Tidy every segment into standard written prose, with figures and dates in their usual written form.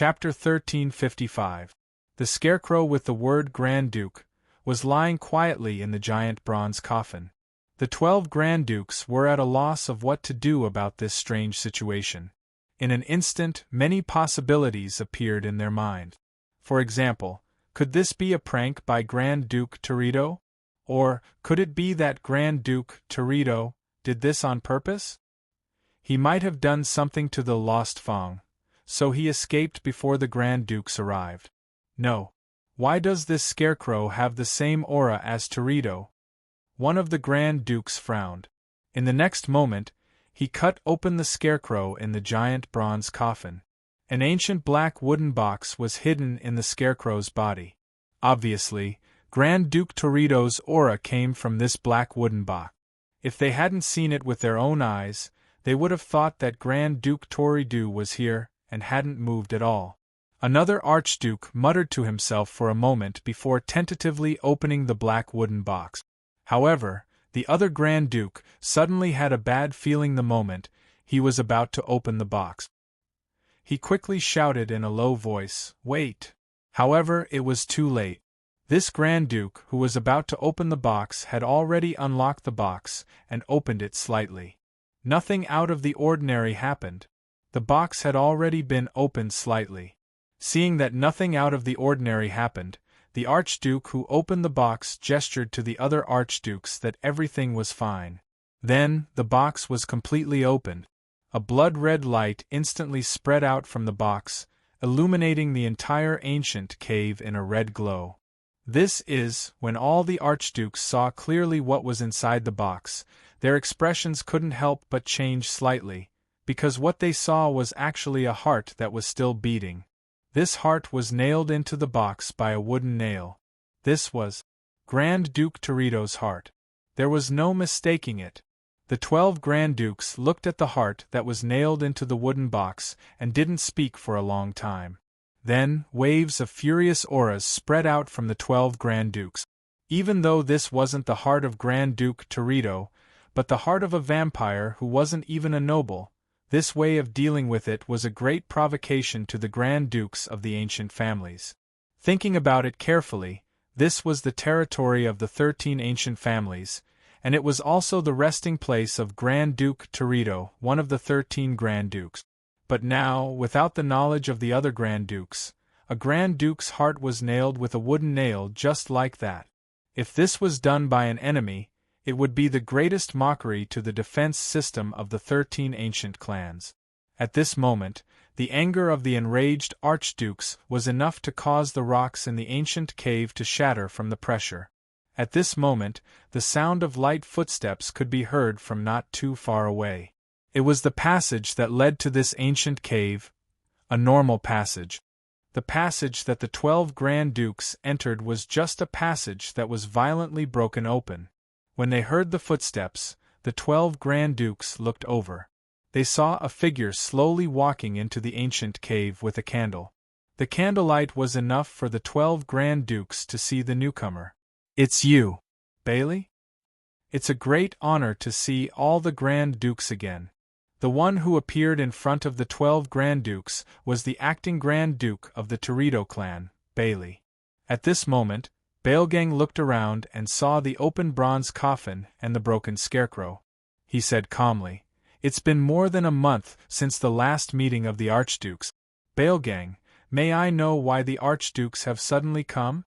Chapter 1355. The Scarecrow with the word Grand Duke was lying quietly in the giant bronze coffin. The 12 Grand Dukes were at a loss of what to do about this strange situation. In an instant, many possibilities appeared in their mind. For example, could this be a prank by Grand Duke Torito? Or, could it be that Grand Duke Torito did this on purpose? He might have done something to the lost Fong, so he escaped before the Grand Dukes arrived. No. Why does this scarecrow have the same aura as Torito? One of the Grand Dukes frowned. In the next moment, he cut open the scarecrow in the giant bronze coffin. An ancient black wooden box was hidden in the scarecrow's body. Obviously, Grand Duke Torito's aura came from this black wooden box. If they hadn't seen it with their own eyes, they would have thought that Grand Duke Torito was here and hadn't moved at all. Another Archduke muttered to himself for a moment before tentatively opening the black wooden box. However, the other Grand Duke suddenly had a bad feeling the moment he was about to open the box. He quickly shouted in a low voice, "Wait!" However, it was too late. This Grand Duke who was about to open the box had already unlocked the box and opened it slightly. Nothing out of the ordinary happened. The box had already been opened slightly. Seeing that nothing out of the ordinary happened, the Archduke who opened the box gestured to the other Archdukes that everything was fine. Then, the box was completely opened. A blood-red light instantly spread out from the box, illuminating the entire ancient cave in a red glow. This is, when all the Archdukes saw clearly what was inside the box, their expressions couldn't help but change slightly, because what they saw was actually a heart that was still beating. This heart was nailed into the box by a wooden nail. This was Grand Duke Torito's heart. There was no mistaking it. The 12 Grand Dukes looked at the heart that was nailed into the wooden box and didn't speak for a long time. Then, waves of furious auras spread out from the 12 Grand Dukes. Even though this wasn't the heart of Grand Duke Torito, but the heart of a vampire who wasn't even a noble, this way of dealing with it was a great provocation to the Grand Dukes of the ancient families. Thinking about it carefully, this was the territory of the 13 ancient families, and it was also the resting place of Grand Duke Torito, one of the 13 Grand Dukes. But now, without the knowledge of the other Grand Dukes, a Grand Duke's heart was nailed with a wooden nail just like that. If this was done by an enemy, it would be the greatest mockery to the defense system of the 13 ancient clans. At this moment, the anger of the enraged Archdukes was enough to cause the rocks in the ancient cave to shatter from the pressure. At this moment, the sound of light footsteps could be heard from not too far away. It was the passage that led to this ancient cave, a normal passage. The passage that the 12 Grand Dukes entered was just a passage that was violently broken open. When they heard the footsteps, the 12 Grand Dukes looked over. They saw a figure slowly walking into the ancient cave with a candle. The candlelight was enough for the 12 Grand Dukes to see the newcomer. "It's you, Bailey? It's a great honor to see all the Grand Dukes again." The one who appeared in front of the 12 Grand Dukes was the acting Grand Duke of the Torito clan, Bailey. At this moment, Bailgang looked around and saw the open bronze coffin and the broken scarecrow. He said calmly, "It's been more than a month since the last meeting of the Archdukes. Bailgang, may I know why the Archdukes have suddenly come?"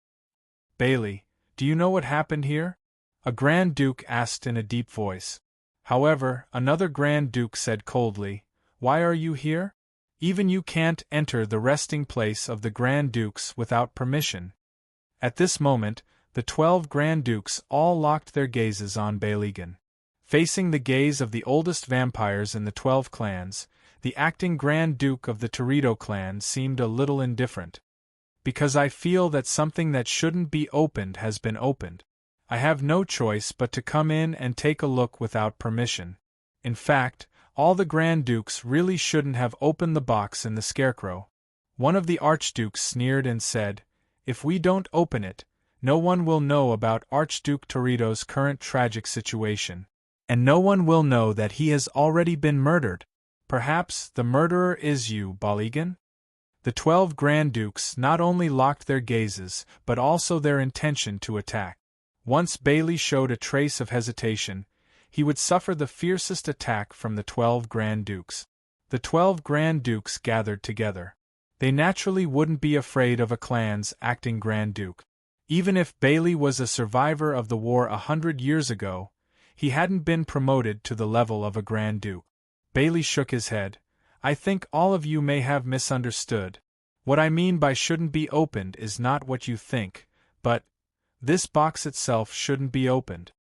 "Bailey, do you know what happened here?" a Grand Duke asked in a deep voice. However, another Grand Duke said coldly, "Why are you here? Even you can't enter the resting place of the Grand Dukes without permission." At this moment, the 12 Grand Dukes all locked their gazes on Bailgan. Facing the gaze of the oldest vampires in the 12 clans, the acting Grand Duke of the Torito clan seemed a little indifferent. "Because I feel that something that shouldn't be opened has been opened. I have no choice but to come in and take a look without permission. In fact, all the Grand Dukes really shouldn't have opened the box in the scarecrow." One of the Archdukes sneered and said, "If we don't open it, no one will know about Archduke Torito's current tragic situation. And no one will know that he has already been murdered. Perhaps the murderer is you, Bailgan?" The 12 Grand Dukes not only locked their gazes, but also their intention to attack. Once Bailey showed a trace of hesitation, he would suffer the fiercest attack from the 12 Grand Dukes. The 12 Grand Dukes gathered together. They naturally wouldn't be afraid of a clan's acting Grand Duke. Even if Bailey was a survivor of the war 100 years ago, he hadn't been promoted to the level of a Grand Duke. Bailey shook his head. I think all of you may have misunderstood. What I mean by shouldn't be opened is not what you think, but this box itself shouldn't be opened.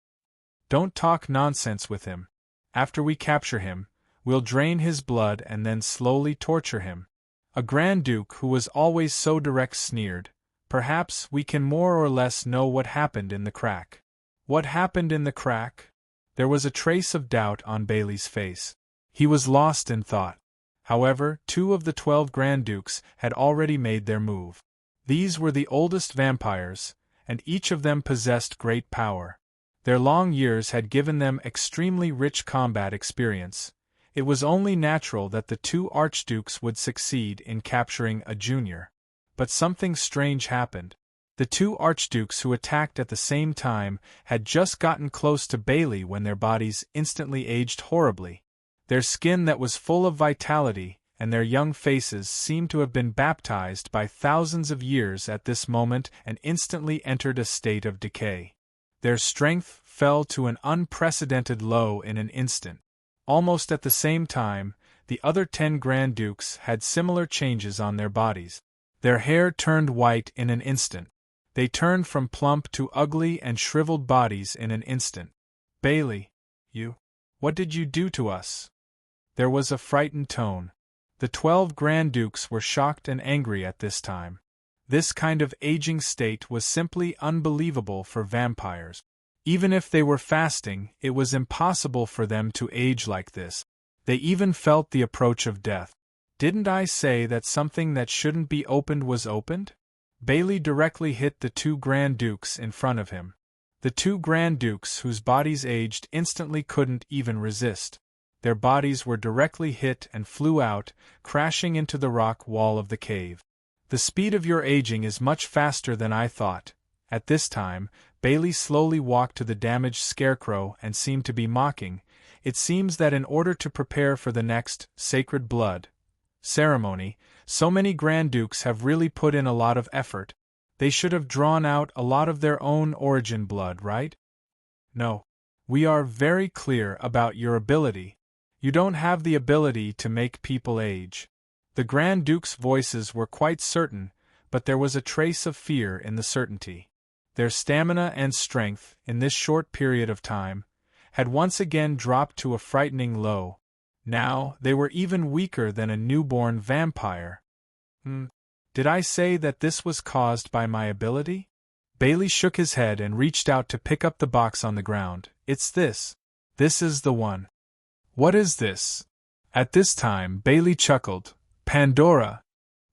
Don't talk nonsense with him. After we capture him, we'll drain his blood and then slowly torture him. A Grand Duke who was always so direct sneered. Perhaps we can more or less know what happened in the crack. What happened in the crack? There was a trace of doubt on Bailey's face. He was lost in thought. However, 2 of the 12 Grand Dukes had already made their move. These were the oldest vampires, and each of them possessed great power. Their long years had given them extremely rich combat experience. It was only natural that the 2 Archdukes would succeed in capturing a junior. But something strange happened. The 2 Archdukes who attacked at the same time had just gotten close to Bailey when their bodies instantly aged horribly. Their skin that was full of vitality, and their young faces seemed to have been baptized by thousands of years at this moment and instantly entered a state of decay. Their strength fell to an unprecedented low in an instant. Almost at the same time, the other 10 Grand Dukes had similar changes on their bodies. Their hair turned white in an instant. They turned from plump to ugly and shriveled bodies in an instant. Bailey, what did you do to us? There was a frightened tone. The 12 Grand Dukes were shocked and angry at this time. This kind of aging state was simply unbelievable for vampires. Even if they were fasting, it was impossible for them to age like this. They even felt the approach of death. Didn't I say that something that shouldn't be opened was opened? Bailey directly hit the 2 Grand Dukes in front of him. The 2 Grand Dukes whose bodies aged instantly couldn't even resist. Their bodies were directly hit and flew out, crashing into the rock wall of the cave. The speed of your aging is much faster than I thought. At this time, Bailey slowly walked to the damaged scarecrow and seemed to be mocking. It seems that in order to prepare for the next sacred blood ceremony, so many Grand Dukes have really put in a lot of effort. They should have drawn out a lot of their own origin blood, right? No. We are very clear about your ability. You don't have the ability to make people age. The Grand Dukes' voices were quite certain, but there was a trace of fear in the certainty. Their stamina and strength, in this short period of time, had once again dropped to a frightening low. Now, they were even weaker than a newborn vampire. Did I say that this was caused by my ability? Bailey shook his head and reached out to pick up the box on the ground. It's this. This is the one. What is this? At this time, Bailey chuckled. Pandora!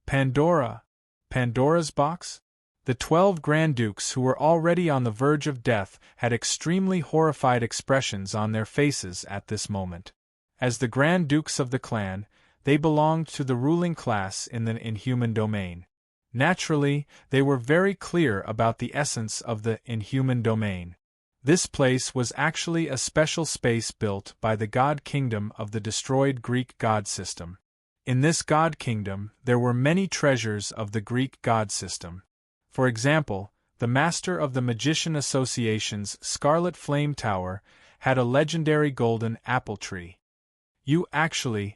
Pandora! Pandora's box? The 12 Grand Dukes who were already on the verge of death had extremely horrified expressions on their faces at this moment. As the Grand Dukes of the clan, they belonged to the ruling class in the inhuman domain. Naturally, they were very clear about the essence of the inhuman domain. This place was actually a special space built by the god kingdom of the destroyed Greek god system. In this god kingdom, there were many treasures of the Greek god system. For example, the master of the Magician Association's Scarlet Flame Tower had a legendary golden apple tree. You actually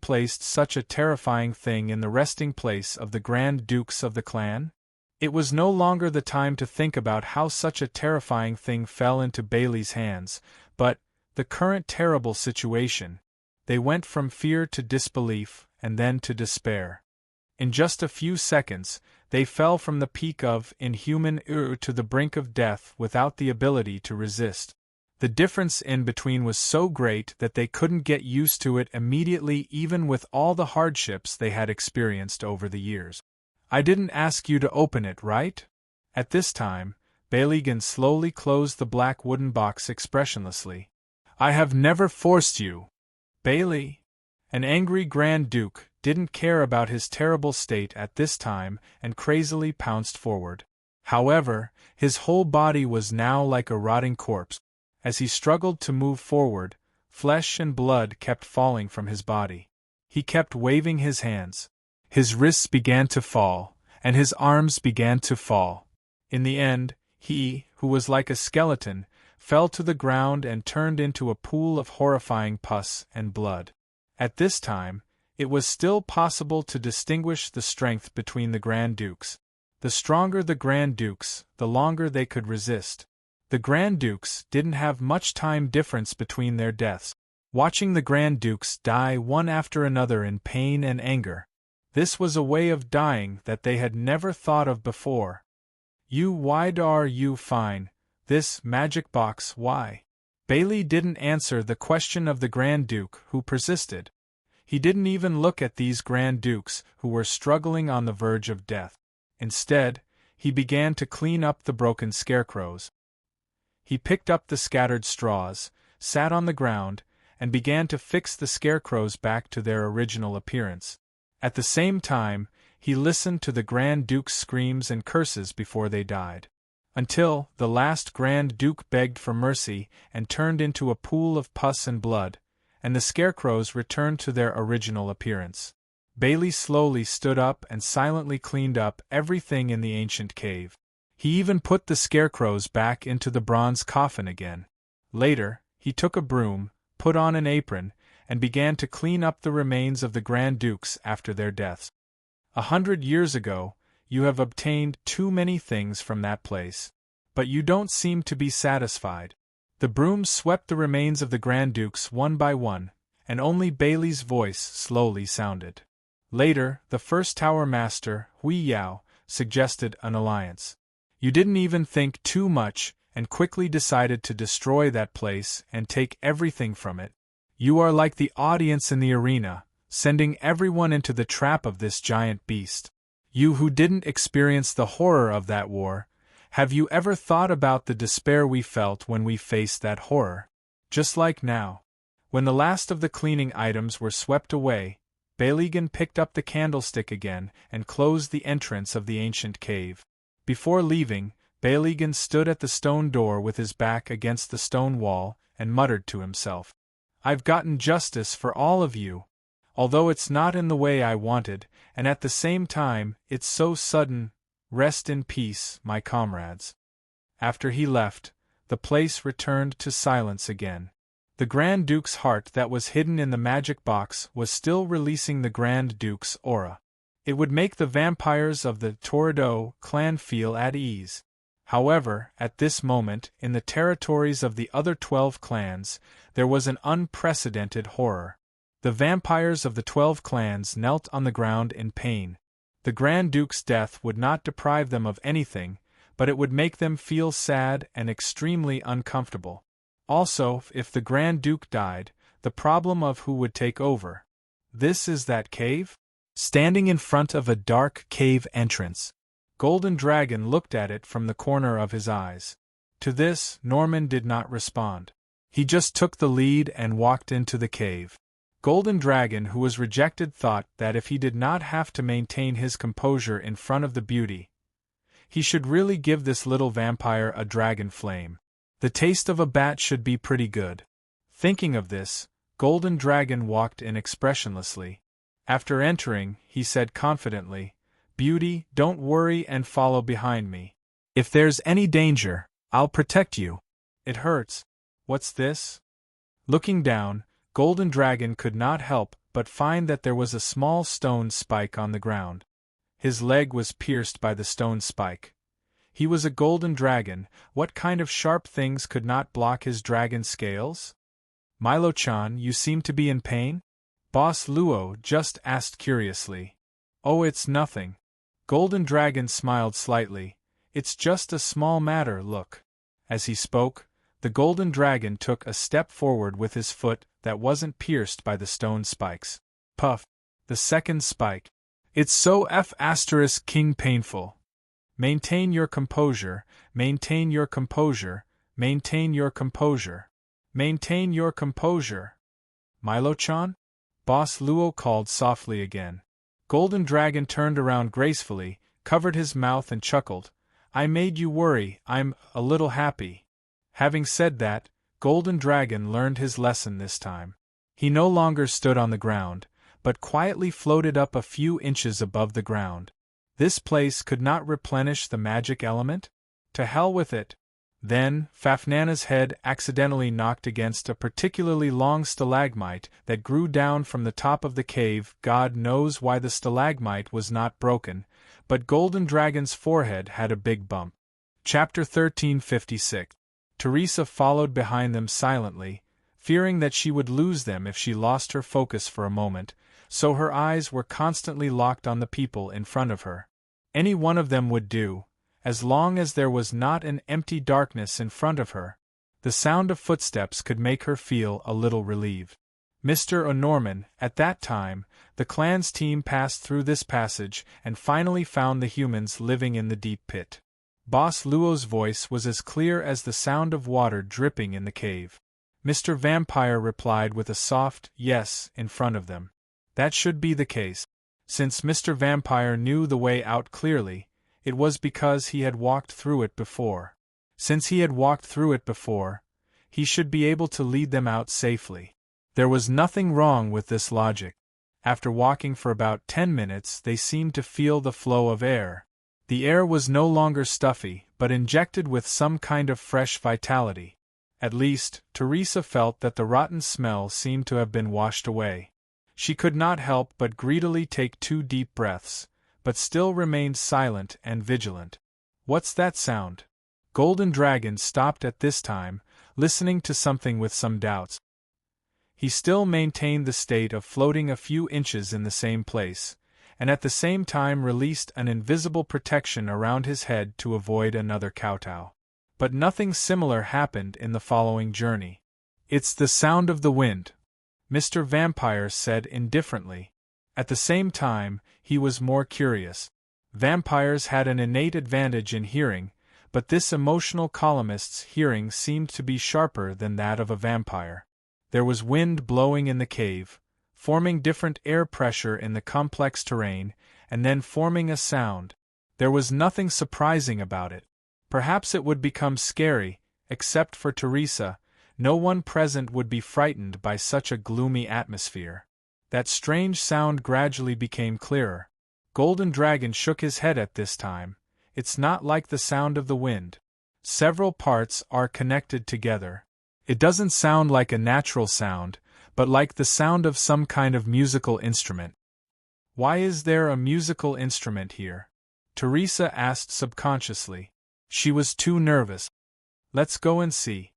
placed such a terrifying thing in the resting place of the Grand Dukes of the clan? It was no longer the time to think about how such a terrifying thing fell into Bailey's hands, but the current terrible situation. They went from fear to disbelief, and then to despair. In just a few seconds, they fell from the peak of inhuman to the brink of death without the ability to resist. The difference in between was so great that they couldn't get used to it immediately, even with all the hardships they had experienced over the years. I didn't ask you to open it, right? At this time, Bailey slowly closed the black wooden box expressionlessly. I have never forced you. Bailey! An angry Grand Duke didn't care about his terrible state at this time and crazily pounced forward. However, his whole body was now like a rotting corpse. As he struggled to move forward, flesh and blood kept falling from his body. He kept waving his hands. His wrists began to fall, and his arms began to fall. In the end, he, who was like a skeleton, fell to the ground and turned into a pool of horrifying pus and blood. At this time, it was still possible to distinguish the strength between the Grand Dukes. The stronger the Grand Dukes, the longer they could resist. The Grand Dukes didn't have much time difference between their deaths. Watching the Grand Dukes die one after another in pain and anger. This was a way of dying that they had never thought of before. Why are you fine? This magic box, why? Bailey didn't answer the question of the Grand Duke, who persisted. He didn't even look at these Grand Dukes, who were struggling on the verge of death. Instead, he began to clean up the broken scarecrows. He picked up the scattered straws, sat on the ground, and began to fix the scarecrows back to their original appearance. At the same time, he listened to the Grand Duke's screams and curses before they died. Until the last Grand Duke begged for mercy and turned into a pool of pus and blood, and the scarecrows returned to their original appearance. Bailey slowly stood up and silently cleaned up everything in the ancient cave. He even put the scarecrows back into the bronze coffin again. Later, he took a broom, put on an apron, and began to clean up the remains of the Grand Dukes after their deaths. 100 years ago, you have obtained too many things from that place. But you don't seem to be satisfied. The broom swept the remains of the Grand Dukes one by one, and only Bailey's voice slowly sounded. Later, the first Tower Master, Hui Yao, suggested an alliance. You didn't even think too much, and quickly decided to destroy that place and take everything from it. You are like the audience in the arena, sending everyone into the trap of this giant beast. You who didn't experience the horror of that war, have you ever thought about the despair we felt when we faced that horror? Just like now. When the last of the cleaning items were swept away, Baligan picked up the candlestick again and closed the entrance of the ancient cave. Before leaving, Baligan stood at the stone door with his back against the stone wall and muttered to himself, "I've gotten justice for all of you. Although it's not in the way I wanted, and at the same time, it's so sudden. Rest in peace, my comrades." After he left, the place returned to silence again. The Grand Duke's heart that was hidden in the magic box was still releasing the Grand Duke's aura. It would make the vampires of the Toredo clan feel at ease. However, at this moment, in the territories of the other 12 clans, there was an unprecedented horror. The vampires of the 12 clans knelt on the ground in pain. The Grand Duke's death would not deprive them of anything, but it would make them feel sad and extremely uncomfortable. Also, if the Grand Duke died, the problem of who would take over. This is that cave? Standing in front of a dark cave entrance, Golden Dragon looked at it from the corner of his eyes. To this, Norman did not respond. He just took the lead and walked into the cave. Golden Dragon, who was rejected, thought that if he did not have to maintain his composure in front of the beauty, he should really give this little vampire a dragon flame. The taste of a bat should be pretty good. Thinking of this, Golden Dragon walked in expressionlessly. After entering, he said confidently, "Beauty, don't worry and follow behind me. If there's any danger, I'll protect you." "It hurts. What's this?" Looking down, Golden Dragon could not help but find that there was a small stone spike on the ground. His leg was pierced by the stone spike. He was a golden dragon. What kind of sharp things could not block his dragon scales? "Milo-chan, you seem to be in pain?" Boss Luo just asked curiously. "Oh, it's nothing." Golden Dragon smiled slightly. "It's just a small matter, look." As he spoke, the Golden Dragon took a step forward with his foot that wasn't pierced by the stone spikes. Puff! The second spike. "It's so king painful." "Maintain your composure, maintain your composure, maintain your composure. Maintain your composure." "Milo-chan?" Boss Luo called softly again. Golden Dragon turned around gracefully, covered his mouth and chuckled. I made you worry, I'm a little happy. Having said that, Golden Dragon learned his lesson this time. He no longer stood on the ground, but quietly floated up a few inches above the ground. This place could not replenish the magic element? To hell with it. Then, Fafnana's head accidentally knocked against a particularly long stalagmite that grew down from the top of the cave. God knows why the stalagmite was not broken, but Golden Dragon's forehead had a big bump. Chapter 1356. Teresa followed behind them silently, fearing that she would lose them if she lost her focus for a moment, so her eyes were constantly locked on the people in front of her. Any one of them would do, as long as there was not an empty darkness in front of her. The sound of footsteps could make her feel a little relieved. Mr. O'Norman, at that time, the clan's team passed through this passage and finally found the humans living in the deep pit. Boss Luo's voice was as clear as the sound of water dripping in the cave. Mr. Vampire replied with a soft yes in front of them. That should be the case. Since Mr. Vampire knew the way out clearly, it was because he had walked through it before. Since he had walked through it before, he should be able to lead them out safely. There was nothing wrong with this logic. After walking for about 10 minutes, they seemed to feel the flow of air. The air was no longer stuffy, but injected with some kind of fresh vitality. At least, Teresa felt that the rotten smell seemed to have been washed away. She could not help but greedily take 2 deep breaths, but still remained silent and vigilant. What's that sound? Golden Dragon stopped at this time, listening to something with some doubts. He still maintained the state of floating a few inches in the same place, and at the same time released an invisible protection around his head to avoid another kowtow. But nothing similar happened in the following journey. It's the sound of the wind, Mr. Vampire said indifferently. At the same time, he was more curious. Vampires had an innate advantage in hearing, but this emotional columnist's hearing seemed to be sharper than that of a vampire. There was wind blowing in the cave, forming different air pressure in the complex terrain, and then forming a sound. There was nothing surprising about it. Perhaps it would become scary, except for Teresa. No one present would be frightened by such a gloomy atmosphere. That strange sound gradually became clearer. Golden Dragon shook his head at this time. It's not like the sound of the wind. Several parts are connected together. It doesn't sound like a natural sound, but like the sound of some kind of musical instrument. Why is there a musical instrument here? Teresa asked subconsciously. She was too nervous. Let's go and see,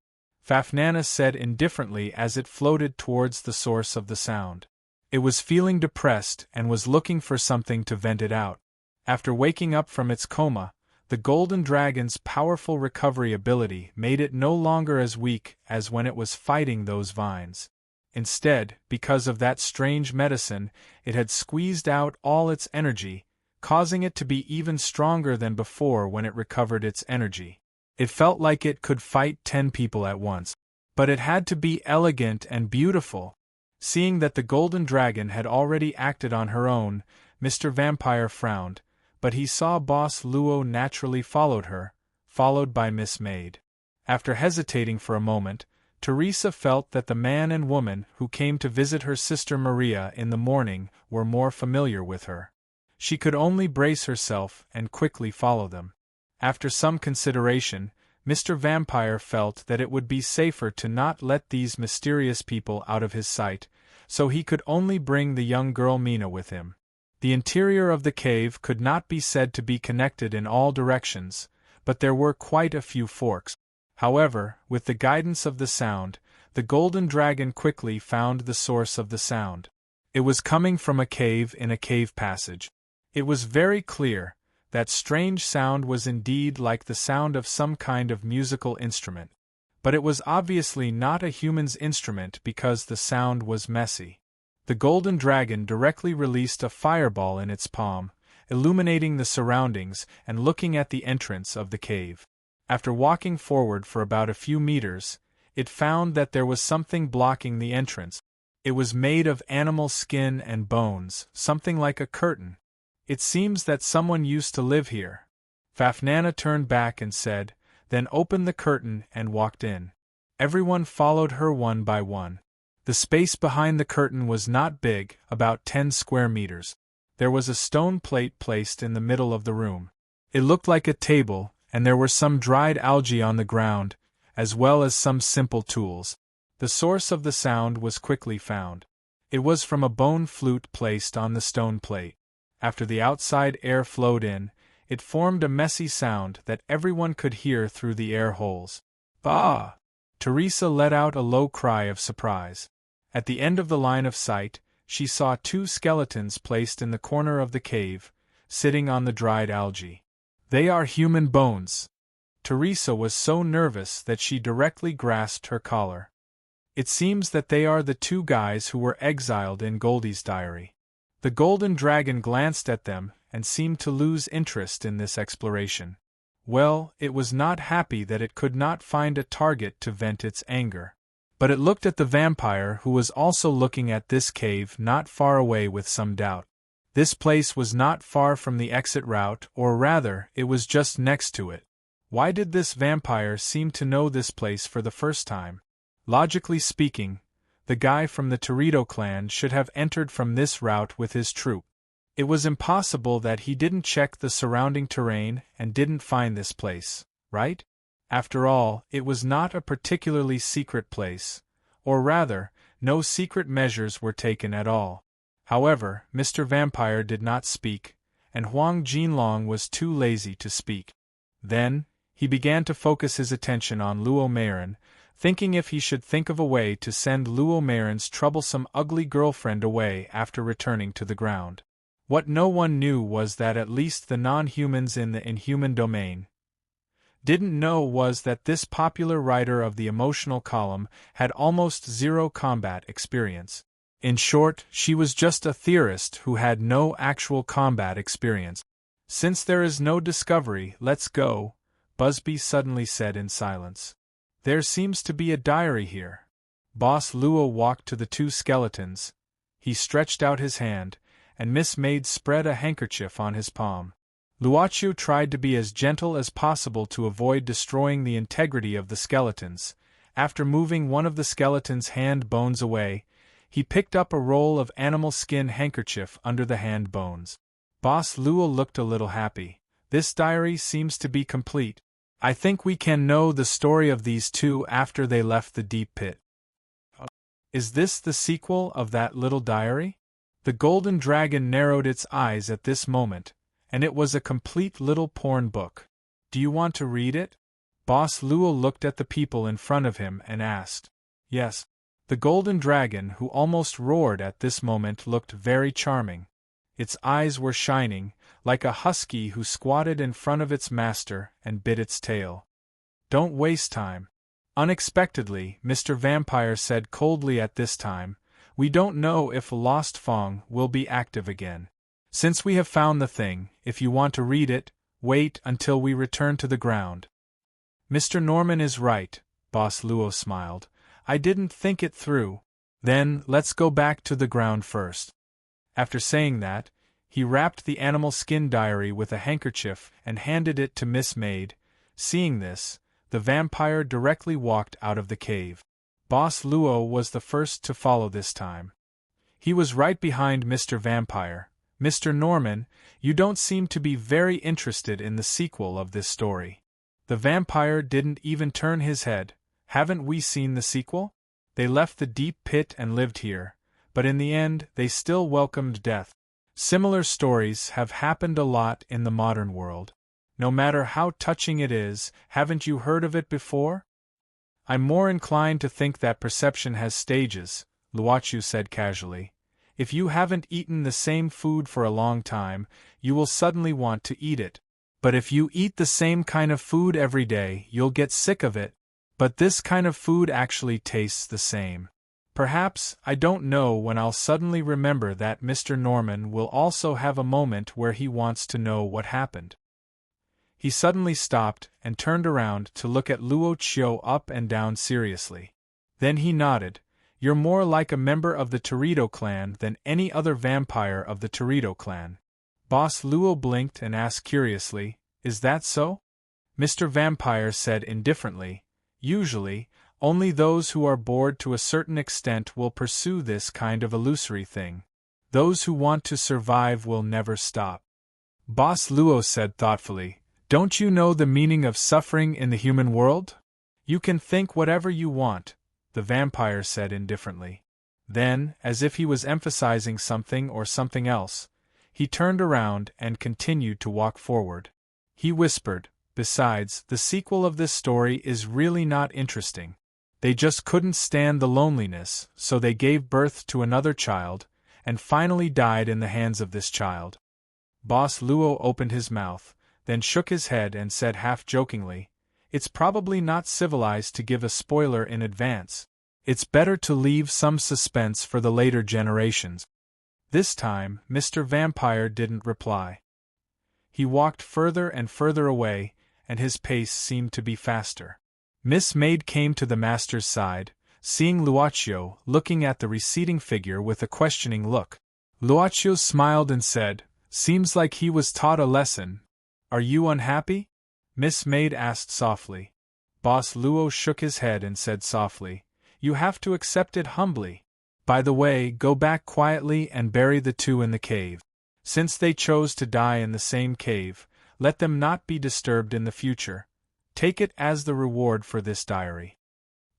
Fafnana said indifferently as it floated towards the source of the sound. It was feeling depressed and was looking for something to vent it out. After waking up from its coma, the Golden Dragon's powerful recovery ability made it no longer as weak as when it was fighting those vines. Instead, because of that strange medicine, it had squeezed out all its energy, causing it to be even stronger than before when it recovered its energy. It felt like it could fight 10 people at once. But it had to be elegant and beautiful. Seeing that the Golden Dragon had already acted on her own, Mr. Vampire frowned, but he saw Boss Luo naturally followed her, followed by Miss Maid. After hesitating for a moment, Teresa felt that the man and woman who came to visit her sister Maria in the morning were more familiar with her. She could only brace herself and quickly follow them. After some consideration, Mr. Vampire felt that it would be safer to not let these mysterious people out of his sight, so he could only bring the young girl Mina with him. The interior of the cave could not be said to be connected in all directions, but there were quite a few forks. However, with the guidance of the sound, the Golden Dragon quickly found the source of the sound. It was coming from a cave in a cave passage. It was very clear. That strange sound was indeed like the sound of some kind of musical instrument. But it was obviously not a human's instrument because the sound was messy. The Golden Dragon directly released a fireball in its palm, illuminating the surroundings and looking at the entrance of the cave. After walking forward for about a few meters, it found that there was something blocking the entrance. It was made of animal skin and bones, something like a curtain. It seems that someone used to live here. Fafnana turned back and said, then opened the curtain and walked in. Everyone followed her one by one. The space behind the curtain was not big, about 10 square meters. There was a stone plate placed in the middle of the room. It looked like a table, and there were some dried algae on the ground, as well as some simple tools. The source of the sound was quickly found. It was from a bone flute placed on the stone plate. After the outside air flowed in, it formed a messy sound that everyone could hear through the air holes. Bah! Teresa let out a low cry of surprise. At the end of the line of sight, she saw 2 skeletons placed in the corner of the cave, sitting on the dried algae. They are human bones. Teresa was so nervous that she directly grasped her collar. It seems that they are the 2 guys who were exiled in Goldie's diary. The golden dragon glanced at them and seemed to lose interest in this exploration. Well, it was not happy that it could not find a target to vent its anger. But it looked at the vampire who was also looking at this cave not far away with some doubt. This place was not far from the exit route, or rather, it was just next to it. Why did this vampire seem to know this place for the first time? Logically speaking, the guy from the Torito clan should have entered from this route with his troop. It was impossible that he didn't check the surrounding terrain and didn't find this place, right? After all, it was not a particularly secret place, or rather, no secret measures were taken at all. However, Mr. Vampire did not speak, and Huang Jinlong was too lazy to speak. Then, he began to focus his attention on Luo Meiren, thinking if he should think of a way to send Luo Meiren's troublesome ugly girlfriend away after returning to the ground. What no one knew was that at least the non-humans in the inhuman domain didn't know was that this popular writer of the emotional column had almost zero combat experience. In short, she was just a theorist who had no actual combat experience. Since there is no discovery, let's go, Busby suddenly said in silence. There seems to be a diary here. Boss Luo walked to the 2 skeletons. He stretched out his hand, and Miss Maid spread a handkerchief on his palm. Luochu tried to be as gentle as possible to avoid destroying the integrity of the skeletons. After moving one of the skeleton's hand bones away, he picked up a roll of animal skin handkerchief under the hand bones. Boss Luo looked a little happy. This diary seems to be complete. I think we can know the story of these 2 after they left the deep pit. Is this the sequel of that little diary? The golden dragon narrowed its eyes at this moment, and it was a complete little porn book. Do you want to read it? Boss Luo looked at the people in front of him and asked. Yes. The golden dragon, who almost roared at this moment, looked very charming. Its eyes were shining, like a husky who squatted in front of its master and bit its tail. Don't waste time. Unexpectedly, Mr. Vampire said coldly at this time, we don't know if Lost Fong will be active again. Since we have found the thing, if you want to read it, wait until we return to the ground. Mr. Norman is right, Boss Luo smiled. I didn't think it through. Then, let's go back to the ground first. After saying that, he wrapped the animal skin diary with a handkerchief and handed it to Miss Maid. Seeing this, the vampire directly walked out of the cave. Boss Luo was the first to follow this time. He was right behind Mr. Vampire. Mr. Norman, you don't seem to be very interested in the sequel of this story. The vampire didn't even turn his head. Haven't we seen the sequel? They left the deep pit and lived here, but in the end they still welcomed death. Similar stories have happened a lot in the modern world. No matter how touching it is, haven't you heard of it before? I'm more inclined to think that perception has stages, Luochu said casually. If you haven't eaten the same food for a long time, you will suddenly want to eat it. But if you eat the same kind of food every day, you'll get sick of it. But this kind of food actually tastes the same. Perhaps, I don't know when I'll suddenly remember that Mr. Norman will also have a moment where he wants to know what happened. He suddenly stopped and turned around to look at Luo Qiu up and down seriously. Then he nodded. You're more like a member of the Torito clan than any other vampire of the Torito clan. Boss Luo blinked and asked curiously, "Is that so?" Mr. Vampire said indifferently, "Usually, only those who are bored to a certain extent will pursue this kind of illusory thing. Those who want to survive will never stop." Boss Luo said thoughtfully, "Don't you know the meaning of suffering in the human world?" "You can think whatever you want," the vampire said indifferently. Then, as if he was emphasizing something or something else, he turned around and continued to walk forward. He whispered, "Besides, the sequel of this story is really not interesting. They just couldn't stand the loneliness, so they gave birth to another child, and finally died in the hands of this child." Boss Luo opened his mouth, then shook his head and said half-jokingly, "It's probably not civilized to give a spoiler in advance. It's better to leave some suspense for the later generations." This time, Mr. Vampire didn't reply. He walked further and further away, and his pace seemed to be faster. Miss Maid came to the master's side, seeing Luocio looking at the receding figure with a questioning look. Luocio smiled and said, "Seems like he was taught a lesson. Are you unhappy?" Miss Maid asked softly. Boss Luo shook his head and said softly, "You have to accept it humbly. By the way, go back quietly and bury the two in the cave. Since they chose to die in the same cave, let them not be disturbed in the future. Take it as the reward for this diary."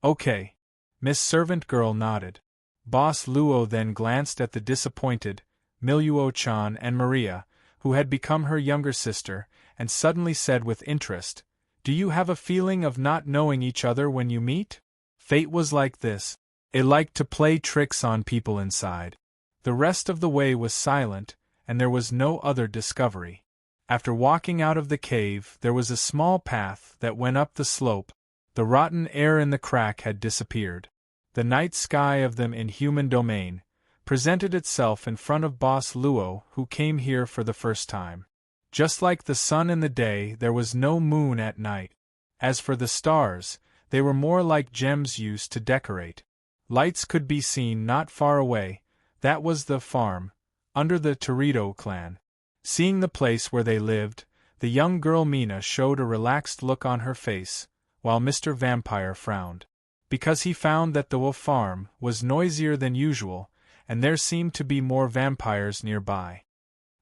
"Okay." Miss Servant Girl nodded. Boss Luo then glanced at the disappointed Miluo-chan and Maria, who had become her younger sister, and suddenly said with interest, "Do you have a feeling of not knowing each other when you meet?" Fate was like this. It liked to play tricks on people inside. The rest of the way was silent, and there was no other discovery. After walking out of the cave, there was a small path that went up the slope. The rotten air in the crack had disappeared. The night sky of the inhuman domain presented itself in front of Boss Luo, who came here for the first time. Just like the sun in the day, there was no moon at night. As for the stars, they were more like gems used to decorate. Lights could be seen not far away. That was the farm, under the Torito clan. Seeing the place where they lived, the young girl Mina showed a relaxed look on her face, while Mr. Vampire frowned. Because he found that the farm was noisier than usual, and there seemed to be more vampires nearby.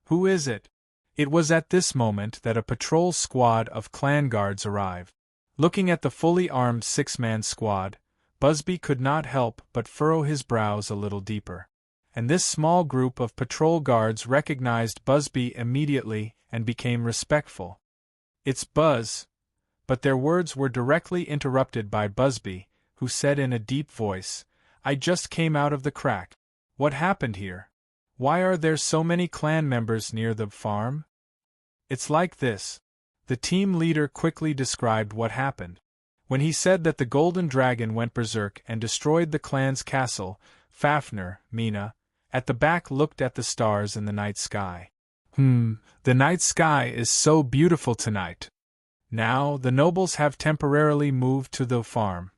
"Who is it?" It was at this moment that a patrol squad of clan guards arrived. Looking at the fully armed six-man squad, Busby could not help but furrow his brows a little deeper. And this small group of patrol guards recognized Busby immediately and became respectful. "It's Buzz." But their words were directly interrupted by Busby, who said in a deep voice, "I just came out of the crack. What happened here? Why are there so many clan members near the farm?" "It's like this." The team leader quickly described what happened. When he said that the Golden Dragon went berserk and destroyed the clan's castle, Fafnir, Mina, at the back looked at the stars in the night sky. The night sky is so beautiful tonight. Now, the nobles have temporarily moved to the farm,"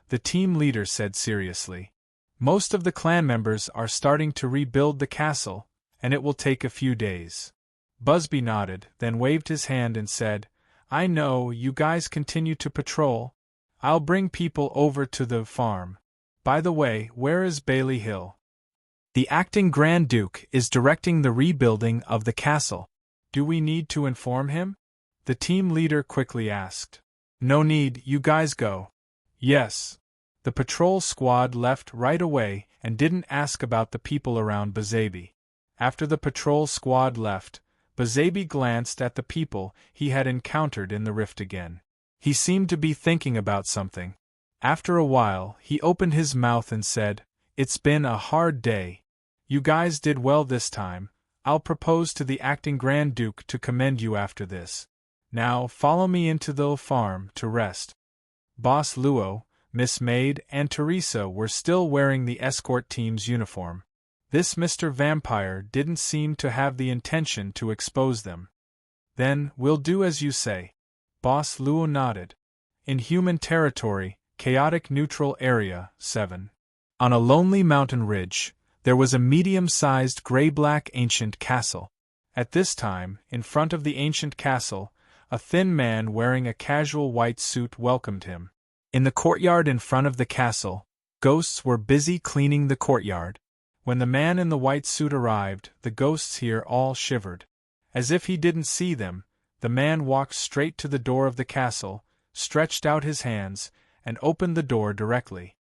the team leader said seriously. "Most of the clan members are starting to rebuild the castle, and it will take a few days." Busby nodded, then waved his hand and said, "I know, you guys continue to patrol. I'll bring people over to the farm. By the way, where is Bailey Hill?" "The acting Grand Duke is directing the rebuilding of the castle. Do we need to inform him?" the team leader quickly asked. "No need, you guys go." "Yes." The patrol squad left right away and didn't ask about the people around Bazabi. After the patrol squad left, Bazabi glanced at the people he had encountered in the rift again. He seemed to be thinking about something. After a while, he opened his mouth and said, "It's been a hard day. You guys did well this time. I'll propose to the acting Grand Duke to commend you after this. Now, follow me into the farm to rest." Boss Luo, Miss Maid, and Teresa were still wearing the escort team's uniform. This Mr. Vampire didn't seem to have the intention to expose them. "Then, we'll do as you say." Boss Luo nodded. "In human territory, chaotic neutral area, 7. On a lonely mountain ridge, there was a medium-sized gray-black ancient castle. At this time, in front of the ancient castle, a thin man wearing a casual white suit welcomed him. In the courtyard in front of the castle, ghosts were busy cleaning the courtyard. When the man in the white suit arrived, the ghosts here all shivered. As if he didn't see them, the man walked straight to the door of the castle, stretched out his hands, and opened the door directly.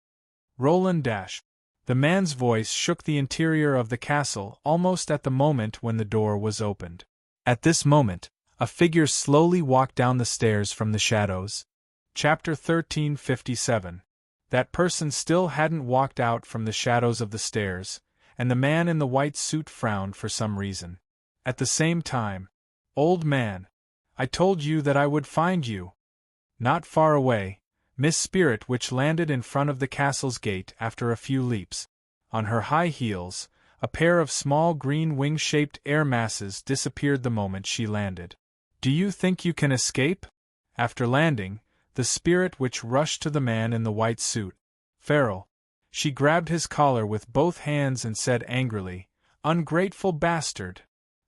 Roland dash. The man's voice shook the interior of the castle almost at the moment when the door was opened. At this moment, a figure slowly walked down the stairs from the shadows. Chapter 1357. That person still hadn't walked out from the shadows of the stairs, and the man in the white suit frowned for some reason. At the same time, "Old man, I told you that I would find you." Not far away, Miss Spirit Witch landed in front of the castle's gate after a few leaps. On her high heels, a pair of small green wing-shaped air masses disappeared the moment she landed. "Do you think you can escape?" After landing, the Spirit Witch rushed to the man in the white suit. "Feral." She grabbed his collar with both hands and said angrily, "Ungrateful bastard!"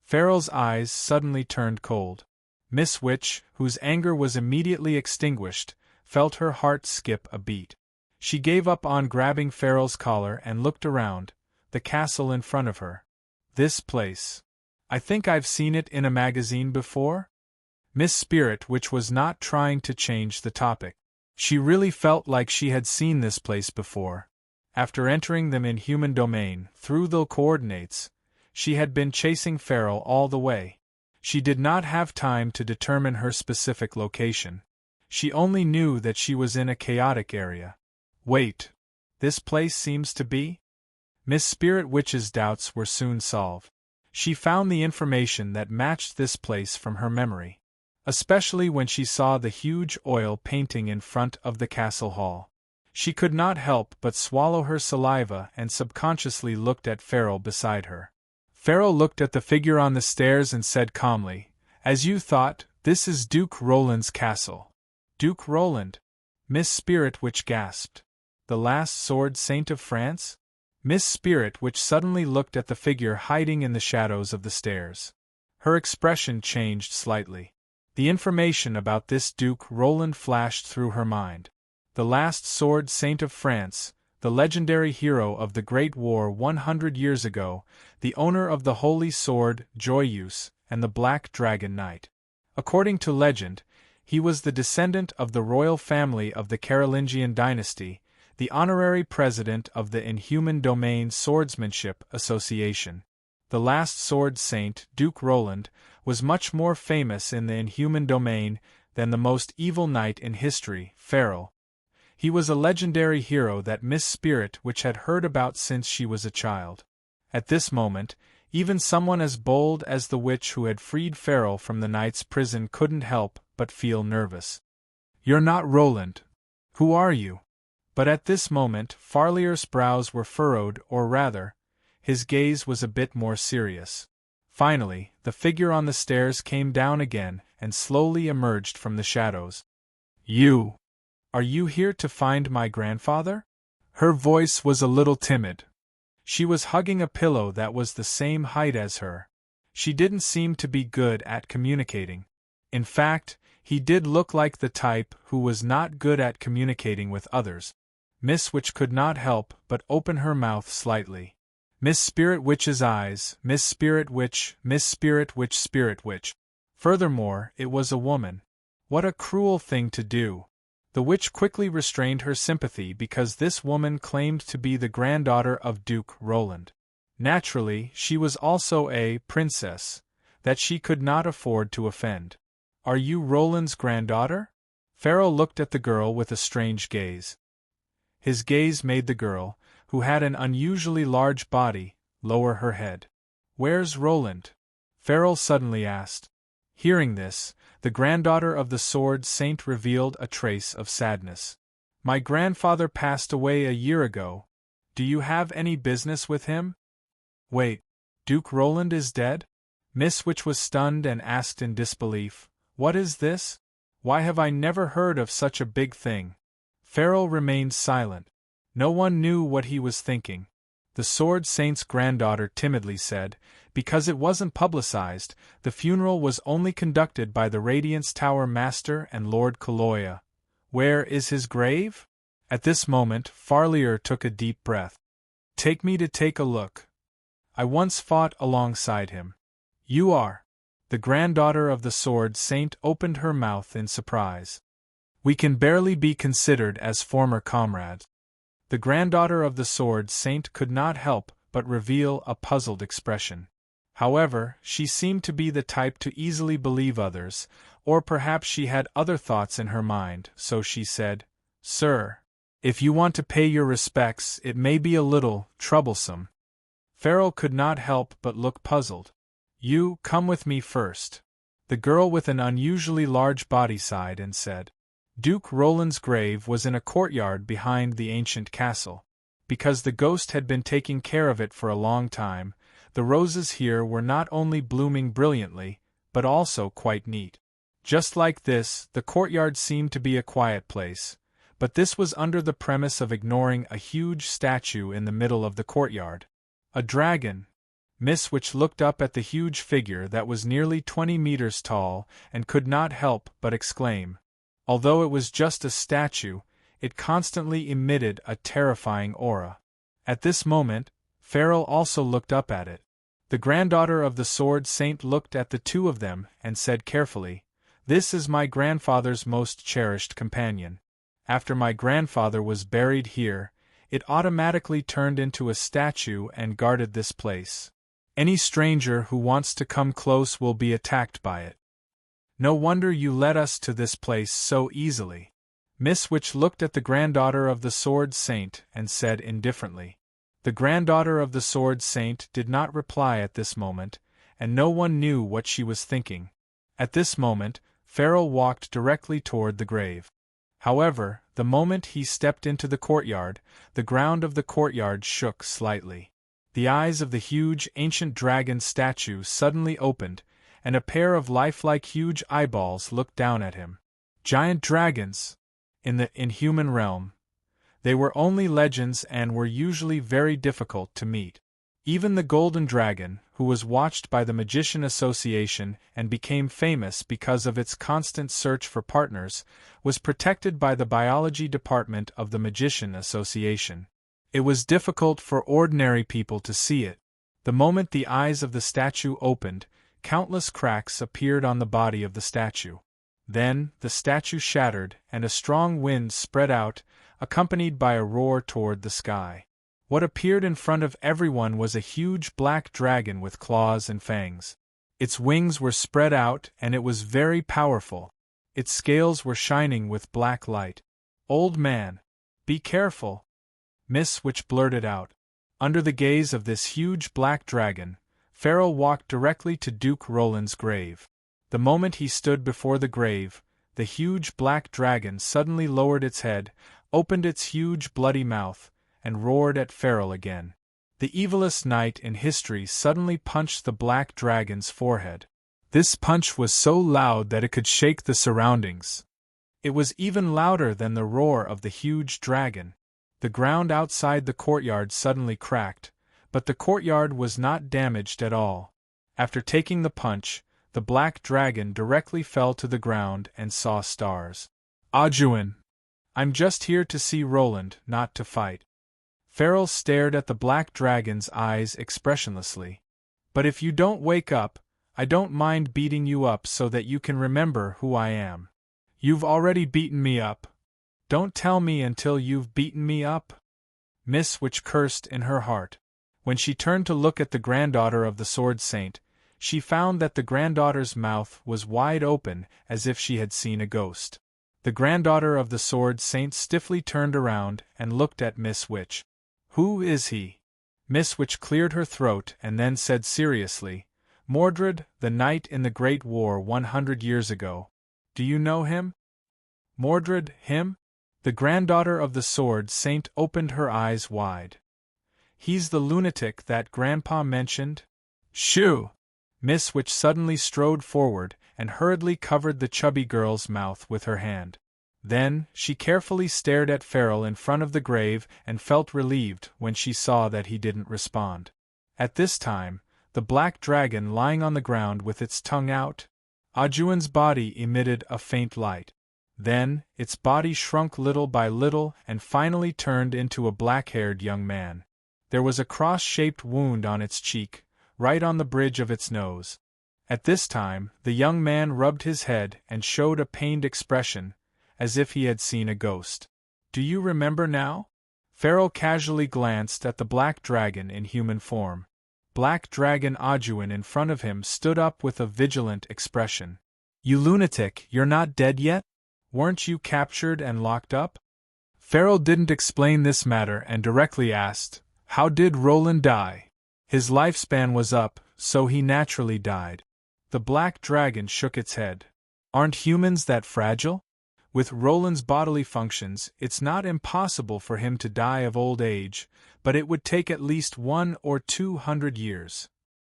Feral's eyes suddenly turned cold. Miss Witch, whose anger was immediately extinguished, felt her heart skip a beat. She gave up on grabbing Feral's collar and looked around, the castle in front of her. "This place. I think I've seen it in a magazine before?" Miss Spirit Witch was not trying to change the topic. She really felt like she had seen this place before. After entering them in human domain, through the coordinates, she had been chasing Feral all the way. She did not have time to determine her specific location. She only knew that she was in a chaotic area. Wait. This place seems to be? Miss Spirit Witch's doubts were soon solved. She found the information that matched this place from her memory, especially when she saw the huge oil painting in front of the castle hall. She could not help but swallow her saliva and subconsciously looked at Feral beside her. Feral looked at the figure on the stairs and said calmly, "As you thought, this is Duke Roland's castle." "Duke Roland?" Miss Spirit Witch gasped. "The last sword saint of France?" Miss Spirit Witch suddenly looked at the figure hiding in the shadows of the stairs. Her expression changed slightly. The information about this Duke Roland flashed through her mind. The last sword saint of France, the legendary hero of the Great War 100 years ago, the owner of the holy sword Joyeuse and the Black Dragon Knight. According to legend, he was the descendant of the royal family of the Carolingian dynasty, the honorary president of the Inhuman Domain Swordsmanship Association. The last sword saint, Duke Roland, was much more famous in the Inhuman Domain than the most evil knight in history, Feral. He was a legendary hero that Miss Spirit Witch had heard about since she was a child. At this moment, even someone as bold as the witch who had freed Feral from the knight's prison couldn't help but feel nervous. "You're not Roland. Who are you?" But at this moment, Farlier's brows were furrowed, or rather, his gaze was a bit more serious. Finally, the figure on the stairs came down again and slowly emerged from the shadows. "You. Are you here to find my grandfather?" Her voice was a little timid. She was hugging a pillow that was the same height as her. She didn't seem to be good at communicating. In fact, he did look like the type who was not good at communicating with others. Miss Witch could not help but open her mouth slightly. Miss Spirit Witch's eyes, Miss Spirit Witch, Miss Spirit Witch, Spirit Witch. Furthermore, it was a woman. What a cruel thing to do. The witch quickly restrained her sympathy because this woman claimed to be the granddaughter of Duke Roland. Naturally, she was also a princess, that she could not afford to offend. "Are you Roland's granddaughter?" Feral looked at the girl with a strange gaze. His gaze made the girl, who had an unusually large body, lower her head. "Where's Roland?" Feral suddenly asked. Hearing this, the granddaughter of the sword saint revealed a trace of sadness. "My grandfather passed away a year ago. Do you have any business with him?" "Wait, Duke Roland is dead?" Miss Witch was stunned and asked in disbelief, "What is this? Why have I never heard of such a big thing?" Feral remained silent. No one knew what he was thinking. The Sword Saint's granddaughter timidly said, because it wasn't publicized, the funeral was only conducted by the Radiance Tower Master and Lord Kaloya. Where is his grave? At this moment, Farlier took a deep breath. Take me to take a look. I once fought alongside him. You are. The granddaughter of the Sword Saint opened her mouth in surprise. We can barely be considered as former comrades. The granddaughter of the Sword Saint could not help but reveal a puzzled expression. However, she seemed to be the type to easily believe others, or perhaps she had other thoughts in her mind, so she said, Sir, if you want to pay your respects, it may be a little troublesome. Farrell could not help but look puzzled. You, come with me first. The girl with an unusually large body sighed and said. Duke Roland's grave was in a courtyard behind the ancient castle. Because the ghost had been taking care of it for a long time, the roses here were not only blooming brilliantly, but also quite neat. Just like this, the courtyard seemed to be a quiet place, but this was under the premise of ignoring a huge statue in the middle of the courtyard. A dragon. Miss Witch looked up at the huge figure that was nearly 20 meters tall and could not help but exclaim. Although it was just a statue, it constantly emitted a terrifying aura. At this moment, Farrell also looked up at it. The granddaughter of the Sword Saint looked at the two of them and said carefully, This is my grandfather's most cherished companion. After my grandfather was buried here, it automatically turned into a statue and guarded this place. Any stranger who wants to come close will be attacked by it. No wonder you led us to this place so easily. Miss Witch looked at the granddaughter of the Sword Saint and said indifferently. The granddaughter of the Sword Saint did not reply at this moment, and no one knew what she was thinking. At this moment, Farrell walked directly toward the grave. However, the moment he stepped into the courtyard, the ground of the courtyard shook slightly. The eyes of the huge ancient dragon statue suddenly opened, and a pair of lifelike huge eyeballs looked down at him. Giant dragons! In the inhuman realm. They were only legends and were usually very difficult to meet. Even the Golden Dragon, who was watched by the Magician Association and became famous because of its constant search for partners, was protected by the biology department of the Magician Association. It was difficult for ordinary people to see it. The moment the eyes of the statue opened, countless cracks appeared on the body of the statue. Then, the statue shattered and a strong wind spread out, accompanied by a roar toward the sky. What appeared in front of everyone was a huge black dragon with claws and fangs. Its wings were spread out and it was very powerful. Its scales were shining with black light. Old man, be careful, Miss Witch blurted out. Under the gaze of this huge black dragon, Farrell walked directly to Duke Roland's grave. The moment he stood before the grave, the huge black dragon suddenly lowered its head, opened its huge bloody mouth, and roared at Farrell again. The evilest knight in history suddenly punched the black dragon's forehead. This punch was so loud that it could shake the surroundings. It was even louder than the roar of the huge dragon. The ground outside the courtyard suddenly cracked, but the courtyard was not damaged at all. After taking the punch, the black dragon directly fell to the ground and saw stars. Ajuin! I'm just here to see Roland, not to fight. Farrell stared at the black dragon's eyes expressionlessly. But if you don't wake up, I don't mind beating you up so that you can remember who I am. You've already beaten me up. Don't tell me until you've beaten me up. Miss Witch cursed in her heart. When she turned to look at the granddaughter of the Sword Saint, she found that the granddaughter's mouth was wide open as if she had seen a ghost. The granddaughter of the Sword Saint stiffly turned around and looked at Miss Witch. Who is he? Miss Witch cleared her throat and then said seriously, Mordred, the knight in the Great War 100 years ago. Do you know him? Mordred, him? The granddaughter of the Sword Saint opened her eyes wide. He's the lunatic that Grandpa mentioned? Shoo! Miss Witch suddenly strode forward and hurriedly covered the chubby girl's mouth with her hand. Then, she carefully stared at Farrell in front of the grave and felt relieved when she saw that he didn't respond. At this time, the black dragon lying on the ground with its tongue out, Ajuin's body emitted a faint light. Then, its body shrunk little by little and finally turned into a black-haired young man. There was a cross-shaped wound on its cheek, right on the bridge of its nose. At this time, the young man rubbed his head and showed a pained expression, as if he had seen a ghost. "Do you remember now?" Farrell casually glanced at the black dragon in human form. Black Dragon Ajuin in front of him stood up with a vigilant expression. "You lunatic, you're not dead yet? Weren't you captured and locked up?" Farrell didn't explain this matter and directly asked, "How did Roland die?" "His lifespan was up, so he naturally died." The black dragon shook its head. "Aren't humans that fragile? With Roland's bodily functions, it's not impossible for him to die of old age, but it would take at least 100 or 200 years.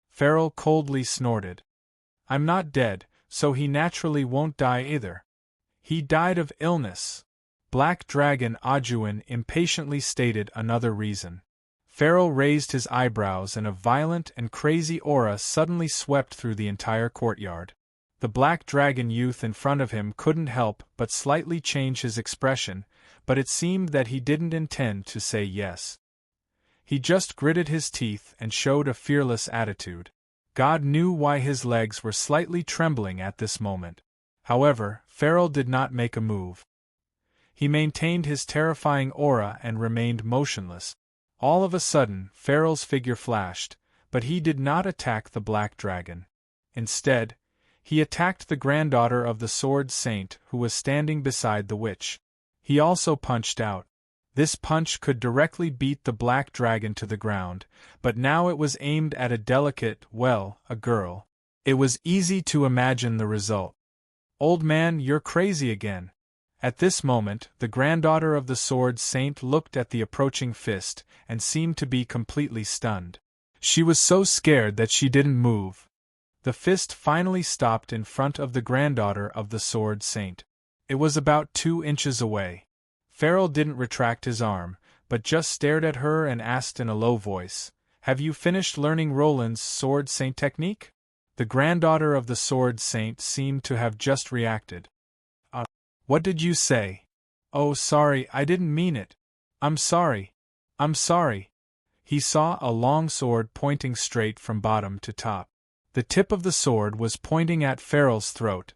Farrell coldly snorted. "I'm not dead, so he naturally won't die either. He died of illness." Black Dragon Ajuin impatiently stated another reason. Farrell raised his eyebrows and a violent and crazy aura suddenly swept through the entire courtyard. The black dragon youth in front of him couldn't help but slightly change his expression, but it seemed that he didn't intend to say yes. He just gritted his teeth and showed a fearless attitude. God knew why his legs were slightly trembling at this moment. However, Farrell did not make a move. He maintained his terrifying aura and remained motionless. All of a sudden, Farrell's figure flashed, but he did not attack the black dragon. Instead, he attacked the granddaughter of the Sword Saint who was standing beside the witch. He also punched out. This punch could directly beat the black dragon to the ground, but now it was aimed at a delicate, a girl. It was easy to imagine the result. "Old man, you're crazy again." At this moment, the granddaughter of the Sword Saint looked at the approaching fist and seemed to be completely stunned. She was so scared that she didn't move. The fist finally stopped in front of the granddaughter of the Sword Saint. It was about 2 inches away. Farrell didn't retract his arm, but just stared at her and asked in a low voice, "Have you finished learning Roland's Sword Saint technique?" The granddaughter of the Sword Saint seemed to have just reacted. What did you say?" "Oh, sorry, I didn't mean it. I'm sorry. I'm sorry." He saw a long sword pointing straight from bottom to top. The tip of the sword was pointing at Farrell's throat.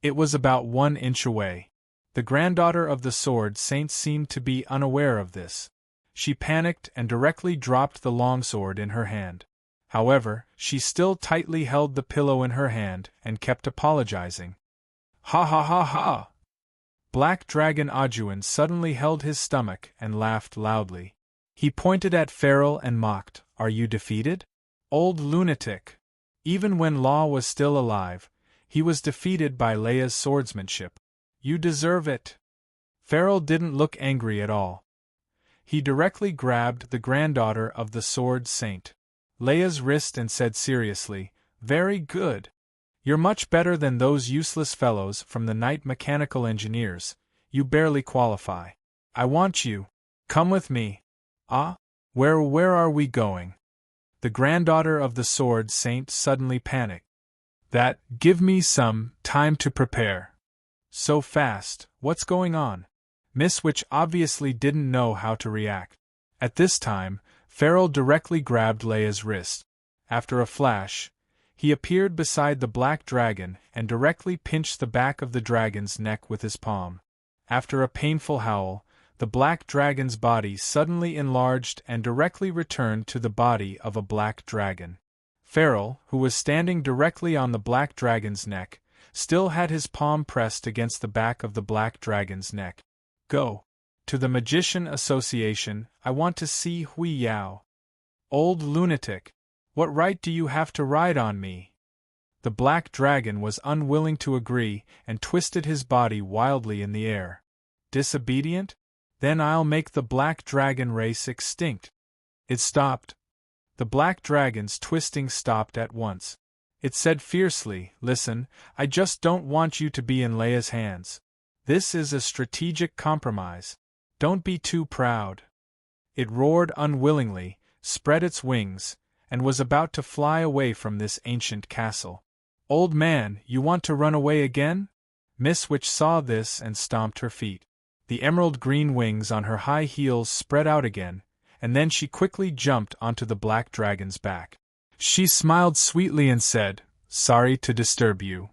It was about 1 inch away. The granddaughter of the Sword Saint seemed to be unaware of this. She panicked and directly dropped the longsword in her hand. However, she still tightly held the pillow in her hand and kept apologizing. "Ha ha ha ha!" Black Dragon Ajuin suddenly held his stomach and laughed loudly. He pointed at Farrell and mocked, "Are you defeated? Old lunatic!" Even when Law was still alive, he was defeated by Leia's swordsmanship. "You deserve it." Farrell didn't look angry at all. He directly grabbed the granddaughter of the Sword Saint, Leia's wrist and said seriously, "Very good. You're much better than those useless fellows from the Night Mechanical Engineers. You barely qualify. I want you. Come with me." "Ah? Where are we going?" The granddaughter of the Sword Saint suddenly panicked. Give me some time to prepare." "So fast, what's going on?" Miss Witch obviously didn't know how to react. At this time, Farrell directly grabbed Leia's wrist. After a flash, he appeared beside the black dragon and directly pinched the back of the dragon's neck with his palm. After a painful howl, the black dragon's body suddenly enlarged and directly returned to the body of a black dragon. Farrell, who was standing directly on the black dragon's neck, still had his palm pressed against the back of the black dragon's neck. "Go to the Magician Association. I want to see Hui Yao." "Old lunatic! What right do you have to ride on me?" The black dragon was unwilling to agree and twisted his body wildly in the air. "Disobedient? Then I'll make the black dragon race extinct." It stopped. The black dragon's twisting stopped at once. It said fiercely, "Listen, I just don't want you to be in Leia's hands. This is a strategic compromise. Don't be too proud. It roared unwillingly, spread its wings, and was about to fly away from this ancient castle. Old man, you want to run away again? Miss Witch saw this and stomped her feet. The emerald green wings on her high heels spread out again, and then she quickly jumped onto the black dragon's back. She smiled sweetly and said, "Sorry to disturb you."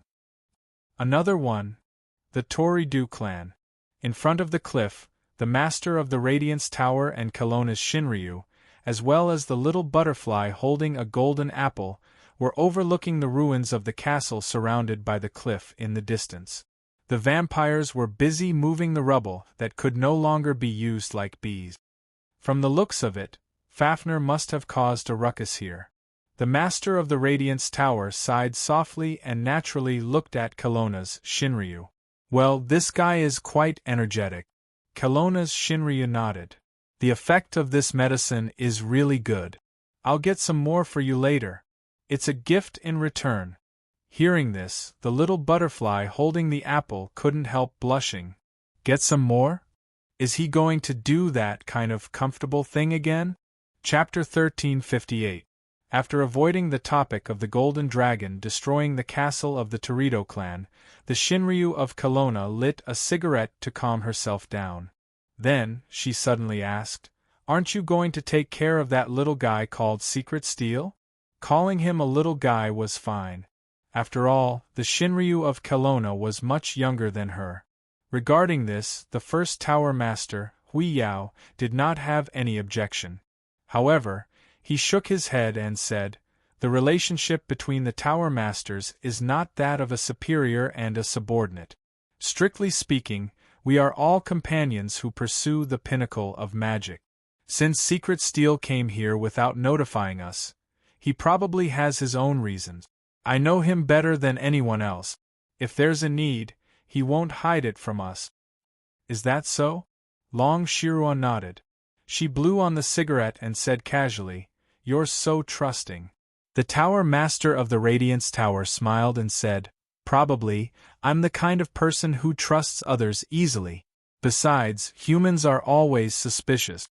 Another one. The Toridu clan. In front of the cliff, the master of the Radiance Tower and Kelowna's Shinryu, as well as the little butterfly holding a golden apple, were overlooking the ruins of the castle surrounded by the cliff in the distance. The vampires were busy moving the rubble that could no longer be used like bees. From the looks of it, Fafnir must have caused a ruckus here. The master of the Radiance Tower sighed softly and naturally looked at Kelowna's Shinryu. Well, this guy is quite energetic. Kelowna's Shinryu nodded. The effect of this medicine is really good. I'll get some more for you later. It's a gift in return. Hearing this, the little butterfly holding the apple couldn't help blushing. Get some more? Is he going to do that kind of comfortable thing again? Chapter 1358. After avoiding the topic of the golden dragon destroying the castle of the Toridu clan, the Shinryu of Kelowna lit a cigarette to calm herself down. Then, she suddenly asked, "Aren't you going to take care of that little guy called Secret Steel?" Calling him a little guy was fine. After all, the Shinryu of Kelowna was much younger than her. Regarding this, the first tower master, Hui Yao, did not have any objection. However, he shook his head and said, "The relationship between the tower masters is not that of a superior and a subordinate. Strictly speaking, we are all companions who pursue the pinnacle of magic. Since Secret Steel came here without notifying us, he probably has his own reasons. I know him better than anyone else. If there's a need, he won't hide it from us." "Is that so?" Long Shirua nodded. She blew on the cigarette and said casually, "You're so trusting." The tower master of the Radiance Tower smiled and said, "Probably, I'm the kind of person who trusts others easily. Besides, humans are always suspicious."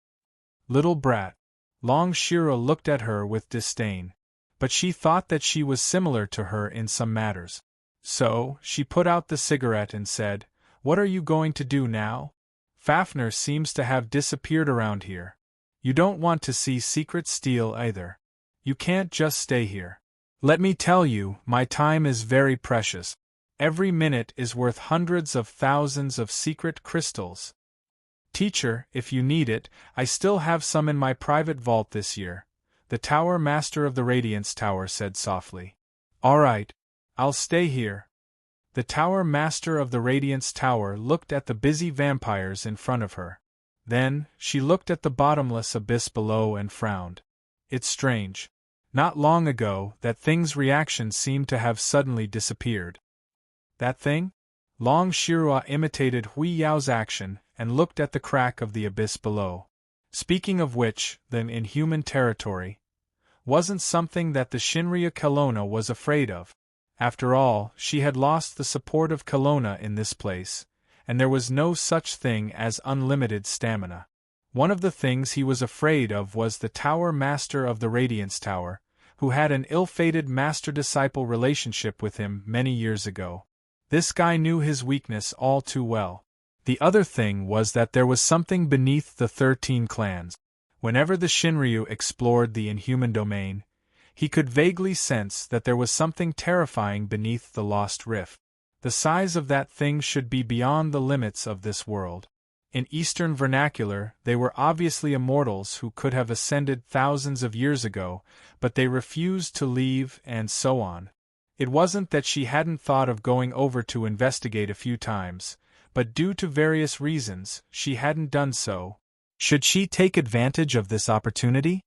Little brat. Long Shirua looked at her with disdain. But she thought that she was similar to her in some matters. So, she put out the cigarette and said, "What are you going to do now? Fafnir seems to have disappeared around here. You don't want to see Secret Steel either. You can't just stay here. Let me tell you, my time is very precious. Every minute is worth hundreds of thousands of secret crystals. Teacher, if you need it, I still have some in my private vault this year," the tower master of the Radiance Tower said softly. "All right. I'll stay here." The tower master of the Radiance Tower looked at the busy vampires in front of her. Then, she looked at the bottomless abyss below and frowned. It's strange. Not long ago, that thing's reaction seemed to have suddenly disappeared. That thing? Long Shirua imitated Hui Yao's action and looked at the crack of the abyss below. Speaking of which, then inhuman territory wasn't something that the Shinryu Kelowna was afraid of. After all, she had lost the support of Kelowna in this place, and there was no such thing as unlimited stamina. One of the things he was afraid of was the tower master of the Radiance Tower, who had an ill-fated master-disciple relationship with him many years ago. This guy knew his weakness all too well. The other thing was that there was something beneath the 13 clans. Whenever the Shinryu explored the inhuman domain, he could vaguely sense that there was something terrifying beneath the lost rift. The size of that thing should be beyond the limits of this world. In Eastern vernacular, they were obviously immortals who could have ascended thousands of years ago, but they refused to leave, and so on. It wasn't that she hadn't thought of going over to investigate a few times, but due to various reasons, she hadn't done so. Should she take advantage of this opportunity?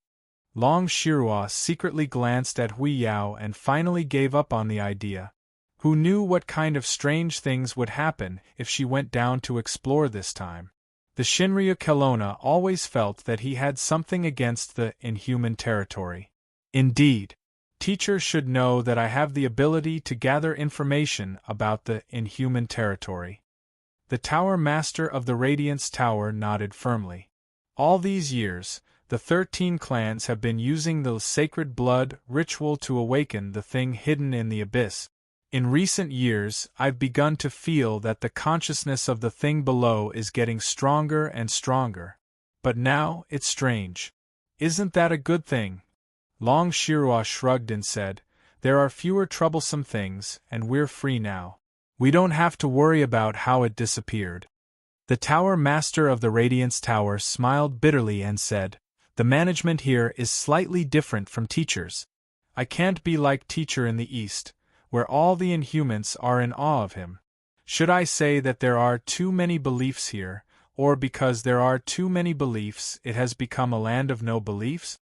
Long Shirua secretly glanced at Hui Yao and finally gave up on the idea. Who knew what kind of strange things would happen if she went down to explore this time? The Shinryu Kelowna always felt that he had something against the inhuman territory. Indeed, teachers should know that I have the ability to gather information about the inhuman territory. The Tower Master of the Radiance Tower nodded firmly. All these years, the 13 clans have been using the sacred blood ritual to awaken the thing hidden in the abyss. In recent years, I've begun to feel that the consciousness of the thing below is getting stronger and stronger. But now, it's strange. Isn't that a good thing? Long Shirua shrugged and said, there are fewer troublesome things, and we're free now. We don't have to worry about how it disappeared. The Tower Master of the Radiance Tower smiled bitterly and said, the management here is slightly different from teachers. I can't be like teacher in the East, where all the Inhumans are in awe of him. Should I say that there are too many beliefs here, or because there are too many beliefs it has become a land of no beliefs?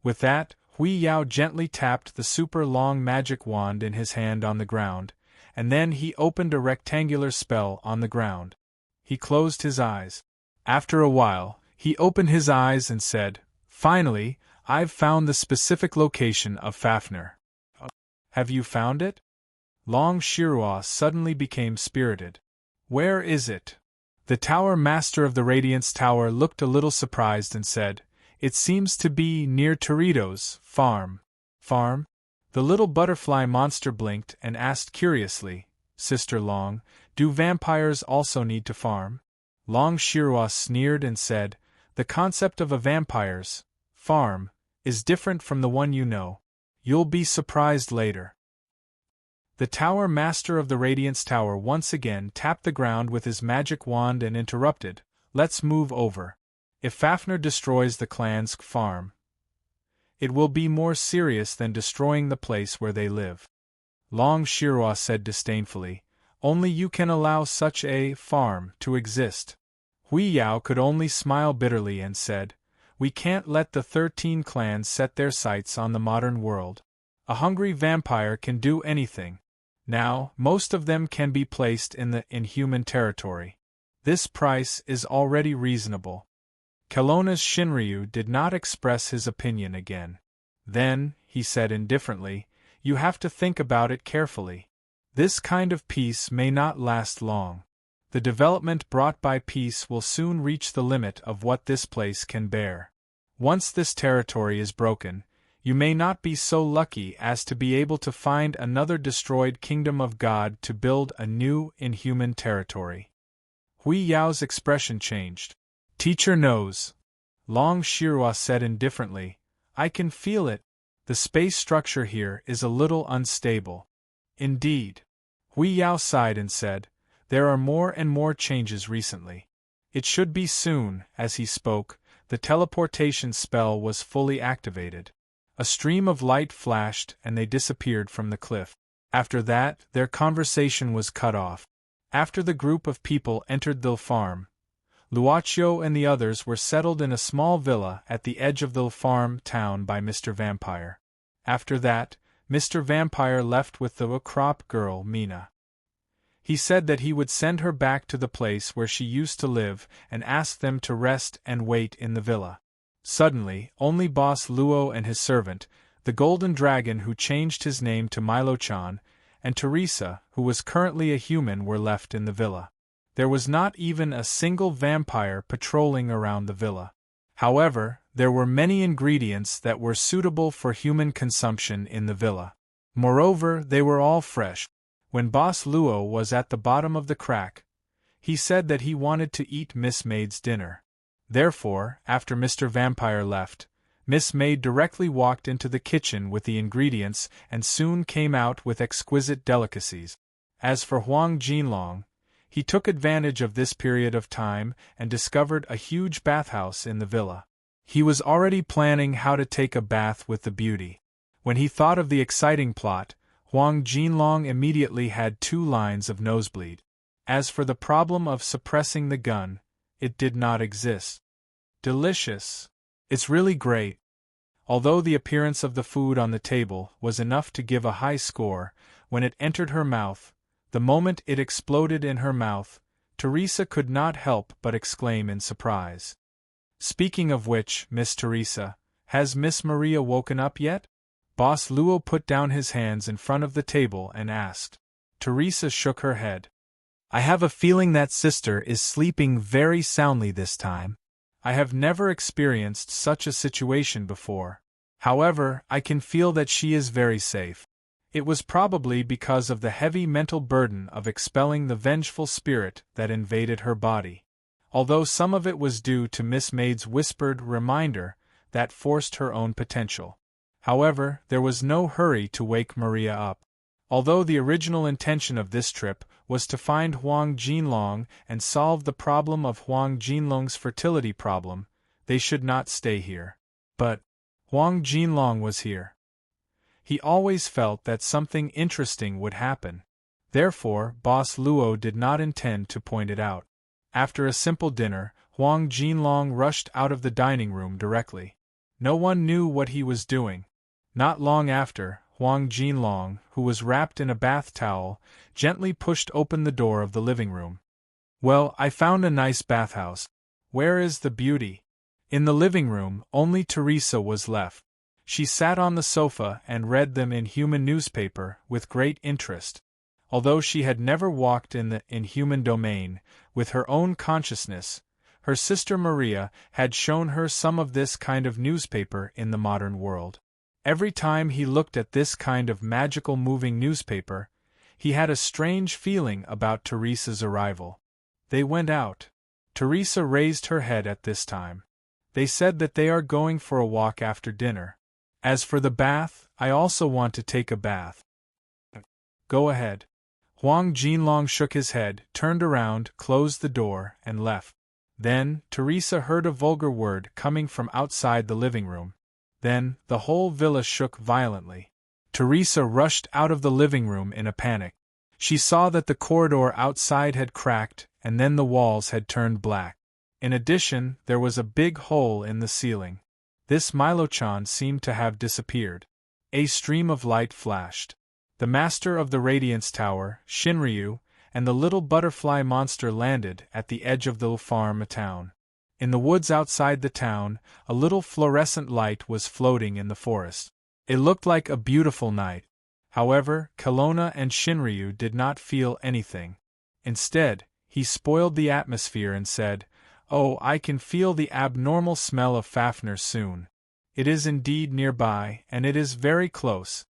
With that, Hui Yao gently tapped the super long magic wand in his hand on the ground, and then he opened a rectangular spell on the ground. He closed his eyes. After a while, he opened his eyes and said, finally, I've found the specific location of Fafnir. Have you found it? Long Shirua suddenly became spirited. Where is it? The Tower Master of the Radiance Tower looked a little surprised and said, it seems to be near Torito's farm. Farm? The little butterfly monster blinked and asked curiously, Sister Long, do vampires also need to farm? Long Shirua sneered and said, the concept of a vampire's farm is different from the one you know. You'll be surprised later. The Tower Master of the Radiance Tower once again tapped the ground with his magic wand and interrupted, let's move over. If Fafnir destroys the clan's farm, it will be more serious than destroying the place where they live. Long Shirua said disdainfully, only you can allow such a farm to exist. Hui Yao could only smile bitterly and said, we can't let the 13 clans set their sights on the modern world. A hungry vampire can do anything. Now, most of them can be placed in the inhuman territory. This price is already reasonable. Kelowna's Shinryu did not express his opinion again. Then, he said indifferently, you have to think about it carefully. This kind of peace may not last long. The development brought by peace will soon reach the limit of what this place can bear. Once this territory is broken, you may not be so lucky as to be able to find another destroyed kingdom of God to build a new inhuman territory. Hui Yao's expression changed. Teacher knows. Long Shirua said indifferently, I can feel it. The space structure here is a little unstable. Indeed. Hui Yao sighed and said, there are more and more changes recently. It should be soon. As he spoke, the teleportation spell was fully activated. A stream of light flashed and they disappeared from the cliff. After that, their conversation was cut off. After the group of people entered the farm, Luaccio and the others were settled in a small villa at the edge of the farm town by Mr. Vampire. After that, Mr. Vampire left with the crop girl Mina. He said that he would send her back to the place where she used to live and ask them to rest and wait in the villa. Suddenly, only Boss Luo and his servant, the Golden Dragon who changed his name to Milo-chan, and Teresa, who was currently a human, were left in the villa. There was not even a single vampire patrolling around the villa. However, there were many ingredients that were suitable for human consumption in the villa. Moreover, they were all fresh. When Boss Luo was at the bottom of the crack, he said that he wanted to eat Miss Maid's dinner. Therefore, after Mr. Vampire left, Miss Maid directly walked into the kitchen with the ingredients and soon came out with exquisite delicacies. As for Huang Jinlong, he took advantage of this period of time and discovered a huge bathhouse in the villa. He was already planning how to take a bath with the beauty. When he thought of the exciting plot, Huang Jinlong immediately had 2 lines of nosebleed. As for the problem of suppressing the gun, it did not exist. Delicious. It's really great. Although the appearance of the food on the table was enough to give a high score, when it entered her mouth, the moment it exploded in her mouth, Teresa could not help but exclaim in surprise. Speaking of which, Miss Teresa, has Miss Maria woken up yet? Boss Luo put down his hands in front of the table and asked. Teresa shook her head. I have a feeling that sister is sleeping very soundly this time. I have never experienced such a situation before. However, I can feel that she is very safe. It was probably because of the heavy mental burden of expelling the vengeful spirit that invaded her body. Although some of it was due to Miss Maid's whispered reminder that forced her own potential. However, there was no hurry to wake Maria up. Although the original intention of this trip was to find Huang Jinlong and solve the problem of Huang Jinlong's fertility problem, they should not stay here. But Huang Jinlong was here. He always felt that something interesting would happen. Therefore, Boss Luo did not intend to point it out. After a simple dinner, Huang Jinlong rushed out of the dining room directly. No one knew what he was doing. Not long after, Huang Jinlong, who was wrapped in a bath towel, gently pushed open the door of the living room. Well, I found a nice bathhouse. Where is the beauty? In the living room, only Teresa was left. She sat on the sofa and read the Inhuman newspaper with great interest. Although she had never walked in the inhuman domain, with her own consciousness, her sister Maria had shown her some of this kind of newspaper in the modern world. Every time he looked at this kind of magical moving newspaper, he had a strange feeling about Teresa's arrival. They went out. Teresa raised her head at this time. They said that they are going for a walk after dinner. As for the bath, I also want to take a bath. Go ahead. Huang Jinlong shook his head, turned around, closed the door, and left. Then, Teresa heard a vulgar word coming from outside the living room. Then, the whole villa shook violently. Teresa rushed out of the living room in a panic. She saw that the corridor outside had cracked, and then the walls had turned black. In addition, there was a big hole in the ceiling. This Milo-chan seemed to have disappeared. A stream of light flashed. The master of the Radiance Tower, Shinryu, and the little butterfly monster landed at the edge of the farm town. In the woods outside the town, a little fluorescent light was floating in the forest. It looked like a beautiful night. However, Kelowna and Shinryu did not feel anything. Instead, he spoiled the atmosphere and said, "Oh, I can feel the abnormal smell of Fafnir soon. It is indeed nearby, and it is very close."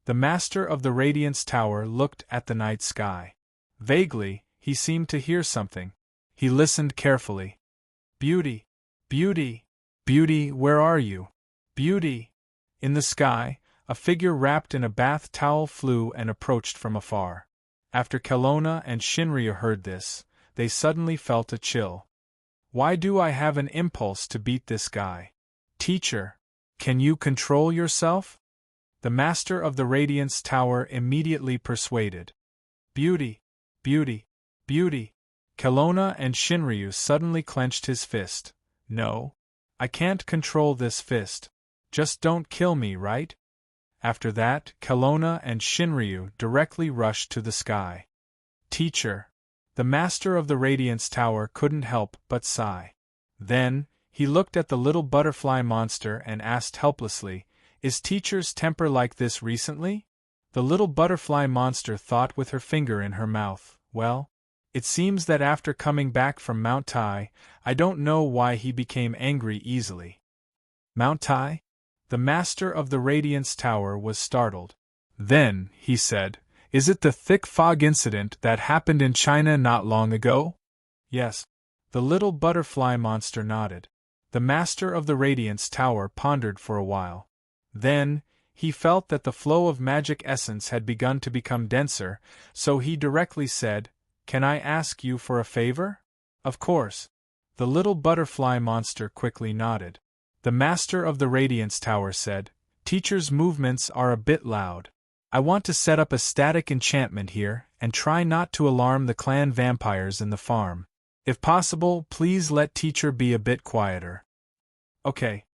The master of the Radiance Tower looked at the night sky. Vaguely, he seemed to hear something. He listened carefully. "Beauty! Beauty! Beauty, where are you? Beauty!" In the sky, a figure wrapped in a bath towel flew and approached from afar. After Kelowna and Shinryu heard this, they suddenly felt a chill. Why do I have an impulse to beat this guy? Teacher, can you control yourself? The master of the Radiance Tower immediately persuaded. Beauty! Beauty! Beauty! Kelowna and Shinryu suddenly clenched his fist. No. I can't control this fist. Just don't kill me, right? After that, Kelowna and Shinryu directly rushed to the sky. Teacher. The master of the Radiance Tower couldn't help but sigh. Then, he looked at the little butterfly monster and asked helplessly, "Is teacher's temper like this recently?" The little butterfly monster thought with her finger in her mouth. Well, it seems that after coming back from Mount Tai, I don't know why he became angry easily. Mount Tai? The master of the Radiance Tower was startled. Then, he said, "Is it the thick fog incident that happened in China not long ago?" Yes. The little butterfly monster nodded. The master of the Radiance Tower pondered for a while. Then, he felt that the flow of magic essence had begun to become denser, so he directly said, "Can I ask you for a favor?" "Of course." The little butterfly monster quickly nodded. The master of the Radiance Tower said, "Teacher's movements are a bit loud. I want to set up a static enchantment here, and try not to alarm the clan vampires in the farm. If possible, please let teacher be a bit quieter." Okay.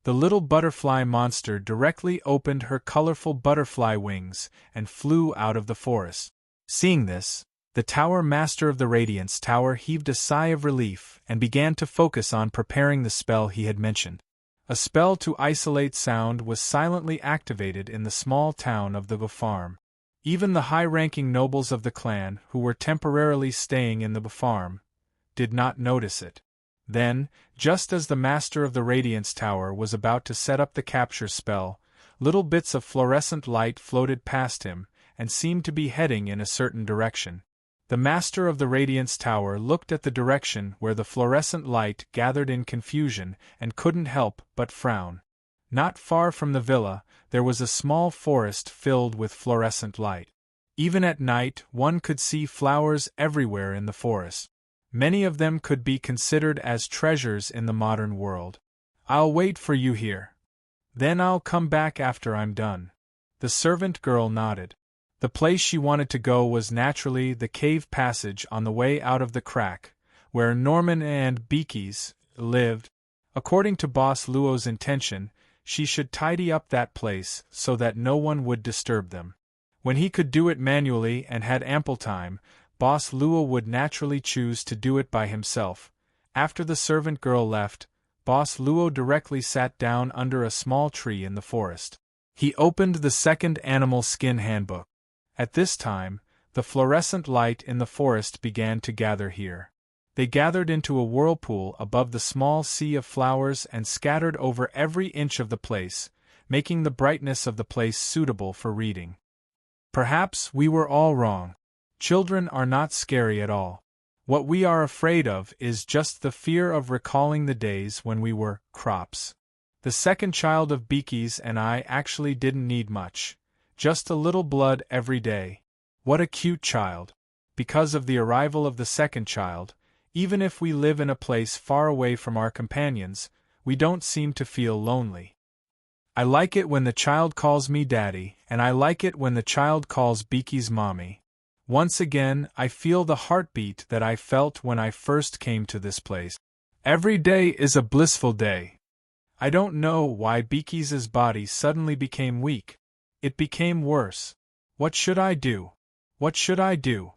The little butterfly monster directly opened her colorful butterfly wings and flew out of the forest. Seeing this, the tower master of the Radiance Tower heaved a sigh of relief and began to focus on preparing the spell he had mentioned. A spell to isolate sound was silently activated in the small town of the farm. Even the high-ranking nobles of the clan, who were temporarily staying in the farm, did not notice it. Then, just as the master of the Radiance Tower was about to set up the capture spell, little bits of fluorescent light floated past him, and seemed to be heading in a certain direction. The master of the Radiance Tower looked at the direction where the fluorescent light gathered in confusion and couldn't help but frown. Not far from the villa, there was a small forest filled with fluorescent light. Even at night, one could see flowers everywhere in the forest. Many of them could be considered as treasures in the modern world. "I'll wait for you here. Then I'll come back after I'm done." The servant girl nodded. The place she wanted to go was naturally the cave passage on the way out of the crack, where Norman and Beakies lived. According to Boss Luo's intention, she should tidy up that place so that no one would disturb them. When he could do it manually and had ample time, Boss Luo would naturally choose to do it by himself. After the servant girl left, Boss Luo directly sat down under a small tree in the forest. He opened the second animal skin handbook. At this time, the fluorescent light in the forest began to gather here. They gathered into a whirlpool above the small sea of flowers and scattered over every inch of the place, making the brightness of the place suitable for reading. Perhaps we were all wrong. Children are not scary at all. What we are afraid of is just the fear of recalling the days when we were crops. The second child of Beakies and I actually didn't need much. Just a little blood every day. What a cute child. Because of the arrival of the second child, even if we live in a place far away from our companions, we don't seem to feel lonely. I like it when the child calls me daddy, and I like it when the child calls Beakies mommy. Once again, I feel the heartbeat that I felt when I first came to this place. Every day is a blissful day. I don't know why Beakies' body suddenly became weak. It became worse. What should I do? What should I do?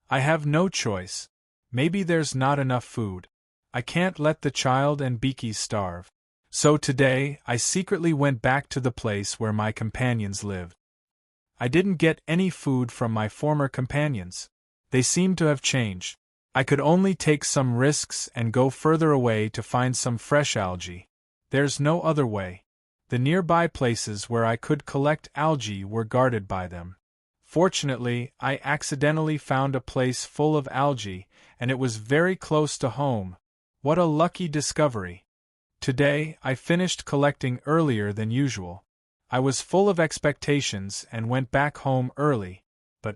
I have no choice. Maybe there's not enough food. I can't let the child and Beakies starve. So today, I secretly went back to the place where my companions lived. I didn't get any food from my former companions. They seemed to have changed. I could only take some risks and go further away to find some fresh algae. There's no other way. The nearby places where I could collect algae were guarded by them. Fortunately, I accidentally found a place full of algae, and it was very close to home. What a lucky discovery. Today, I finished collecting earlier than usual. I was full of expectations and went back home early, but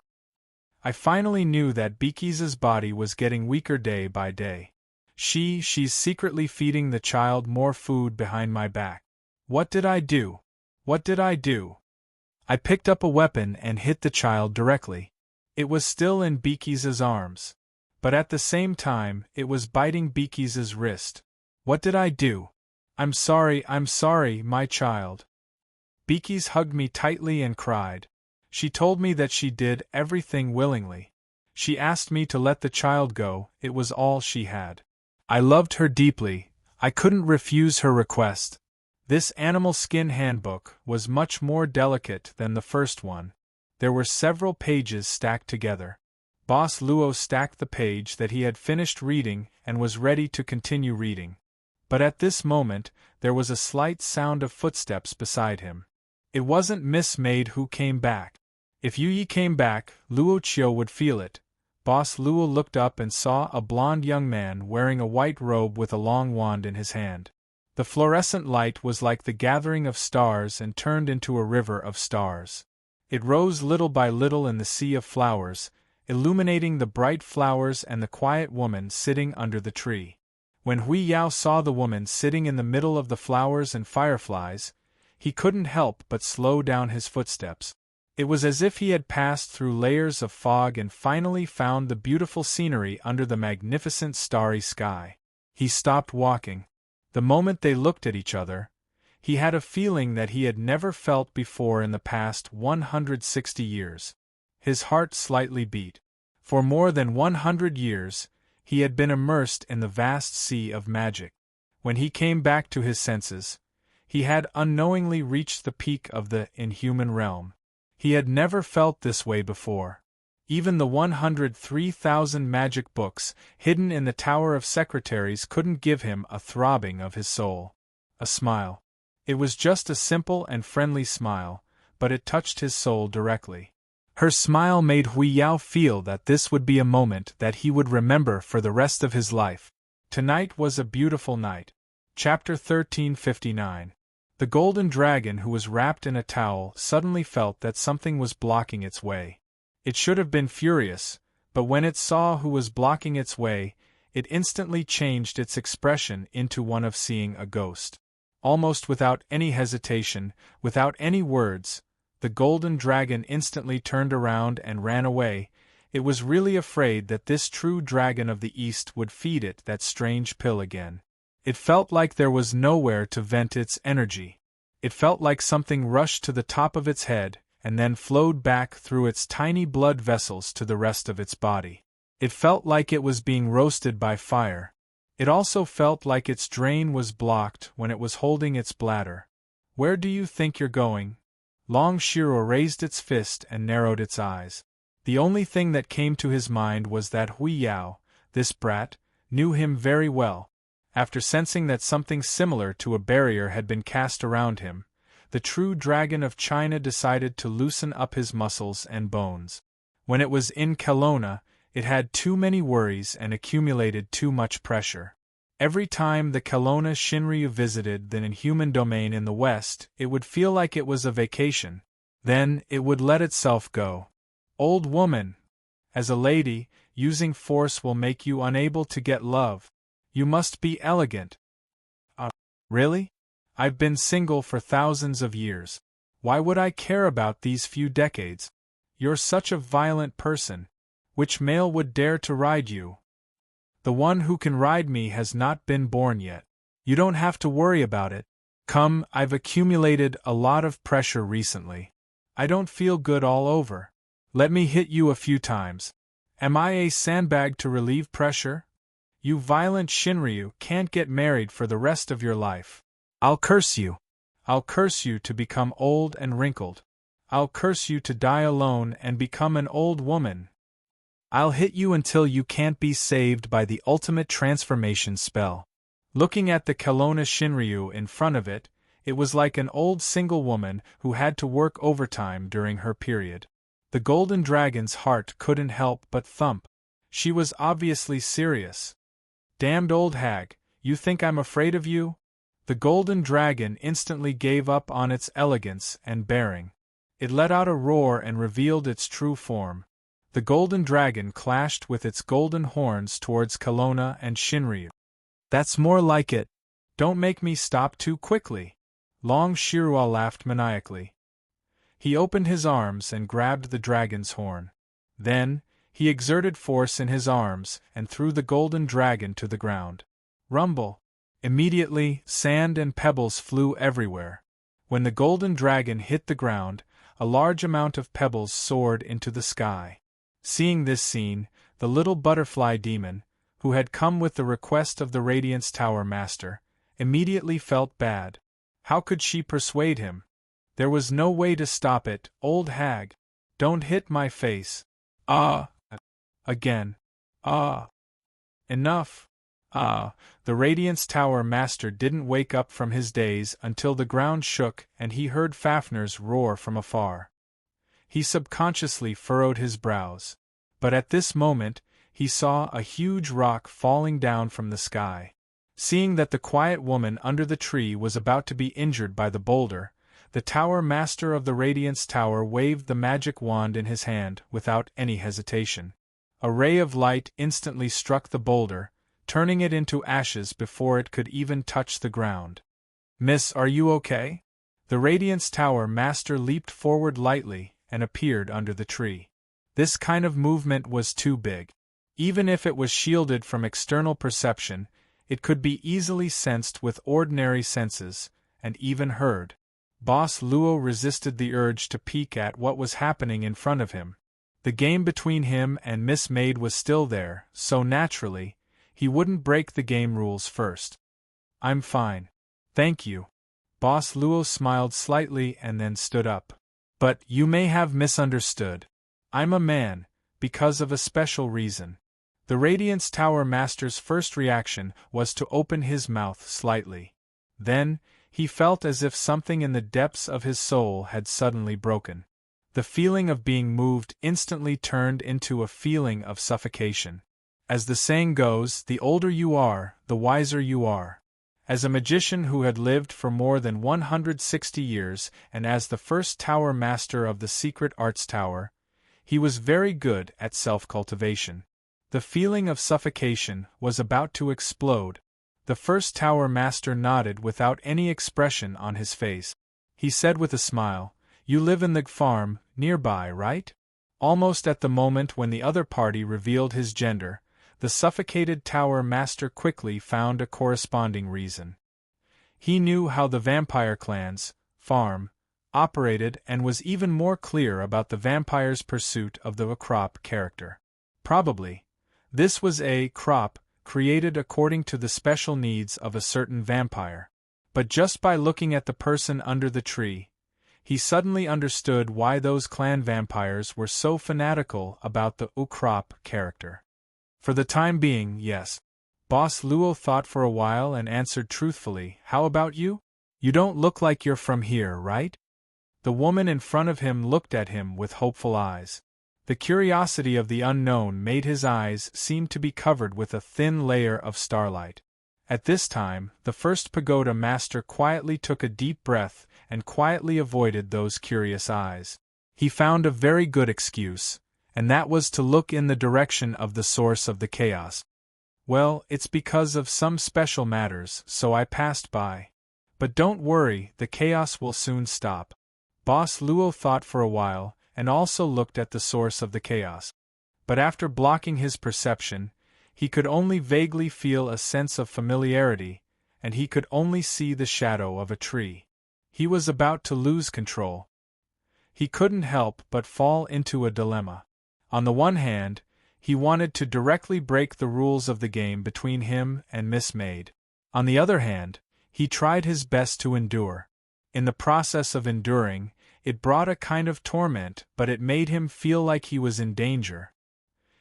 I finally knew that Beakies' body was getting weaker day by day. She's secretly feeding the child more food behind my back. What did I do? What did I do? I picked up a weapon and hit the child directly. It was still in Beakies' arms. But at the same time, it was biting Beakies' wrist. What did I do? I'm sorry, my child. Beakies hugged me tightly and cried. She told me that she did everything willingly. She asked me to let the child go, it was all she had. I loved her deeply, I couldn't refuse her request. This animal skin handbook was much more delicate than the first one. There were several pages stacked together. Boss Luo stacked the page that he had finished reading and was ready to continue reading. But at this moment, there was a slight sound of footsteps beside him. It wasn't Miss Maid who came back. If Yi came back, Luo Qiu would feel it. Boss Luo looked up and saw a blond young man wearing a white robe with a long wand in his hand. The fluorescent light was like the gathering of stars and turned into a river of stars. It rose little by little in the sea of flowers, illuminating the bright flowers and the quiet woman sitting under the tree. When Hui Yao saw the woman sitting in the middle of the flowers and fireflies, he couldn't help but slow down his footsteps. It was as if he had passed through layers of fog and finally found the beautiful scenery under the magnificent starry sky. He stopped walking. The moment they looked at each other, he had a feeling that he had never felt before in the past 160 years. His heart slightly beat. For more than 100 years, he had been immersed in the vast sea of magic. When he came back to his senses, he had unknowingly reached the peak of the inhuman realm. He had never felt this way before. Even the 103,000 magic books hidden in the Tower of Secretaries couldn't give him a throbbing of his soul. A smile. It was just a simple and friendly smile, but it touched his soul directly. Her smile made Hui Yao feel that this would be a moment that he would remember for the rest of his life. Tonight was a beautiful night. Chapter 1359. The golden dragon, who was wrapped in a towel, suddenly felt that something was blocking its way. It should have been furious, but when it saw who was blocking its way, it instantly changed its expression into one of seeing a ghost. Almost without any hesitation, without any words, the golden dragon instantly turned around and ran away. It was really afraid that this true dragon of the East would feed it that strange pill again. It felt like there was nowhere to vent its energy. It felt like something rushed to the top of its head, and then flowed back through its tiny blood vessels to the rest of its body. It felt like it was being roasted by fire. It also felt like its drain was blocked when it was holding its bladder. "Where do you think you're going?" Long Shiro raised its fist and narrowed its eyes. The only thing that came to his mind was that Hui Yao, this brat, knew him very well. After sensing that something similar to a barrier had been cast around him, the true dragon of China decided to loosen up his muscles and bones. When it was in Kelowna, it had too many worries and accumulated too much pressure. Every time the Kelowna Shinryu visited the inhuman domain in the west, it would feel like it was a vacation. Then, it would let itself go. "Old woman, as a lady, using force will make you unable to get love. You must be elegant." Really? I've been single for thousands of years. Why would I care about these few decades? You're such a violent person. Which male would dare to ride you? The one who can ride me has not been born yet. You don't have to worry about it. Come, I've accumulated a lot of pressure recently. I don't feel good all over. Let me hit you a few times. Am I a sandbag to relieve pressure? You violent Shinryu can't get married for the rest of your life. I'll curse you. I'll curse you to become old and wrinkled. I'll curse you to die alone and become an old woman. I'll hit you until you can't be saved by the ultimate transformation spell. Looking at the Kelowna Shinryu in front of it, it was like an old single woman who had to work overtime during her period. The golden dragon's heart couldn't help but thump. She was obviously serious. "Damned old hag, you think I'm afraid of you?" The golden dragon instantly gave up on its elegance and bearing. It let out a roar and revealed its true form. The golden dragon clashed with its golden horns towards Kelowna and Shinryu. "That's more like it. Don't make me stop too quickly." Long Shiro laughed maniacally. He opened his arms and grabbed the dragon's horn. Then, he exerted force in his arms and threw the golden dragon to the ground. Rumble! Immediately, sand and pebbles flew everywhere. When the golden dragon hit the ground, a large amount of pebbles soared into the sky. Seeing this scene, the little butterfly demon, who had come with the request of the Radiance Tower Master, immediately felt bad. How could she persuade him? There was no way to stop it. "Old hag! Don't hit my face!" "Ah!" Again. "Ah!" "Enough!" "Ah!" The Radiance Tower Master didn't wake up from his daze until the ground shook and he heard Fafnir's roar from afar. He subconsciously furrowed his brows. But at this moment, he saw a huge rock falling down from the sky. Seeing that the quiet woman under the tree was about to be injured by the boulder, the Tower Master of the Radiance Tower waved the magic wand in his hand without any hesitation. A ray of light instantly struck the boulder, turning it into ashes before it could even touch the ground. "Miss, are you okay?" The Radiance Tower Master leaped forward lightly and appeared under the tree. This kind of movement was too big. Even if it was shielded from external perception, it could be easily sensed with ordinary senses, and even heard. Boss Luo resisted the urge to peek at what was happening in front of him. The game between him and Miss Maid was still there, so naturally, he wouldn't break the game rules first. "I'm fine. Thank you." Boss Luo smiled slightly and then stood up. But you may have misunderstood. I'm a man, because of a special reason. The Radiance Tower Master's first reaction was to open his mouth slightly. Then, he felt as if something in the depths of his soul had suddenly broken. The feeling of being moved instantly turned into a feeling of suffocation. As the saying goes, the older you are, the wiser you are. As a magician who had lived for more than 160 years, and as the first Tower Master of the Secret Arts Tower, he was very good at self-cultivation. The feeling of suffocation was about to explode. The first Tower Master nodded without any expression on his face. He said with a smile, "You live in the farm, nearby, right?" Almost at the moment when the other party revealed his gender, the suffocated Tower Master quickly found a corresponding reason. He knew how the vampire clans, farm, operated and was even more clear about the vampire's pursuit of the crop character. Probably, this was a crop created according to the special needs of a certain vampire. But just by looking at the person under the tree, he suddenly understood why those clan vampires were so fanatical about the crop character. For the time being, yes. Boss Luo thought for a while and answered truthfully, "How about you? You don't look like you're from here, right?" The woman in front of him looked at him with hopeful eyes. The curiosity of the unknown made his eyes seem to be covered with a thin layer of starlight. At this time, the first pagoda master quietly took a deep breath and quietly avoided those curious eyes. He found a very good excuse, and that was to look in the direction of the source of the chaos. "Well, it's because of some special matters, so I passed by. But don't worry, the chaos will soon stop." Boss Luo thought for a while, and also looked at the source of the chaos. But after blocking his perception, he could only vaguely feel a sense of familiarity, and he could only see the shadow of a tree. He was about to lose control. He couldn't help but fall into a dilemma. On the one hand, he wanted to directly break the rules of the game between him and Miss Maid. On the other hand, he tried his best to endure. In the process of enduring, it brought a kind of torment, but it made him feel like he was in danger.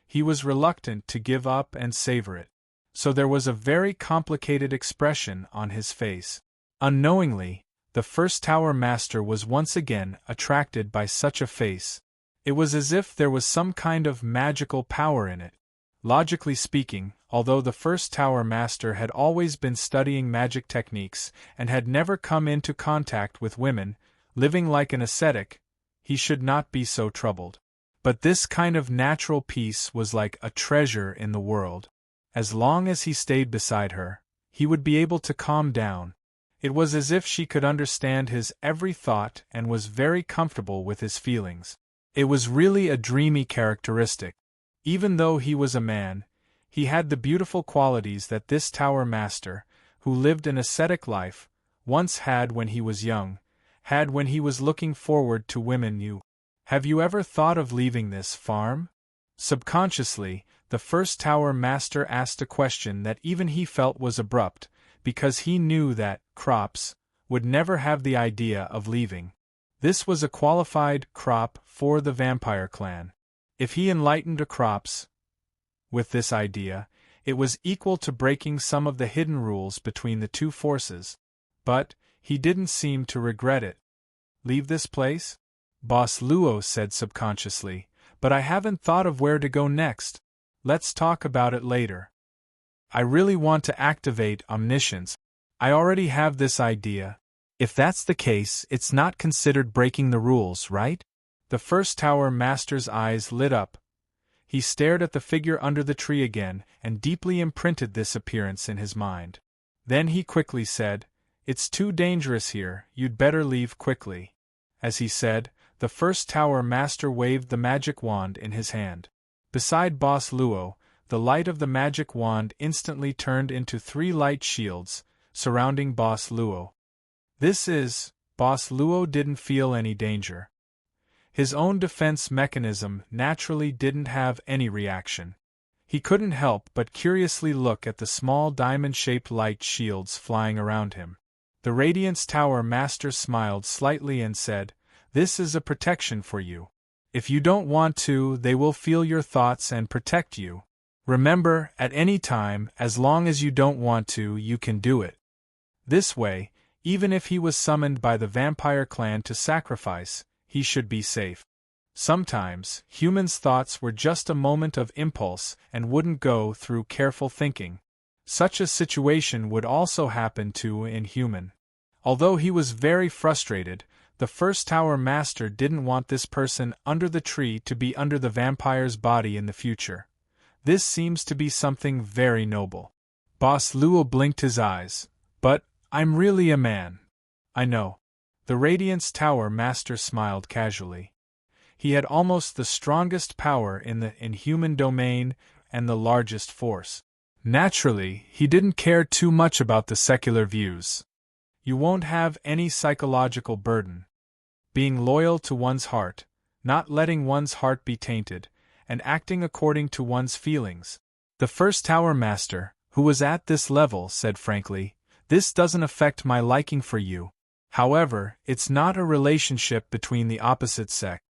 He was reluctant to give up and savor it. So there was a very complicated expression on his face. Unknowingly, the first Tower Master was once again attracted by such a face. It was as if there was some kind of magical power in it. Logically speaking, although the first Tower Master had always been studying magic techniques and had never come into contact with women, living like an ascetic, he should not be so troubled. But this kind of natural peace was like a treasure in the world. As long as he stayed beside her, he would be able to calm down. It was as if she could understand his every thought and was very comfortable with his feelings. It was really a dreamy characteristic. Even though he was a man, he had the beautiful qualities that this Tower Master, who lived an ascetic life, once had when he was young, had when he was looking forward to women new. "Have you ever thought of leaving this farm?" Subconsciously, the first Tower Master asked a question that even he felt was abrupt, because he knew that crops would never have the idea of leaving. This was a qualified crop for the vampire clan. If he enlightened a crops with this idea, it was equal to breaking some of the hidden rules between the two forces. But he didn't seem to regret it. "Leave this place?" Boss Luo said subconsciously, "but I haven't thought of where to go next. Let's talk about it later. I really want to activate omniscience. I already have this idea." "If that's the case, it's not considered breaking the rules, right?" The first Tower Master's eyes lit up. He stared at the figure under the tree again and deeply imprinted this appearance in his mind. Then he quickly said, "It's too dangerous here, you'd better leave quickly." As he said, the first Tower Master waved the magic wand in his hand. Beside Boss Luo, the light of the magic wand instantly turned into 3 light shields, surrounding Boss Luo. Boss Luo didn't feel any danger. His own defense mechanism naturally didn't have any reaction. He couldn't help but curiously look at the small diamond-shaped light shields flying around him. The Radiance Tower Master smiled slightly and said, This is a protection for you. If you don't want to, they will feel your thoughts and protect you. Remember, at any time, as long as you don't want to, you can do it. This way, even if he was summoned by the vampire clan to sacrifice, he should be safe. Sometimes, humans' thoughts were just a moment of impulse and wouldn't go through careful thinking. Such a situation would also happen to an inhuman. Although he was very frustrated, the first tower master didn't want this person under the tree to be under the vampire's body in the future. This seems to be something very noble. Boss Luo blinked his eyes. But, I'm really a man. I know. The Radiance Tower Master smiled casually. He had almost the strongest power in the inhuman domain and the largest force. Naturally, he didn't care too much about the secular views. You won't have any psychological burden. Being loyal to one's heart, not letting one's heart be tainted, and acting according to one's feelings. The first Tower Master, who was at this level, said frankly, "This doesn't affect my liking for you. However, it's not a relationship between the opposite sex.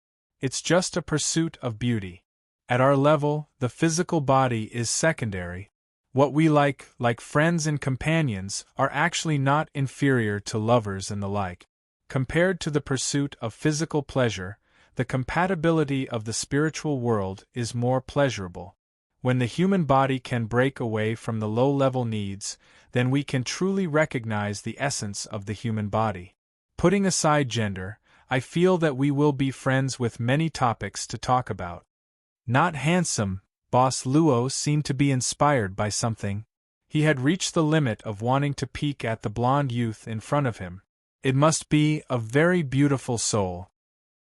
It's just a pursuit of beauty. At our level, the physical body is secondary. What we like friends and companions, are actually not inferior to lovers and the like. Compared to the pursuit of physical pleasure, the compatibility of the spiritual world is more pleasurable. When the human body can break away from the low-level needs, then we can truly recognize the essence of the human body. Putting aside gender, I feel that we will be friends with many topics to talk about." Not handsome, Boss Luo seemed to be inspired by something. He had reached the limit of wanting to peek at the blonde youth in front of him. It must be a very beautiful soul.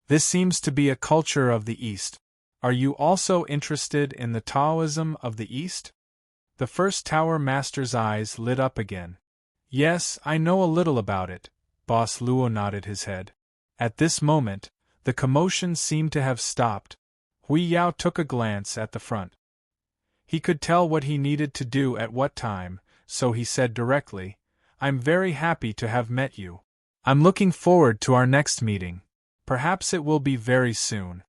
This seems to be a culture of the East. Are you also interested in the Taoism of the East? The first Tower Master's eyes lit up again. Yes, I know a little about it. Boss Luo nodded his head. At this moment, the commotion seemed to have stopped. Hui Yao took a glance at the front. He could tell what he needed to do at what time, so he said directly, "I'm very happy to have met you. I'm looking forward to our next meeting. Perhaps it will be very soon."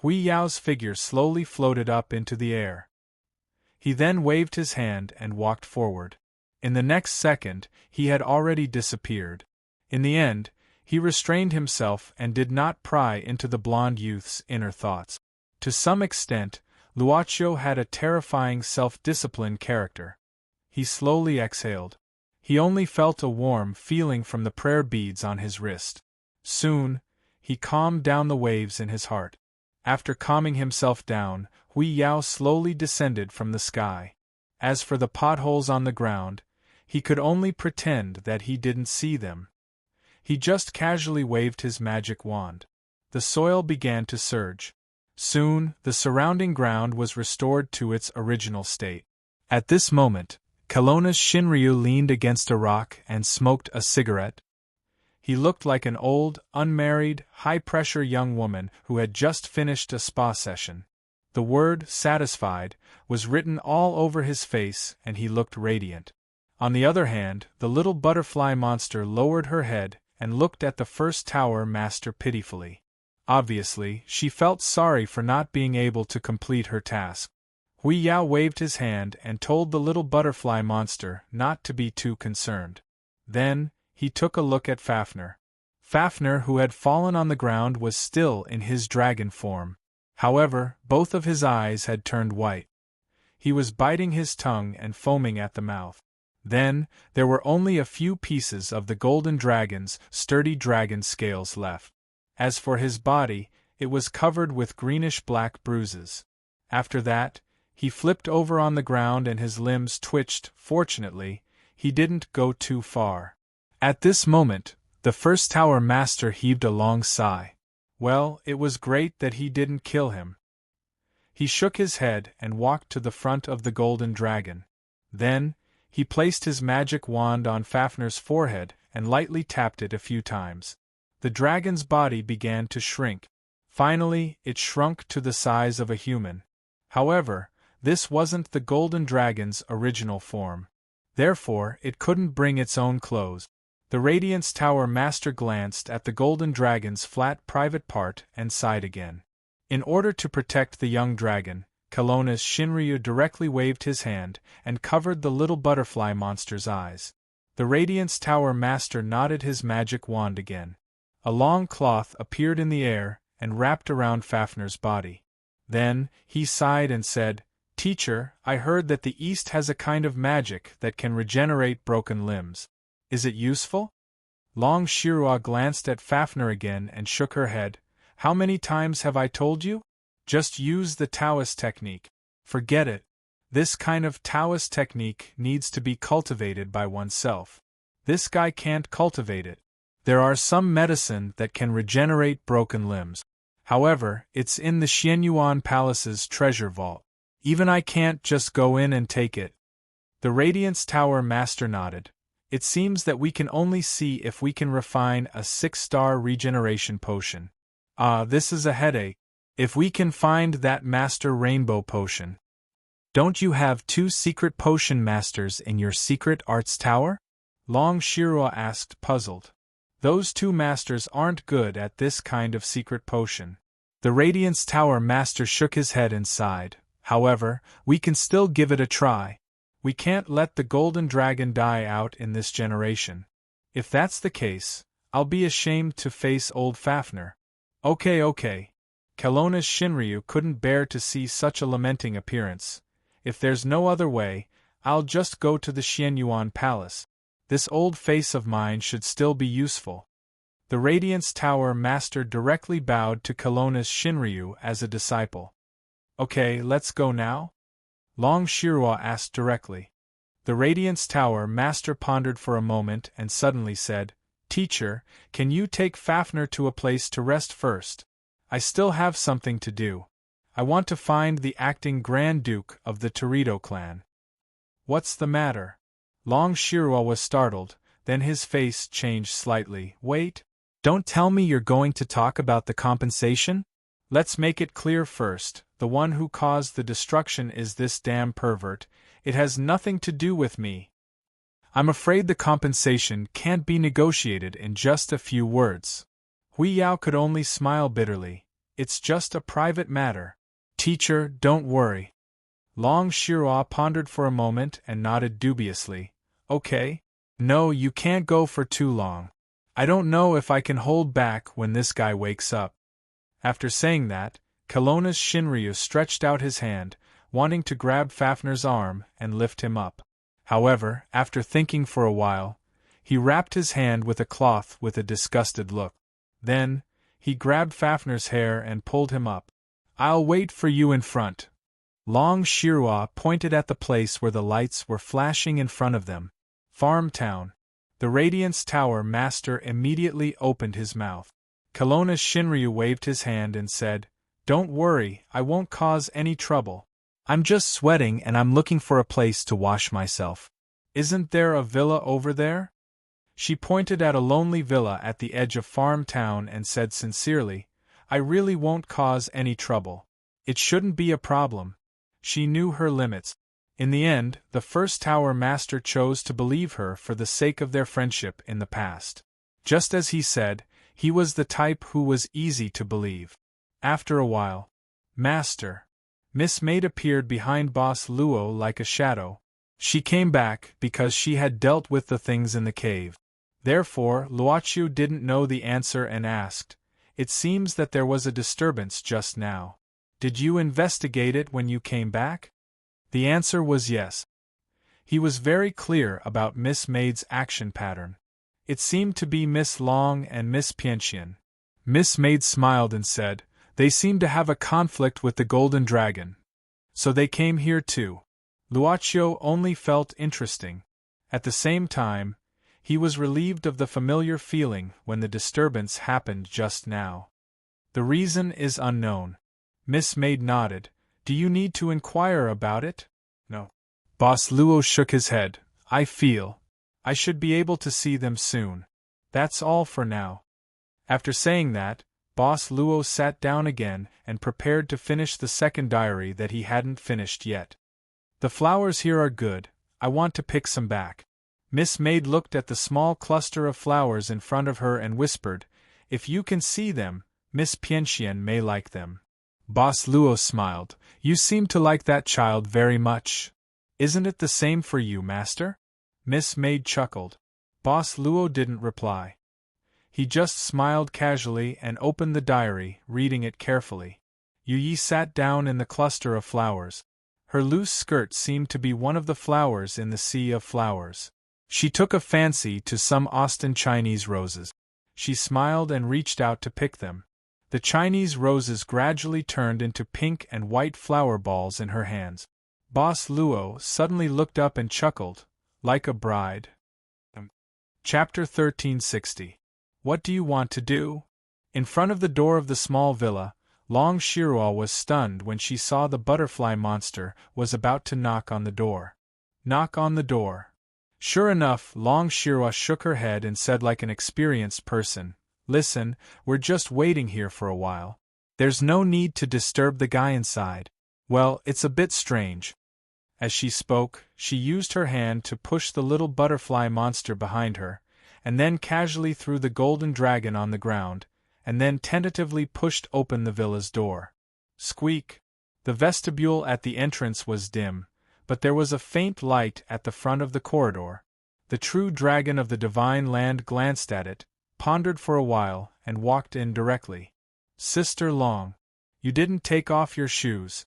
Hui Yao's figure slowly floated up into the air. He then waved his hand and walked forward. In the next second, he had already disappeared. In the end, he restrained himself and did not pry into the blonde youth's inner thoughts. To some extent, Luochio had a terrifying self-disciplined character. He slowly exhaled. He only felt a warm feeling from the prayer beads on his wrist. Soon, he calmed down the waves in his heart. After calming himself down, Hui Yao slowly descended from the sky. As for the potholes on the ground, he could only pretend that he didn't see them. He just casually waved his magic wand. The soil began to surge. Soon, the surrounding ground was restored to its original state. At this moment, Kelowna's Shinryu leaned against a rock and smoked a cigarette. He looked like an old, unmarried, high-pressure young woman who had just finished a spa session. The word "satisfied" was written all over his face and he looked radiant. On the other hand, the little butterfly monster lowered her head and looked at the first Tower Master pitifully. Obviously, she felt sorry for not being able to complete her task. Hui Yao waved his hand and told the little butterfly monster not to be too concerned. Then, he took a look at Fafnir. Fafnir, who had fallen on the ground, was still in his dragon form. However, both of his eyes had turned white. He was biting his tongue and foaming at the mouth. Then, there were only a few pieces of the golden dragon's sturdy dragon scales left. As for his body, it was covered with greenish-black bruises. After that, he flipped over on the ground and his limbs twitched. Fortunately, he didn't go too far. At this moment, the first Tower Master heaved a long sigh. Well, it was great that he didn't kill him. He shook his head and walked to the front of the golden dragon. Then, he placed his magic wand on Fafnir's forehead and lightly tapped it a few times. The dragon's body began to shrink. Finally, it shrunk to the size of a human. However, this wasn't the golden dragon's original form. Therefore, it couldn't bring its own clothes. The Radiance Tower Master glanced at the golden dragon's flat private part and sighed again. In order to protect the young dragon, Kelowna's Shinryu directly waved his hand and covered the little butterfly monster's eyes. The Radiance Tower Master nodded his magic wand again. A long cloth appeared in the air and wrapped around Fafnir's body. Then, he sighed and said, "Teacher, I heard that the East has a kind of magic that can regenerate broken limbs. Is it useful?" Long Shirua glanced at Fafnir again and shook her head. "How many times have I told you? Just use the Taoist technique. Forget it. This kind of Taoist technique needs to be cultivated by oneself. This guy can't cultivate it. There are some medicine that can regenerate broken limbs. However, it's in the Xianyuan Palace's treasure vault. Even I can't just go in and take it." The Radiance Tower Master nodded. "It seems that we can only see if we can refine a 6-star regeneration potion. This is a headache. If we can find that Master Rainbow Potion." "Don't you have 2 secret potion masters in your secret arts tower?" Long Shirua asked, puzzled. "Those 2 masters aren't good at this kind of secret potion." The Radiance Tower Master shook his head and sighed. "However, we can still give it a try. We can't let the Golden Dragon die out in this generation. If that's the case, I'll be ashamed to face old Fafnir." Okay. Kelowna's Shinryu couldn't bear to see such a lamenting appearance. "If there's no other way, I'll just go to the Xianyuan Palace. This old face of mine should still be useful." The Radiance Tower Master directly bowed to Kelowna's Shinryu as a disciple. "Okay, let's go now?" Long Shirua asked directly. The Radiance Tower Master pondered for a moment and suddenly said, "Teacher, can you take Fafnir to a place to rest first? I still have something to do. I want to find the acting Grand Duke of the Teredo clan." "What's the matter?" Long Shirua was startled, then his face changed slightly. "Wait. Don't tell me you're going to talk about the compensation? Let's make it clear first, the one who caused the destruction is this damn pervert. It has nothing to do with me. I'm afraid the compensation can't be negotiated in just a few words." Hui Yao could only smile bitterly. "It's just a private matter." "Teacher, don't worry." Long Shirua pondered for a moment and nodded dubiously. "Okay. No, you can't go for too long. I don't know if I can hold back when this guy wakes up." After saying that, Kelowna's Shinryu stretched out his hand, wanting to grab Fafnir's arm and lift him up. However, after thinking for a while, he wrapped his hand with a cloth with a disgusted look. Then, he grabbed Fafnir's hair and pulled him up. "I'll wait for you in front." Long Shirua pointed at the place where the lights were flashing in front of them. Farm Town. The Radiance Tower Master immediately opened his mouth. Kelowna's Shinryu waved his hand and said, "Don't worry, I won't cause any trouble. I'm just sweating and I'm looking for a place to wash myself. Isn't there a villa over there?" She pointed at a lonely villa at the edge of Farm Town and said sincerely, "I really won't cause any trouble. It shouldn't be a problem." She knew her limits. In the end, the first Tower Master chose to believe her for the sake of their friendship in the past. Just as he said, he was the type who was easy to believe. After a while, "Master." Miss Maid appeared behind Boss Luo like a shadow. She came back because she had dealt with the things in the cave. Therefore, Luochu didn't know the answer and asked, "It seems that there was a disturbance just now. Did you investigate it when you came back?" The answer was yes. He was very clear about Miss Maid's action pattern. It seemed to be Miss Long and Miss Pianxian. Miss Maid smiled and said, "They seem to have a conflict with the Golden Dragon. So they came here too." Luochu only felt interesting. At the same time, he was relieved of the familiar feeling when the disturbance happened just now. "The reason is unknown." Miss Maid nodded. "Do you need to inquire about it?" "No." Boss Luo shook his head. "I feel I should be able to see them soon. That's all for now." After saying that, Boss Luo sat down again and prepared to finish the second diary that he hadn't finished yet. "The flowers here are good, I want to pick some back." Miss Maid looked at the small cluster of flowers in front of her and whispered, "If you can see them, Miss Pienchien may like them." Boss Luo smiled. "You seem to like that child very much. Isn't it the same for you, master?" Miss Maid chuckled. Boss Luo didn't reply. He just smiled casually and opened the diary, reading it carefully. Yu Yi sat down in the cluster of flowers. Her loose skirt seemed to be one of the flowers in the sea of flowers. She took a fancy to some Austin Chinese roses. She smiled and reached out to pick them. The Chinese roses gradually turned into pink and white flower balls in her hands. Boss Luo suddenly looked up and chuckled, like a bride. Chapter 1360. What do you want to do? In front of the door of the small villa, Long Shirua was stunned when she saw the butterfly monster was about to knock on the door. Knock on the door. Sure enough, Long Shirua shook her head and said like an experienced person, "Listen, we're just waiting here for a while. There's no need to disturb the guy inside. Well, it's a bit strange." As she spoke, she used her hand to push the little butterfly monster behind her, and then casually threw the golden dragon on the ground, and then tentatively pushed open the villa's door. Squeak! The vestibule at the entrance was dim, but there was a faint light at the front of the corridor. The true dragon of the divine land glanced at it, pondered for a while, and walked in directly. "Sister Long, you didn't take off your shoes."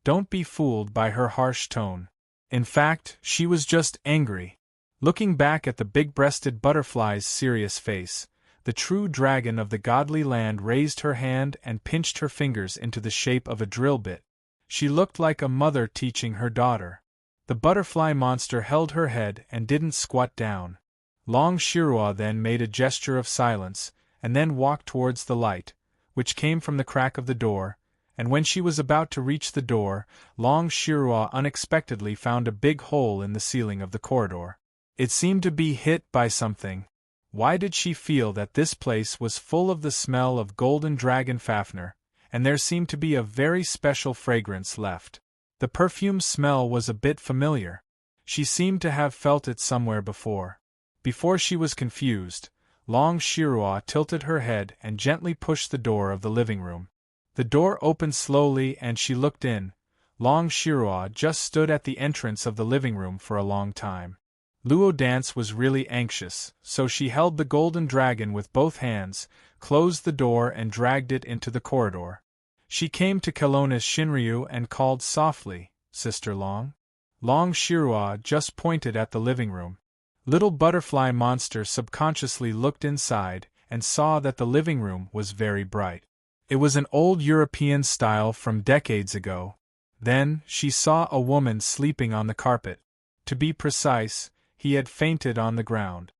Don't be fooled by her harsh tone. In fact, she was just angry. Looking back at the big-breasted butterfly's serious face, the true dragon of the godly land raised her hand and pinched her fingers into the shape of a drill bit. She looked like a mother teaching her daughter. The butterfly monster held her head and didn't squat down. Long Shirua then made a gesture of silence, and then walked towards the light, which came from the crack of the door, and when she was about to reach the door, Long Shirua unexpectedly found a big hole in the ceiling of the corridor. It seemed to be hit by something. Why did she feel that this place was full of the smell of golden dragon Fafnir, and there seemed to be a very special fragrance left? The perfume smell was a bit familiar. She seemed to have felt it somewhere before. Before she was confused, Long Shirua tilted her head and gently pushed the door of the living room. The door opened slowly and she looked in. Long Shirua just stood at the entrance of the living room for a long time. Luo Dance was really anxious, so she held the golden dragon with both hands, closed the door and dragged it into the corridor. She came to Kelowna's Shinryu and called softly, "Sister Long?" Long Shirua just pointed at the living room. Little butterfly monster subconsciously looked inside and saw that the living room was very bright. It was an old European style from decades ago. Then, she saw a woman sleeping on the carpet. To be precise, he had fainted on the ground.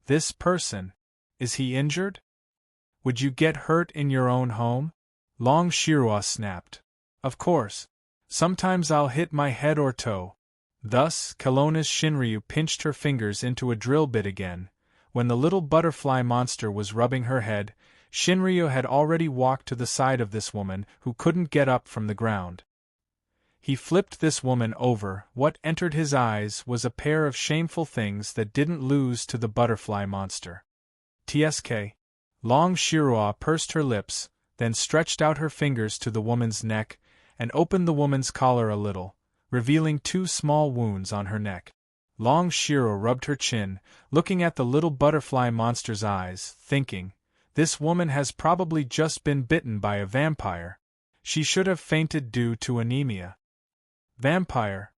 This person, is he injured? Would you get hurt in your own home? Long Shirua snapped. Of course. Sometimes I'll hit my head or toe. Thus, Kelowna's Shinryu pinched her fingers into a drill bit again. When the little butterfly monster was rubbing her head, Shinryu had already walked to the side of this woman who couldn't get up from the ground. He flipped this woman over. What entered his eyes was a pair of shameful things that didn't lose to the butterfly monster. Tsk. Long Shirua pursed her lips, then stretched out her fingers to the woman's neck, and opened the woman's collar a little, revealing 2 small wounds on her neck. Long Shirua rubbed her chin, looking at the little butterfly monster's eyes, thinking, "This woman has probably just been bitten by a vampire. She should have fainted due to anemia." Vampire?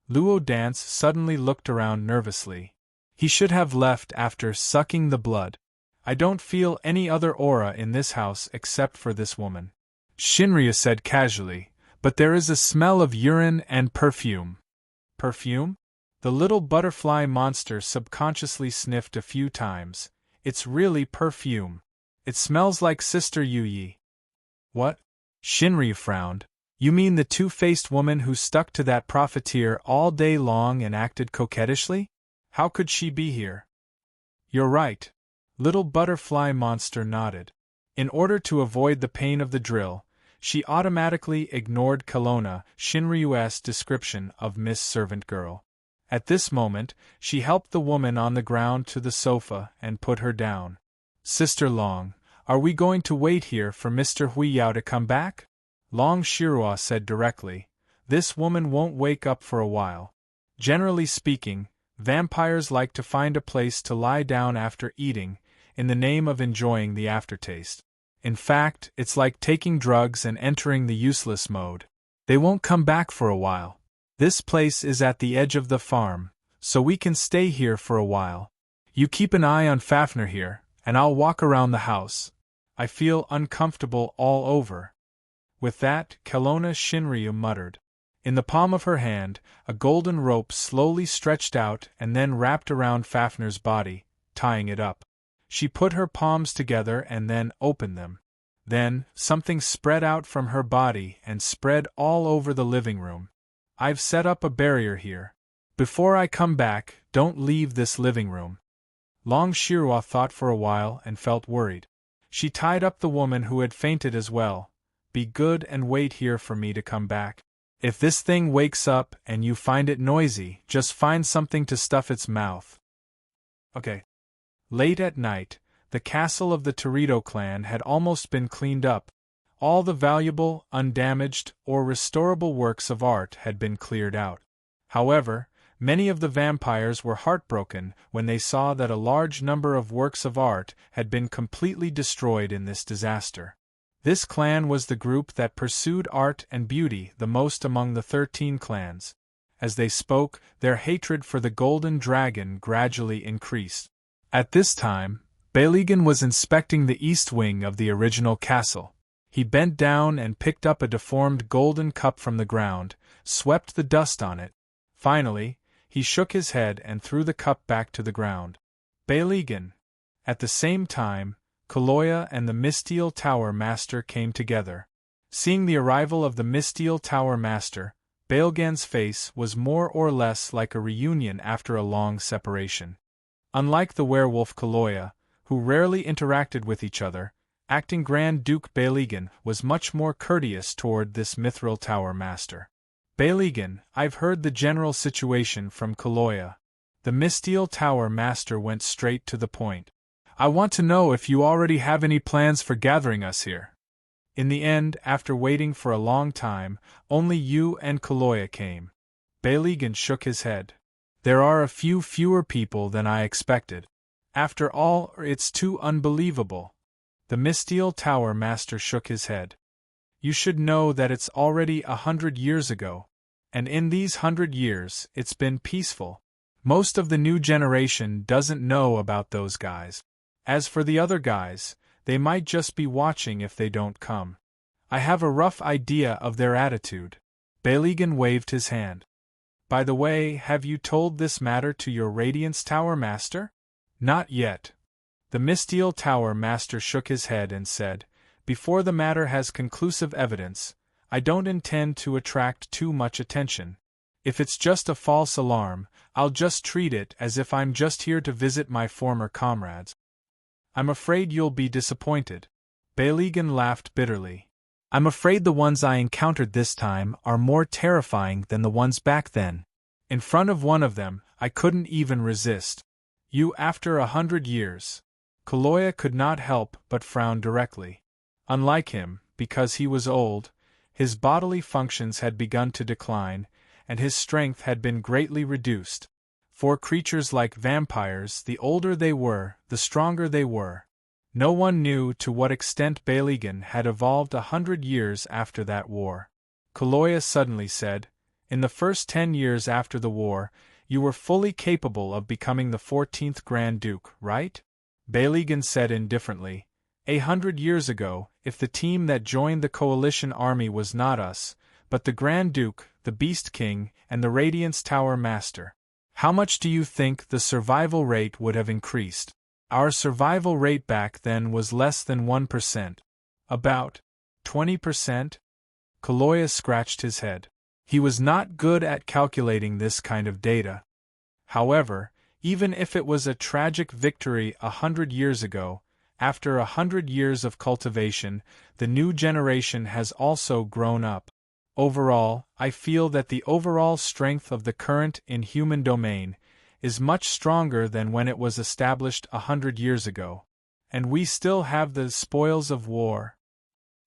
Luo Dance suddenly looked around nervously. He should have left after sucking the blood. I don't feel any other aura in this house except for this woman. Shinryu said casually, but there is a smell of urine and perfume. Perfume? The little butterfly monster subconsciously sniffed a few times. It's really perfume. It smells like Sister Yu Yi. What? Shinryu frowned. You mean the two-faced woman who stuck to that profiteer all day long and acted coquettishly? How could she be here? You're right. Little butterfly monster nodded. In order to avoid the pain of the drill, she automatically ignored Kelowna Shinryu's description of Miss Servant Girl. At this moment, she helped the woman on the ground to the sofa and put her down. Sister Long, are we going to wait here for Mr. Huiyao to come back? Long Shirua said directly. This woman won't wake up for a while. Generally speaking, vampires like to find a place to lie down after eating, in the name of enjoying the aftertaste. In fact, it's like taking drugs and entering the useless mode. They won't come back for a while. This place is at the edge of the farm, so we can stay here for a while. You keep an eye on Fafner here, and I'll walk around the house. I feel uncomfortable all over. With that, Kelowna Shinryu muttered. In the palm of her hand, a golden rope slowly stretched out and then wrapped around Fafner's body, tying it up. She put her palms together and then opened them. Then, something spread out from her body and spread all over the living room. I've set up a barrier here. Before I come back, don't leave this living room. Long Shirua thought for a while and felt worried. She tied up the woman who had fainted as well. Be good and wait here for me to come back. If this thing wakes up and you find it noisy, just find something to stuff its mouth. Okay. Late at night, the castle of the Torito clan had almost been cleaned up. All the valuable, undamaged, or restorable works of art had been cleared out. However, many of the vampires were heartbroken when they saw that a large number of works of art had been completely destroyed in this disaster. This clan was the group that pursued art and beauty the most among the 13 clans. As they spoke, their hatred for the Golden Dragon gradually increased. At this time, Baligan was inspecting the east wing of the original castle. He bent down and picked up a deformed golden cup from the ground, swept the dust on it. Finally, he shook his head and threw the cup back to the ground. Baligan. At the same time, Kaloya and the Misteel Tower Master came together. Seeing the arrival of the Misteel Tower Master, Baligan's face was more or less like a reunion after a long separation. Unlike the werewolf Kaloya, who rarely interacted with each other, acting Grand Duke Baligan was much more courteous toward this Mithril Tower Master. Baligan, I've heard the general situation from Kaloya. The Misteel Tower Master went straight to the point. I want to know if you already have any plans for gathering us here. In the end, after waiting for a long time, only you and Kaloya came. Baligan shook his head. There are a few fewer people than I expected. After all, it's too unbelievable. The Misteel Tower Master shook his head. You should know that it's already 100 years ago, and in these 100 years, it's been peaceful. Most of the new generation doesn't know about those guys. As for the other guys, they might just be watching if they don't come. I have a rough idea of their attitude. Baligan waved his hand. By the way, have you told this matter to your Radiance Tower Master? Not yet. The Misteel Tower Master shook his head and said, Before the matter has conclusive evidence, I don't intend to attract too much attention. If it's just a false alarm, I'll just treat it as if I'm just here to visit my former comrades. I'm afraid you'll be disappointed. Baligan laughed bitterly. I'm afraid the ones I encountered this time are more terrifying than the ones back then. In front of one of them, I couldn't even resist. You after 100 years. Kaloya could not help but frown directly. Unlike him, because he was old, his bodily functions had begun to decline, and his strength had been greatly reduced. For creatures like vampires, the older they were, the stronger they were. No one knew to what extent Baligan had evolved 100 years after that war. Kaloya suddenly said, In the first 10 years after the war, you were fully capable of becoming the 14th Grand Duke, right? Baligan said indifferently, 100 years ago, if the team that joined the coalition army was not us, but the Grand Duke, the Beast King, and the Radiance Tower Master, how much do you think the survival rate would have increased? Our survival rate back then was less than 1%. About 20%? Kaloya scratched his head. He was not good at calculating this kind of data. However, even if it was a tragic victory 100 years ago, after 100 years of cultivation, the new generation has also grown up. Overall, I feel that the overall strength of the current in human domain is much stronger than when it was established 100 years ago. And we still have the spoils of war.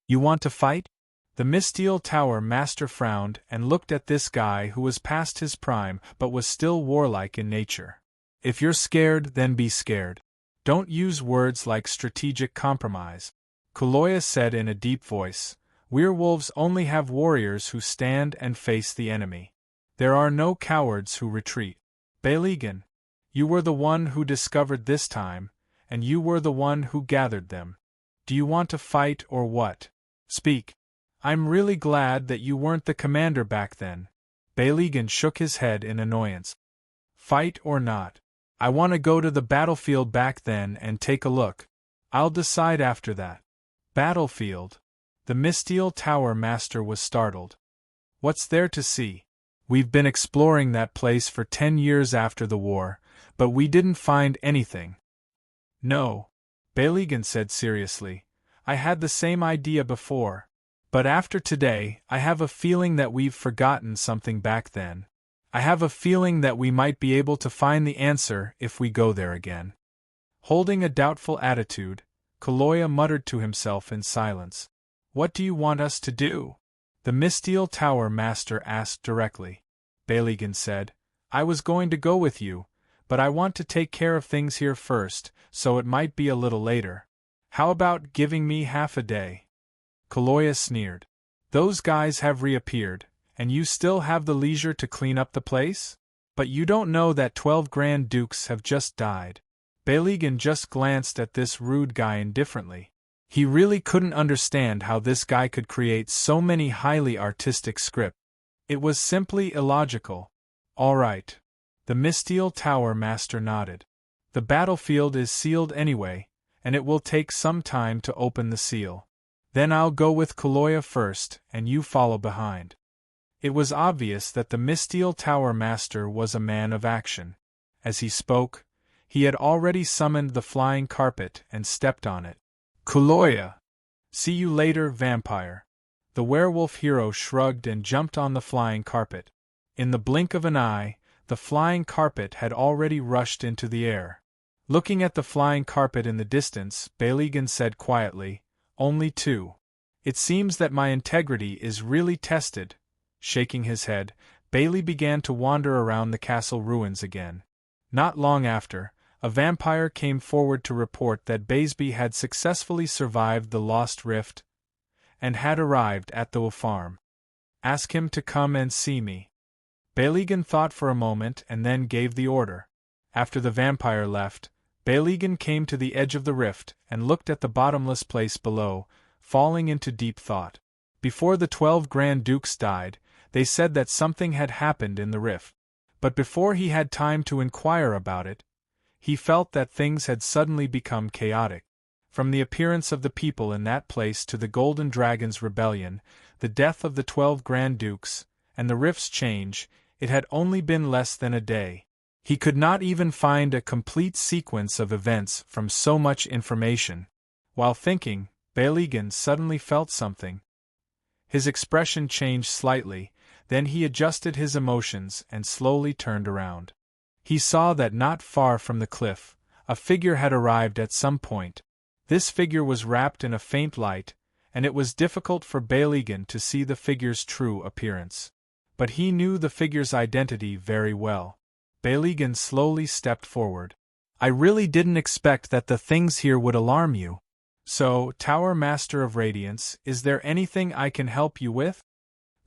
You want to fight? The Misteel Tower Master frowned and looked at this guy who was past his prime but was still warlike in nature. If you're scared, then be scared. Don't use words like strategic compromise. Kuloya said in a deep voice, werewolves only have warriors who stand and face the enemy. There are no cowards who retreat. Balegan, you were the one who discovered this time, and you were the one who gathered them. Do you want to fight or what? Speak. I'm really glad that you weren't the commander back then. Balegan shook his head in annoyance. Fight or not? I want to go to the battlefield back then and take a look. I'll decide after that. Battlefield? The Misteel Tower Master was startled. What's there to see? We've been exploring that place for 10 years after the war, but we didn't find anything. No, Balegan said seriously. I had the same idea before. But after today, I have a feeling that we've forgotten something back then. I have a feeling that we might be able to find the answer if we go there again. Holding a doubtful attitude, Kuloya muttered to himself in silence. What do you want us to do? The Misteel Tower Master asked directly. Balegan said, I was going to go with you, but I want to take care of things here first, so it might be a little later. How about giving me half a day? Kuloya sneered. Those guys have reappeared, and you still have the leisure to clean up the place? But you don't know that 12 Grand Dukes have just died. Balegan just glanced at this rude guy indifferently. He really couldn't understand how this guy could create so many highly artistic scripts. It was simply illogical. All right. The Misteel Tower Master nodded. The battlefield is sealed anyway, and it will take some time to open the seal. Then I'll go with Kuloya first, and you follow behind. It was obvious that the Misteel Tower Master was a man of action. As he spoke, he had already summoned the flying carpet and stepped on it. Kuloya! See you later, vampire. The werewolf hero shrugged and jumped on the flying carpet. In the blink of an eye, the flying carpet had already rushed into the air. Looking at the flying carpet in the distance, Balegan said quietly, Only 2. It seems that my integrity is really tested. Shaking his head, Bailey began to wander around the castle ruins again. Not long after, a vampire came forward to report that Baseby had successfully survived the Lost Rift and had arrived at the farm. Ask him to come and see me. Balegan thought for a moment and then gave the order. After the vampire left, Balegan came to the edge of the rift and looked at the bottomless place below, falling into deep thought. Before the 12 Grand Dukes died, they said that something had happened in the rift. But before he had time to inquire about it, he felt that things had suddenly become chaotic. From the appearance of the people in that place to the Golden Dragon's rebellion, the death of the 12 Grand Dukes, and the rift's change, it had only been less than a day. He could not even find a complete sequence of events from so much information. While thinking, Balegan suddenly felt something. His expression changed slightly, then he adjusted his emotions and slowly turned around. He saw that not far from the cliff, a figure had arrived at some point. This figure was wrapped in a faint light, and it was difficult for Balegan to see the figure's true appearance. But he knew the figure's identity very well. Balegan slowly stepped forward. I really didn't expect that the things here would alarm you. So, Tower Master of Radiance, is there anything I can help you with?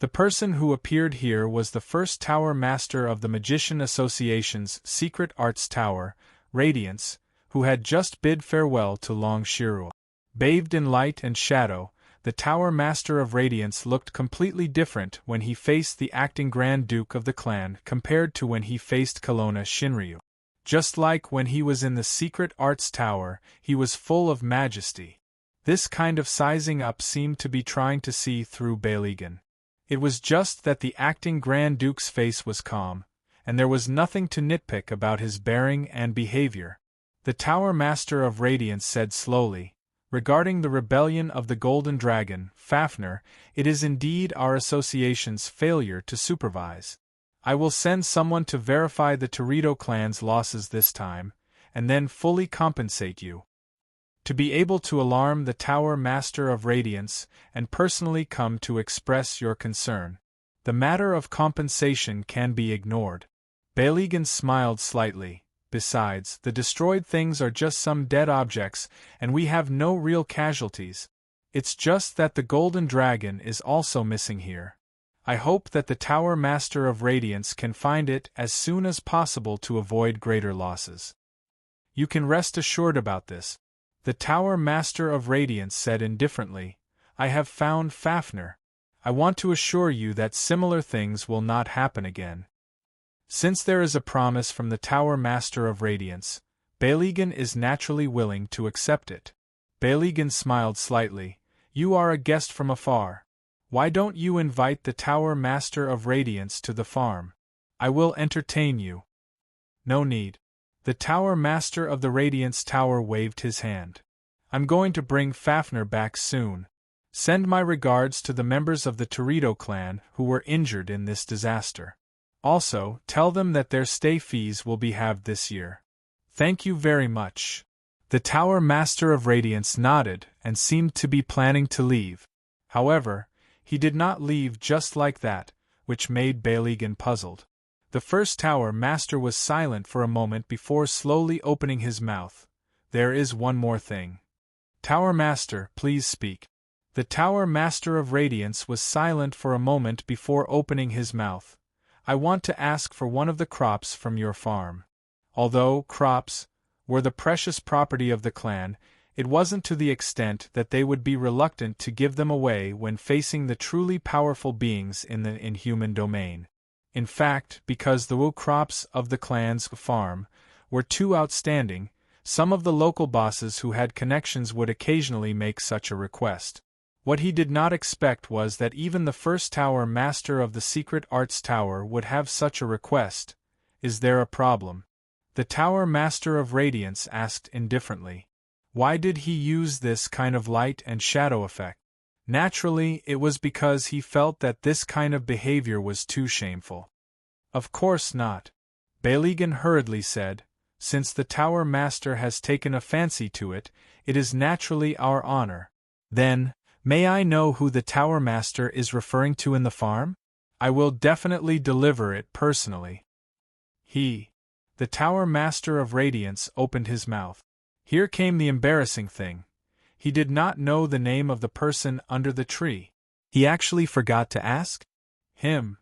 The person who appeared here was the first Tower Master of the Magician Association's Secret Arts Tower, Radiance, who had just bid farewell to Long Shirua. Bathed in light and shadow, the Tower Master of Radiance looked completely different when he faced the acting Grand Duke of the clan compared to when he faced Kelowna Shinryu. Just like when he was in the Secret Arts Tower, he was full of majesty. This kind of sizing up seemed to be trying to see through Balegan. It was just that the acting Grand Duke's face was calm, and there was nothing to nitpick about his bearing and behavior. The Tower Master of Radiance said slowly, Regarding the rebellion of the Golden Dragon, Fafnir, it is indeed our association's failure to supervise. I will send someone to verify the Teredo clan's losses this time, and then fully compensate you. To be able to alarm the Tower Master of Radiance and personally come to express your concern. The matter of compensation can be ignored. Balegan smiled slightly. Besides, the destroyed things are just some dead objects, and we have no real casualties. It's just that the Golden Dragon is also missing here. I hope that the Tower Master of Radiance can find it as soon as possible to avoid greater losses. You can rest assured about this. The Tower Master of Radiance said indifferently, I have found Fafnir. I want to assure you that similar things will not happen again. Since there is a promise from the Tower Master of Radiance, Balegan is naturally willing to accept it. Balegan smiled slightly. You are a guest from afar. Why don't you invite the Tower Master of Radiance to the farm? I will entertain you. No need. The Tower Master of the Radiance Tower waved his hand. I'm going to bring Fafnir back soon. Send my regards to the members of the Teredo clan who were injured in this disaster. Also, tell them that their stay fees will be halved this year. Thank you very much. The Tower Master of Radiance nodded and seemed to be planning to leave. However, he did not leave just like that, which made Balegan puzzled. The first Tower Master was silent for a moment before slowly opening his mouth. There is one more thing. Tower Master, please speak. The Tower Master of Radiance was silent for a moment before opening his mouth. I want to ask for one of the crops from your farm. Although crops were the precious property of the clan, it wasn't to the extent that they would be reluctant to give them away when facing the truly powerful beings in the inhuman domain. In fact, because the crops of the clan's farm were too outstanding, some of the local bosses who had connections would occasionally make such a request. What he did not expect was that even the first Tower Master of the Secret Arts Tower would have such a request. Is there a problem? The Tower Master of Radiance asked indifferently. Why did he use this kind of light and shadow effect? Naturally, it was because he felt that this kind of behavior was too shameful. Of course not. Balegan hurriedly said, since the Tower Master has taken a fancy to it, it is naturally our honor. Then, may I know who the Tower Master is referring to in the farm? I will definitely deliver it personally. The Tower Master of Radiance opened his mouth. Here came the embarrassing thing. He did not know the name of the person under the tree. He actually forgot to ask? Him.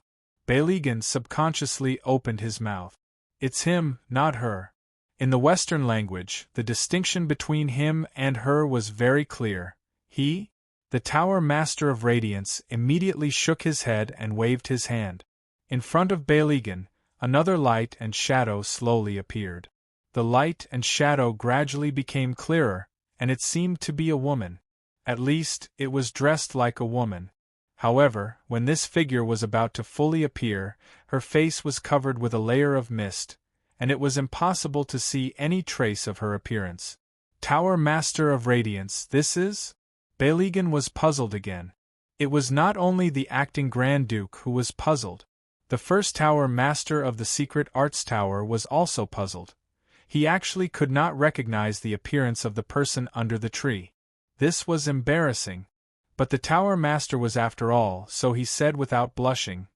Balegan subconsciously opened his mouth. It's him, not her. In the Western language, the distinction between him and her was very clear. He? The Tower Master of Radiance immediately shook his head and waved his hand. In front of Balegan, another light and shadow slowly appeared. The light and shadow gradually became clearer, and it seemed to be a woman. At least, it was dressed like a woman. However, when this figure was about to fully appear, her face was covered with a layer of mist, and it was impossible to see any trace of her appearance. Tower Master of Radiance, this is? Balegan was puzzled again. It was not only the acting Grand Duke who was puzzled. The first Tower Master of the Secret Arts Tower was also puzzled. He actually could not recognize the appearance of the person under the tree. This was embarrassing. But the Tower Master was after all, so he said without blushing.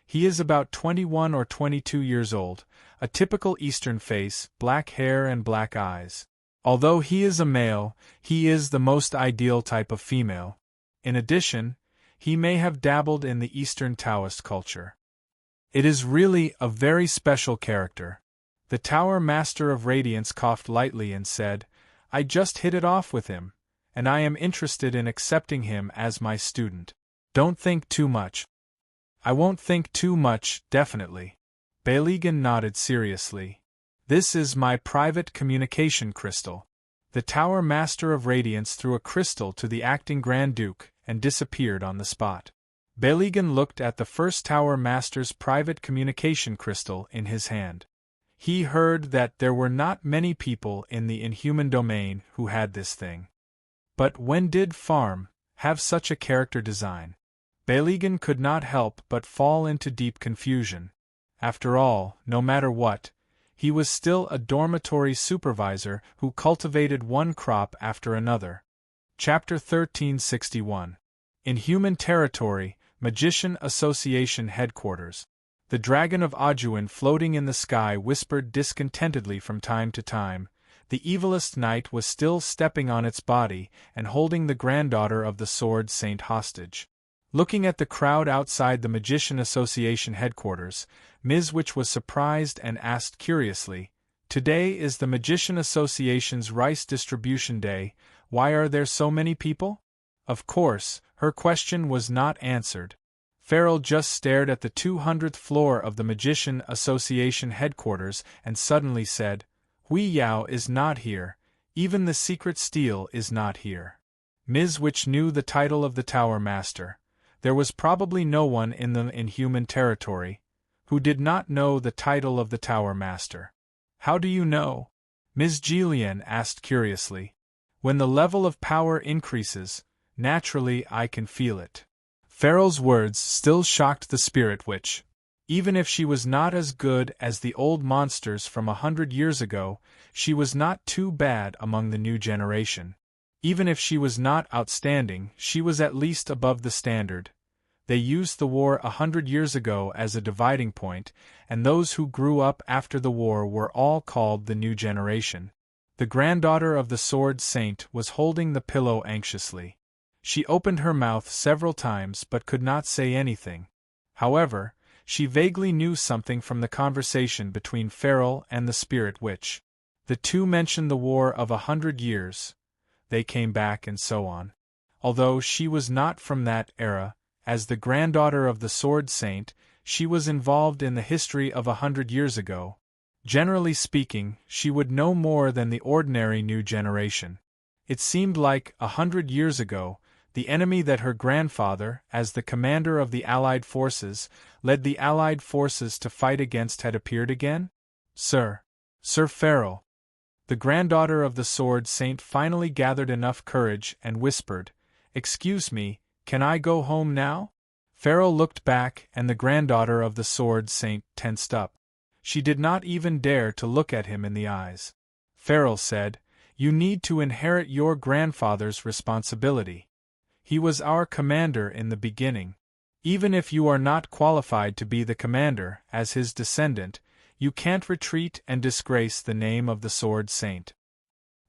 He is about 21 or 22 years old, a typical Eastern face, black hair and black eyes. Although he is a male, he is the most ideal type of female. In addition, he may have dabbled in the Eastern Taoist culture. It is really a very special character. The Tower Master of Radiance coughed lightly and said, I just hit it off with him, and I am interested in accepting him as my student. Don't think too much. I won't think too much, definitely. Balegan nodded seriously. This is my private communication crystal. The Tower Master of Radiance threw a crystal to the acting Grand Duke and disappeared on the spot. Balegan looked at the first Tower Master's private communication crystal in his hand. He heard that there were not many people in the inhuman domain who had this thing. But when did Farm have such a character design? Baligan could not help but fall into deep confusion. After all, no matter what, he was still a dormitory supervisor who cultivated one crop after another. Chapter 1361. In Human Territory, Magician Association Headquarters. The dragon of Audouin floating in the sky whispered discontentedly from time to time. The evilest knight was still stepping on its body and holding the granddaughter of the Sword Saint hostage. Looking at the crowd outside the Magician Association headquarters, Miswich was surprised and asked curiously, "Today is the Magician Association's rice distribution day, why are there so many people?" Of course, her question was not answered. Farrell just stared at the 200th floor of the Magician Association headquarters and suddenly said, "Wee Yao is not here, even the secret steel is not here." Miswich knew the title of the Tower Master. There was probably no one in the Inhuman Territory who did not know the title of the Tower Master. "How do you know?" Ms. Gillian asked curiously. "When the level of power increases, naturally I can feel it." Farrell's words still shocked the Spirit Witch. Even if she was not as good as the old monsters from 100 years ago, she was not too bad among the new generation. Even if she was not outstanding, she was at least above the standard. They used the war 100 years ago as a dividing point, and those who grew up after the war were all called the new generation. The granddaughter of the Sword Saint was holding the pillow anxiously. She opened her mouth several times but could not say anything. However, she vaguely knew something from the conversation between Farrell and the Spirit Witch. The two mentioned the war of 100 years. They came back and so on. Although she was not from that era, as the granddaughter of the Sword Saint, she was involved in the history of 100 years ago. Generally speaking, she would know more than the ordinary new generation. It seemed like, 100 years ago, the enemy that her grandfather, as the commander of the Allied forces, led the Allied forces to fight against had appeared again? Sir Farrell. The granddaughter of the Sword Saint finally gathered enough courage and whispered, "Excuse me, can I go home now?" Farrell looked back and the granddaughter of the Sword Saint tensed up. She did not even dare to look at him in the eyes. Farrell said, "You need to inherit your grandfather's responsibility. He was our commander in the beginning. Even if you are not qualified to be the commander, as his descendant, you can't retreat and disgrace the name of the Sword Saint."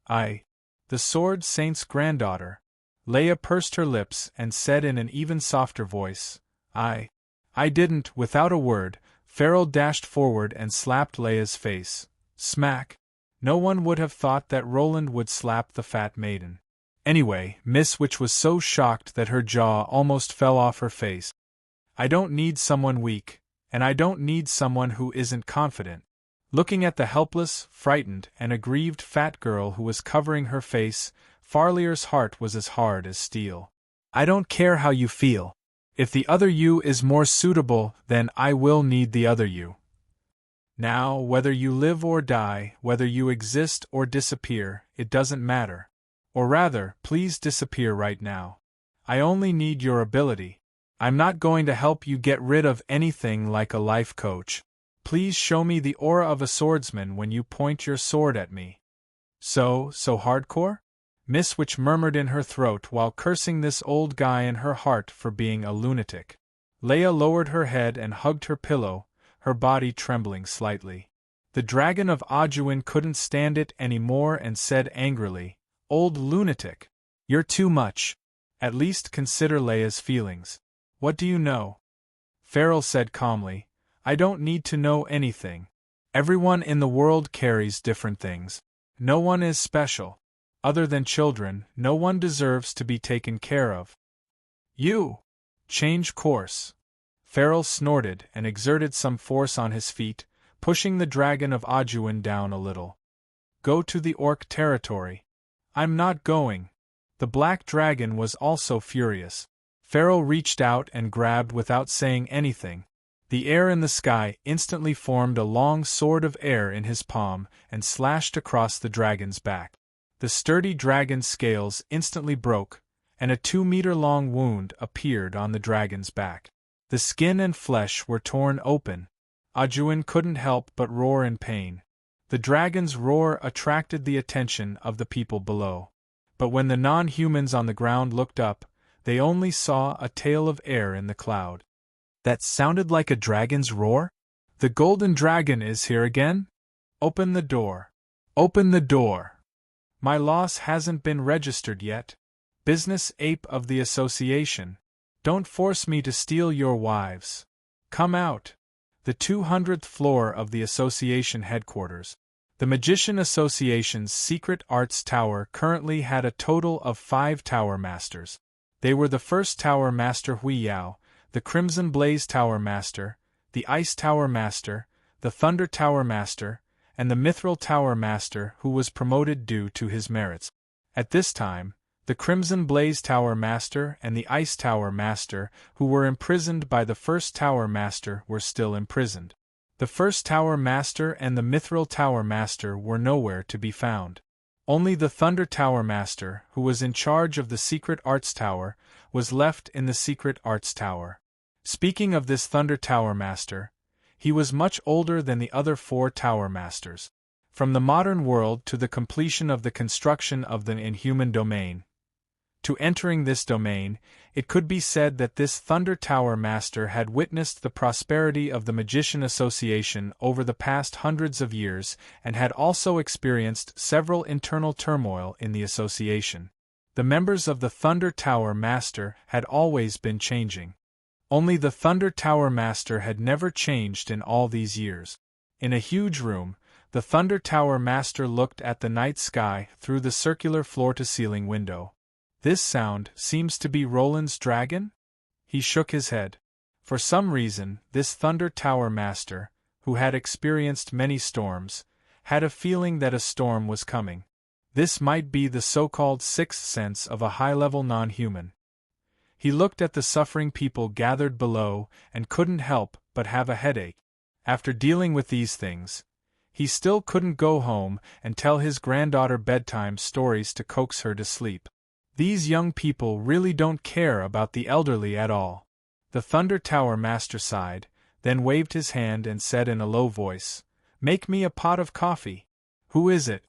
The Sword Saint's granddaughter. Leia pursed her lips and said in an even softer voice, I didn't." Without a word, Farrell dashed forward and slapped Leia's face. Smack! No one would have thought that Roland would slap the fat maiden. Anyway, Miss Witch was so shocked that her jaw almost fell off her face. "I don't need someone weak, and I don't need someone who isn't confident." Looking at the helpless, frightened, and aggrieved fat girl who was covering her face, Farlier's heart was as hard as steel. "I don't care how you feel. If the other you is more suitable, then I will need the other you. Now, whether you live or die, whether you exist or disappear, it doesn't matter. Or rather, please disappear right now. I only need your ability. I'm not going to help you get rid of anything like a life coach. Please show me the aura of a swordsman when you point your sword at me." So hardcore? Miss Witch murmured in her throat while cursing this old guy in her heart for being a lunatic. Leia lowered her head and hugged her pillow, her body trembling slightly. The dragon of Audouin couldn't stand it anymore and said angrily, "Old lunatic! You're too much. At least consider Leia's feelings. What do you know?" Farrell said calmly, "I don't need to know anything. Everyone in the world carries different things. No one is special. Other than children, no one deserves to be taken care of." "You! Change course." Farrell snorted and exerted some force on his feet, pushing the dragon of Audouin down a little. "Go to the Orc territory." "I'm not going." The black dragon was also furious. Farrell reached out and grabbed without saying anything. The air in the sky instantly formed a long sword of air in his palm and slashed across the dragon's back. The sturdy dragon's scales instantly broke, and a 2-meter-long wound appeared on the dragon's back. The skin and flesh were torn open. Ajuin couldn't help but roar in pain. The dragon's roar attracted the attention of the people below. But when the non-humans on the ground looked up, they only saw a tail of air in the cloud. That sounded like a dragon's roar? The golden dragon is here again? Open the door. Open the door. My loss hasn't been registered yet. Business ape of the association. Don't force me to steal your wives. Come out. The 200th floor of the association headquarters. The Magician Association's secret arts tower currently had a total of 5 tower masters. They were the first Tower Master Hui Yao, the Crimson Blaze Tower Master, the Ice Tower Master, the Thunder Tower Master, and the Mithril Tower Master, who was promoted due to his merits. At this time, the Crimson Blaze Tower Master and the Ice Tower Master, who were imprisoned by the first Tower Master, were still imprisoned. The first Tower Master and the Mithril Tower Master were nowhere to be found. Only the Thunder Tower Master, who was in charge of the Secret Arts Tower, was left in the Secret Arts Tower. Speaking of this Thunder Tower Master, he was much older than the other 4 Tower Masters. From the modern world to the completion of the construction of the inhuman domain, to entering this domain, it could be said that this Thunder Tower Master had witnessed the prosperity of the Magician Association over the past hundreds of years and had also experienced several internal turmoil in the association. The members of the Thunder Tower Master had always been changing. Only the Thunder Tower Master had never changed in all these years. In a huge room, the Thunder Tower Master looked at the night sky through the circular floor-to-ceiling window. This sound seems to be Roland's dragon? He shook his head. For some reason, this Thunder Tower Master, who had experienced many storms, had a feeling that a storm was coming. This might be the so-called sixth sense of a high-level non-human. He looked at the suffering people gathered below and couldn't help but have a headache. After dealing with these things, he still couldn't go home and tell his granddaughter bedtime stories to coax her to sleep. These young people really don't care about the elderly at all. The Thunder Tower Master sighed, then waved his hand and said in a low voice, "Make me a pot of coffee." "Who is it?"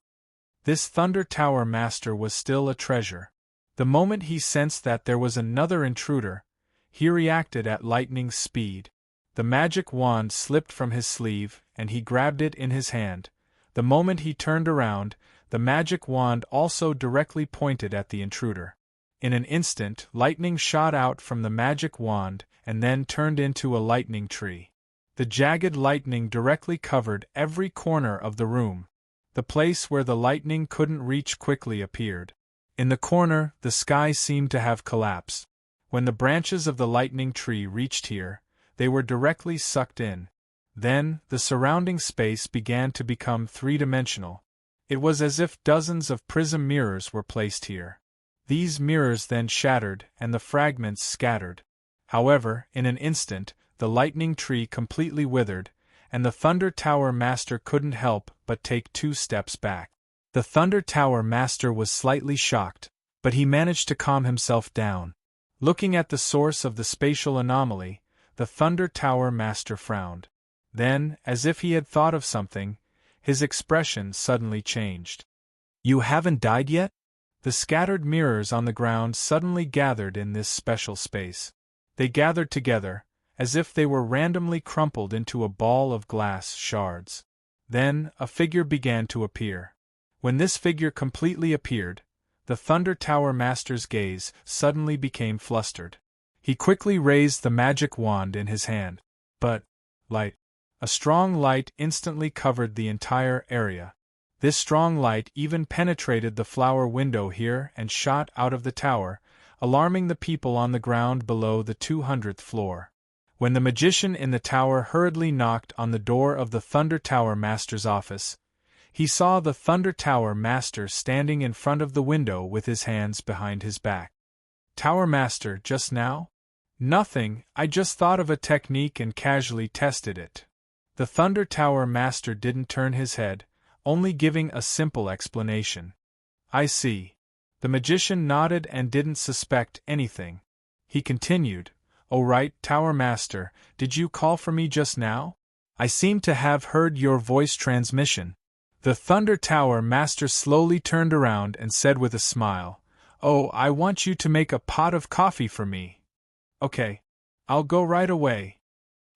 This Thunder Tower Master was still a treasure. The moment he sensed that there was another intruder, he reacted at lightning speed. The magic wand slipped from his sleeve, and he grabbed it in his hand. The moment he turned around, the magic wand also directly pointed at the intruder. In an instant, lightning shot out from the magic wand and then turned into a lightning tree. The jagged lightning directly covered every corner of the room. The place where the lightning couldn't reach quickly appeared. In the corner, the sky seemed to have collapsed. When the branches of the lightning tree reached here, they were directly sucked in. Then, the surrounding space began to become three-dimensional. It was as if dozens of prism mirrors were placed here. These mirrors then shattered and the fragments scattered. However, in an instant, the lightning tree completely withered, and the Thunder Tower Master couldn't help but take 2 steps back. The Thunder Tower Master was slightly shocked, but he managed to calm himself down. Looking at the source of the spatial anomaly, the Thunder Tower Master frowned. Then, as if he had thought of something, his expression suddenly changed. "You haven't died yet?" The scattered mirrors on the ground suddenly gathered in this special space. They gathered together, as if they were randomly crumpled into a ball of glass shards. Then, a figure began to appear. When this figure completely appeared, the Thunder Tower Master's gaze suddenly became flustered. He quickly raised the magic wand in his hand. But, light. A strong light instantly covered the entire area. This strong light even penetrated the flower window here and shot out of the tower, alarming the people on the ground below the 200th floor. When the magician in the tower hurriedly knocked on the door of the Thunder Tower Master's office, he saw the Thunder Tower Master standing in front of the window with his hands behind his back. "Tower Master, just now?" "Nothing, I just thought of a technique and casually tested it." The Thunder Tower Master didn't turn his head, only giving a simple explanation. I see. The magician nodded and didn't suspect anything. He continued, "Oh right, Tower Master, did you call for me just now? I seem to have heard your voice transmission." The Thunder Tower Master slowly turned around and said with a smile, "Oh, I want you to make a pot of coffee for me." "Okay. I'll go right away."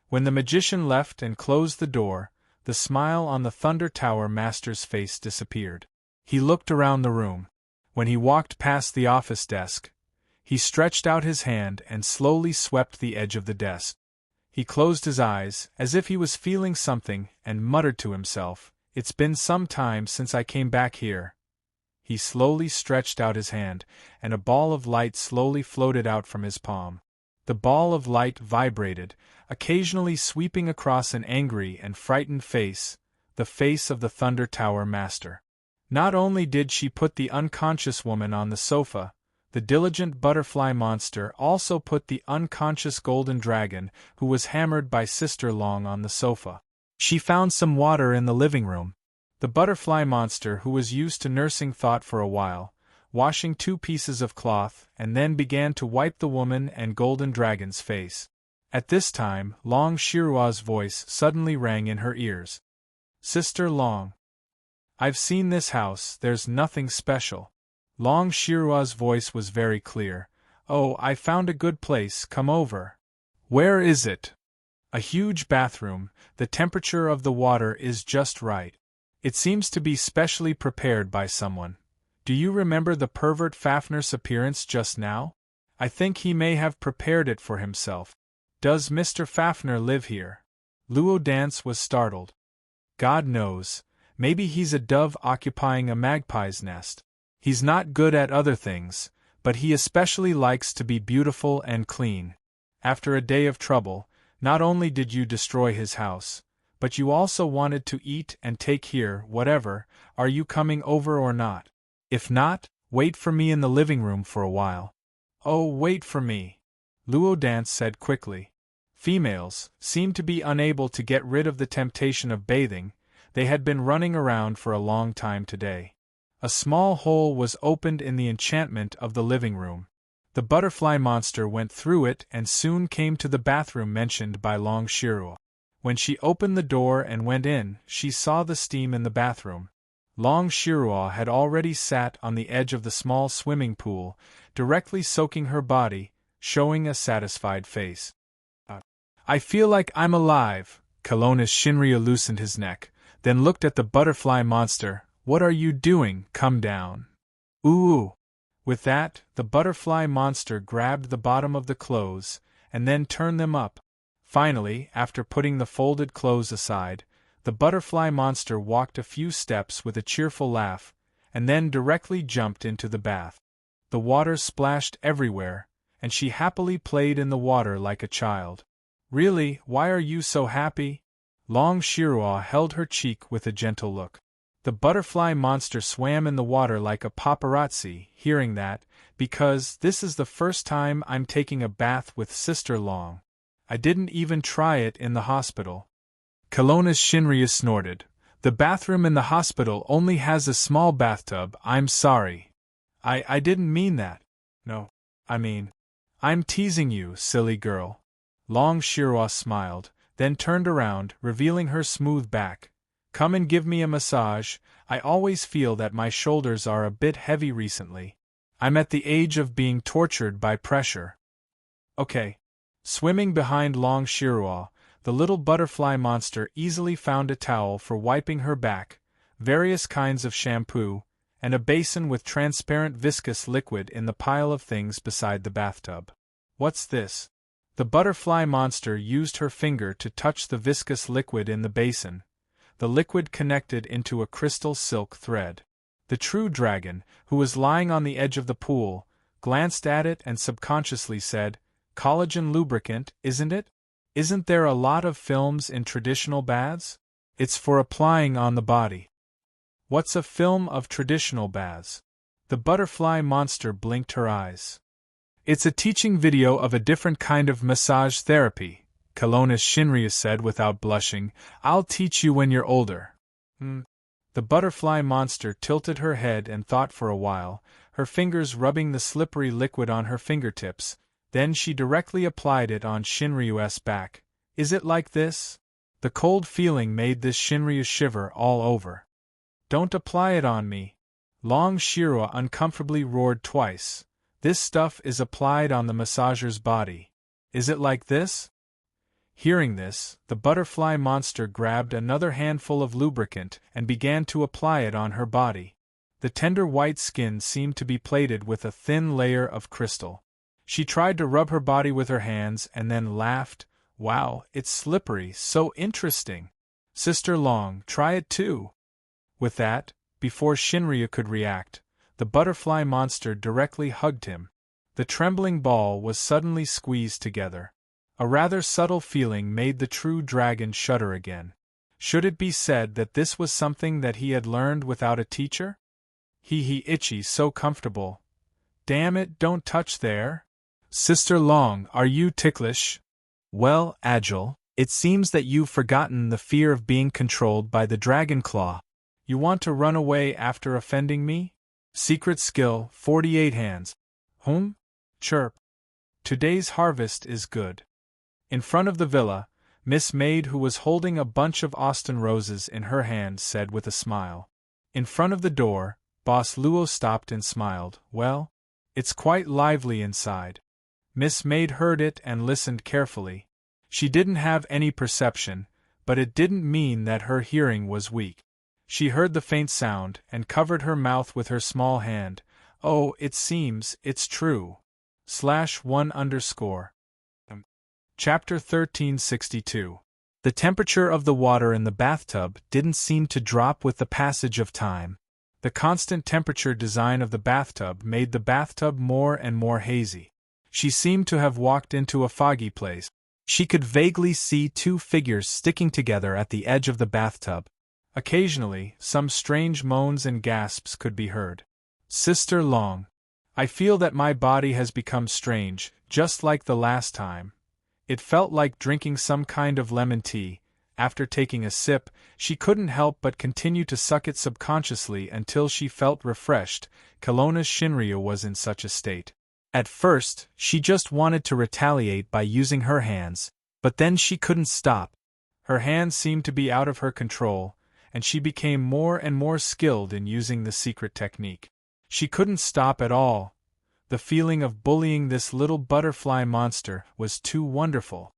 When the magician left and closed the door, the smile on the Thunder Tower Master's face disappeared. He looked around the room. When he walked past the office desk, he stretched out his hand and slowly swept the edge of the desk. He closed his eyes, as if he was feeling something, and muttered to himself, "It's been some time since I came back here." He slowly stretched out his hand, and a ball of light slowly floated out from his palm. The ball of light vibrated, occasionally sweeping across an angry and frightened face, the face of the Thunder Tower Master. Not only did she put the unconscious woman on the sofa, the diligent butterfly monster also put the unconscious golden dragon, who was hammered by Sister Long, on the sofa. She found some water in the living room. The butterfly monster, who was used to nursing, thought for a while, washing 2 pieces of cloth, and then began to wipe the woman and golden dragon's face. At this time, Long Shirua's voice suddenly rang in her ears. "Sister Long, I've seen this house, there's nothing special." Long Shirua's voice was very clear. "Oh, I found a good place, come over." "Where is it?" "A huge bathroom, the temperature of the water is just right. It seems to be specially prepared by someone. Do you remember the pervert Fafner's appearance just now? I think he may have prepared it for himself. Does Mr. Fafner live here?" Luo Dance was startled. "God knows, maybe he's a dove occupying a magpie's nest. He's not good at other things, but he especially likes to be beautiful and clean. After a day of trouble, not only did you destroy his house, but you also wanted to eat and take here, whatever. Are you coming over or not? If not, wait for me in the living room for a while." "Oh, wait for me," Luo Dance said quickly. Females seemed to be unable to get rid of the temptation of bathing. They had been running around for a long time today. A small hole was opened in the enchantment of the living room. The butterfly monster went through it and soon came to the bathroom mentioned by Long Shirua. When she opened the door and went in, she saw the steam in the bathroom. Long Shirua had already sat on the edge of the small swimming pool, directly soaking her body, showing a satisfied face. "I feel like I'm alive." Colonus Shinryu loosened his neck, then looked at the butterfly monster. "What are you doing? Come down." "Ooh." With that, the butterfly monster grabbed the bottom of the clothes, and then turned them up. Finally, after putting the folded clothes aside, the butterfly monster walked a few steps with a cheerful laugh, and then directly jumped into the bath. The water splashed everywhere, and she happily played in the water like a child. "Really, why are you so happy?" Long Shirua held her cheek with a gentle look. The butterfly monster swam in the water like a paparazzi, hearing that, "Because this is the first time I'm taking a bath with Sister Long. I didn't even try it in the hospital." Colonus Shinryu snorted. "The bathroom in the hospital only has a small bathtub, I'm sorry." I didn't mean that. No, I mean, I'm teasing you, silly girl." Long Shirua smiled, then turned around, revealing her smooth back. "Come and give me a massage. I always feel that my shoulders are a bit heavy recently. I'm at the age of being tortured by pressure." "Okay." Swimming behind Long Shirua, the little butterfly monster easily found a towel for wiping her back, various kinds of shampoo, and a basin with transparent viscous liquid in the pile of things beside the bathtub. "What's this?" The butterfly monster used her finger to touch the viscous liquid in the basin. The liquid connected into a crystal silk thread. The true dragon, who was lying on the edge of the pool, glanced at it and subconsciously said, "Collagen lubricant, isn't it? Isn't there a lot of films in traditional baths? It's for applying on the body." "What's a film of traditional baths?" The butterfly monster blinked her eyes. "It's a teaching video of a different kind of massage therapy," Colonus Shinryu said without blushing. "I'll teach you when you're older." The butterfly monster tilted her head and thought for a while, her fingers rubbing the slippery liquid on her fingertips. Then she directly applied it on Shinryu's back. Is it like this? The cold feeling made this Shinryu shiver all over. Don't apply it on me. Long Shirua uncomfortably roared twice. This stuff is applied on the massager's body. Is it like this? Hearing this, the butterfly monster grabbed another handful of lubricant and began to apply it on her body. The tender white skin seemed to be plated with a thin layer of crystal. She tried to rub her body with her hands and then laughed. Wow, it's slippery, so interesting. Sister Long, try it too. With that, before Shinryu could react, the butterfly monster directly hugged him. The trembling ball was suddenly squeezed together. A rather subtle feeling made the true dragon shudder again. Should it be said that this was something that he had learned without a teacher? He itchy, so comfortable. Damn it, don't touch there. Sister Long, are you ticklish? Well, Agile, it seems that you've forgotten the fear of being controlled by the dragon claw. You want to run away after offending me? Secret skill, 48 hands. Chirp. Today's harvest is good. In front of the villa, Miss Maid, who was holding a bunch of Austin roses in her hand, said with a smile. In front of the door, Boss Luo stopped and smiled. Well, it's quite lively inside. Miss Maid heard it and listened carefully. She didn't have any perception, but it didn't mean that her hearing was weak. She heard the faint sound and covered her mouth with her small hand. Oh, it seems, it's true. /1_. Chapter 1362. The temperature of the water in the bathtub didn't seem to drop with the passage of time. The constant temperature design of the bathtub made the bathtub more and more hazy. She seemed to have walked into a foggy place. She could vaguely see two figures sticking together at the edge of the bathtub. Occasionally, some strange moans and gasps could be heard. Sister Long, I feel that my body has become strange, just like the last time. It felt like drinking some kind of lemon tea. After taking a sip, she couldn't help but continue to suck it subconsciously until she felt refreshed. Kelowna's Shinryu was in such a state. At first, she just wanted to retaliate by using her hands, but then she couldn't stop. Her hands seemed to be out of her control, and she became more and more skilled in using the secret technique. She couldn't stop at all. The feeling of bullying this little butterfly monster was too wonderful.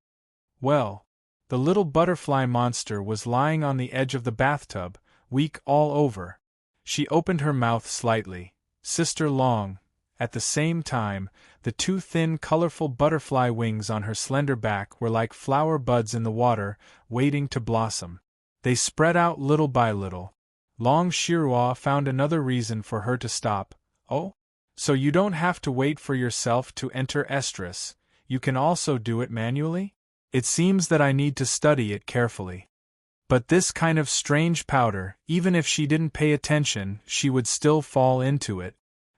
Well, the little butterfly monster was lying on the edge of the bathtub, weak all over. She opened her mouth slightly. Sister Long. At the same time, the two thin, colorful butterfly wings on her slender back were like flower buds in the water, waiting to blossom. They spread out little by little. Long Shirua found another reason for her to stop. Oh? So you don't have to wait for yourself to enter estrus, you can also do it manually? It seems that I need to study it carefully. But this kind of strange powder, even if she didn't pay attention, she would still fall into it.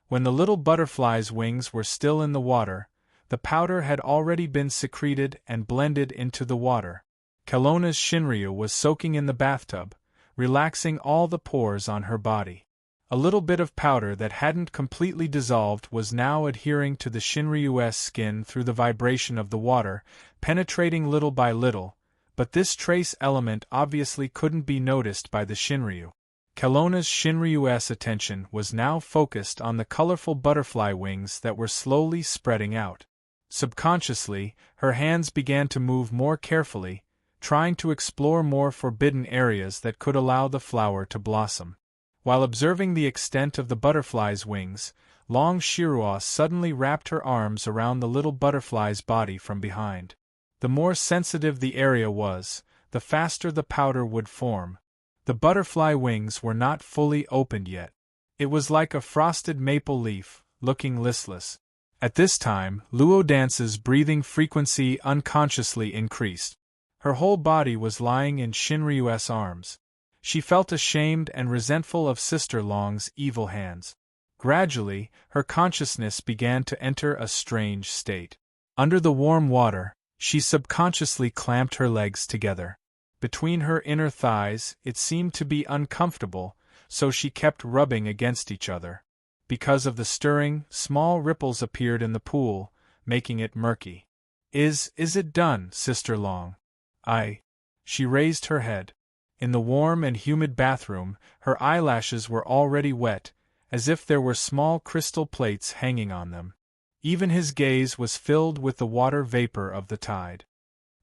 When the little butterfly's wings were still in the water, the powder had already been secreted and blended into the water. Kelowna's Shinryu was soaking in the bathtub, relaxing all the pores on her body. A little bit of powder that hadn't completely dissolved was now adhering to the Shinryu's skin through the vibration of the water, penetrating little by little, but this trace element obviously couldn't be noticed by the Shinryu. Kelowna's Shinryu's attention was now focused on the colorful butterfly wings that were slowly spreading out. Subconsciously, her hands began to move more carefully, trying to explore more forbidden areas that could allow the flower to blossom. While observing the extent of the butterfly's wings, Long Shirua suddenly wrapped her arms around the little butterfly's body from behind. The more sensitive the area was, the faster the powder would form. The butterfly wings were not fully opened yet. It was like a frosted maple leaf, looking listless. At this time, Luo Dance's breathing frequency unconsciously increased. Her whole body was lying in Shinryu's arms. She felt ashamed and resentful of Sister Long's evil hands. Gradually, her consciousness began to enter a strange state. Under the warm water, she subconsciously clamped her legs together. Between her inner thighs, it seemed to be uncomfortable, so she kept rubbing against each other. Because of the stirring, small ripples appeared in the pool, making it murky. Is it done, Sister Long? She raised her head. In the warm and humid bathroom, her eyelashes were already wet, as if there were small crystal plates hanging on them. Even his gaze was filled with the water vapor of the tide.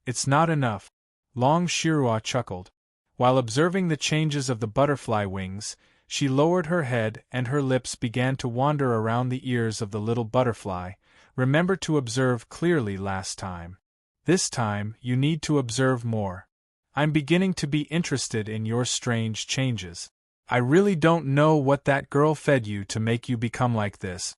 It's not enough. Long Shirua chuckled. While observing the changes of the butterfly wings, she lowered her head and her lips began to wander around the ears of the little butterfly. Remember to observe clearly last time. This time, you need to observe more. I'm beginning to be interested in your strange changes. I really don't know what that girl fed you to make you become like this.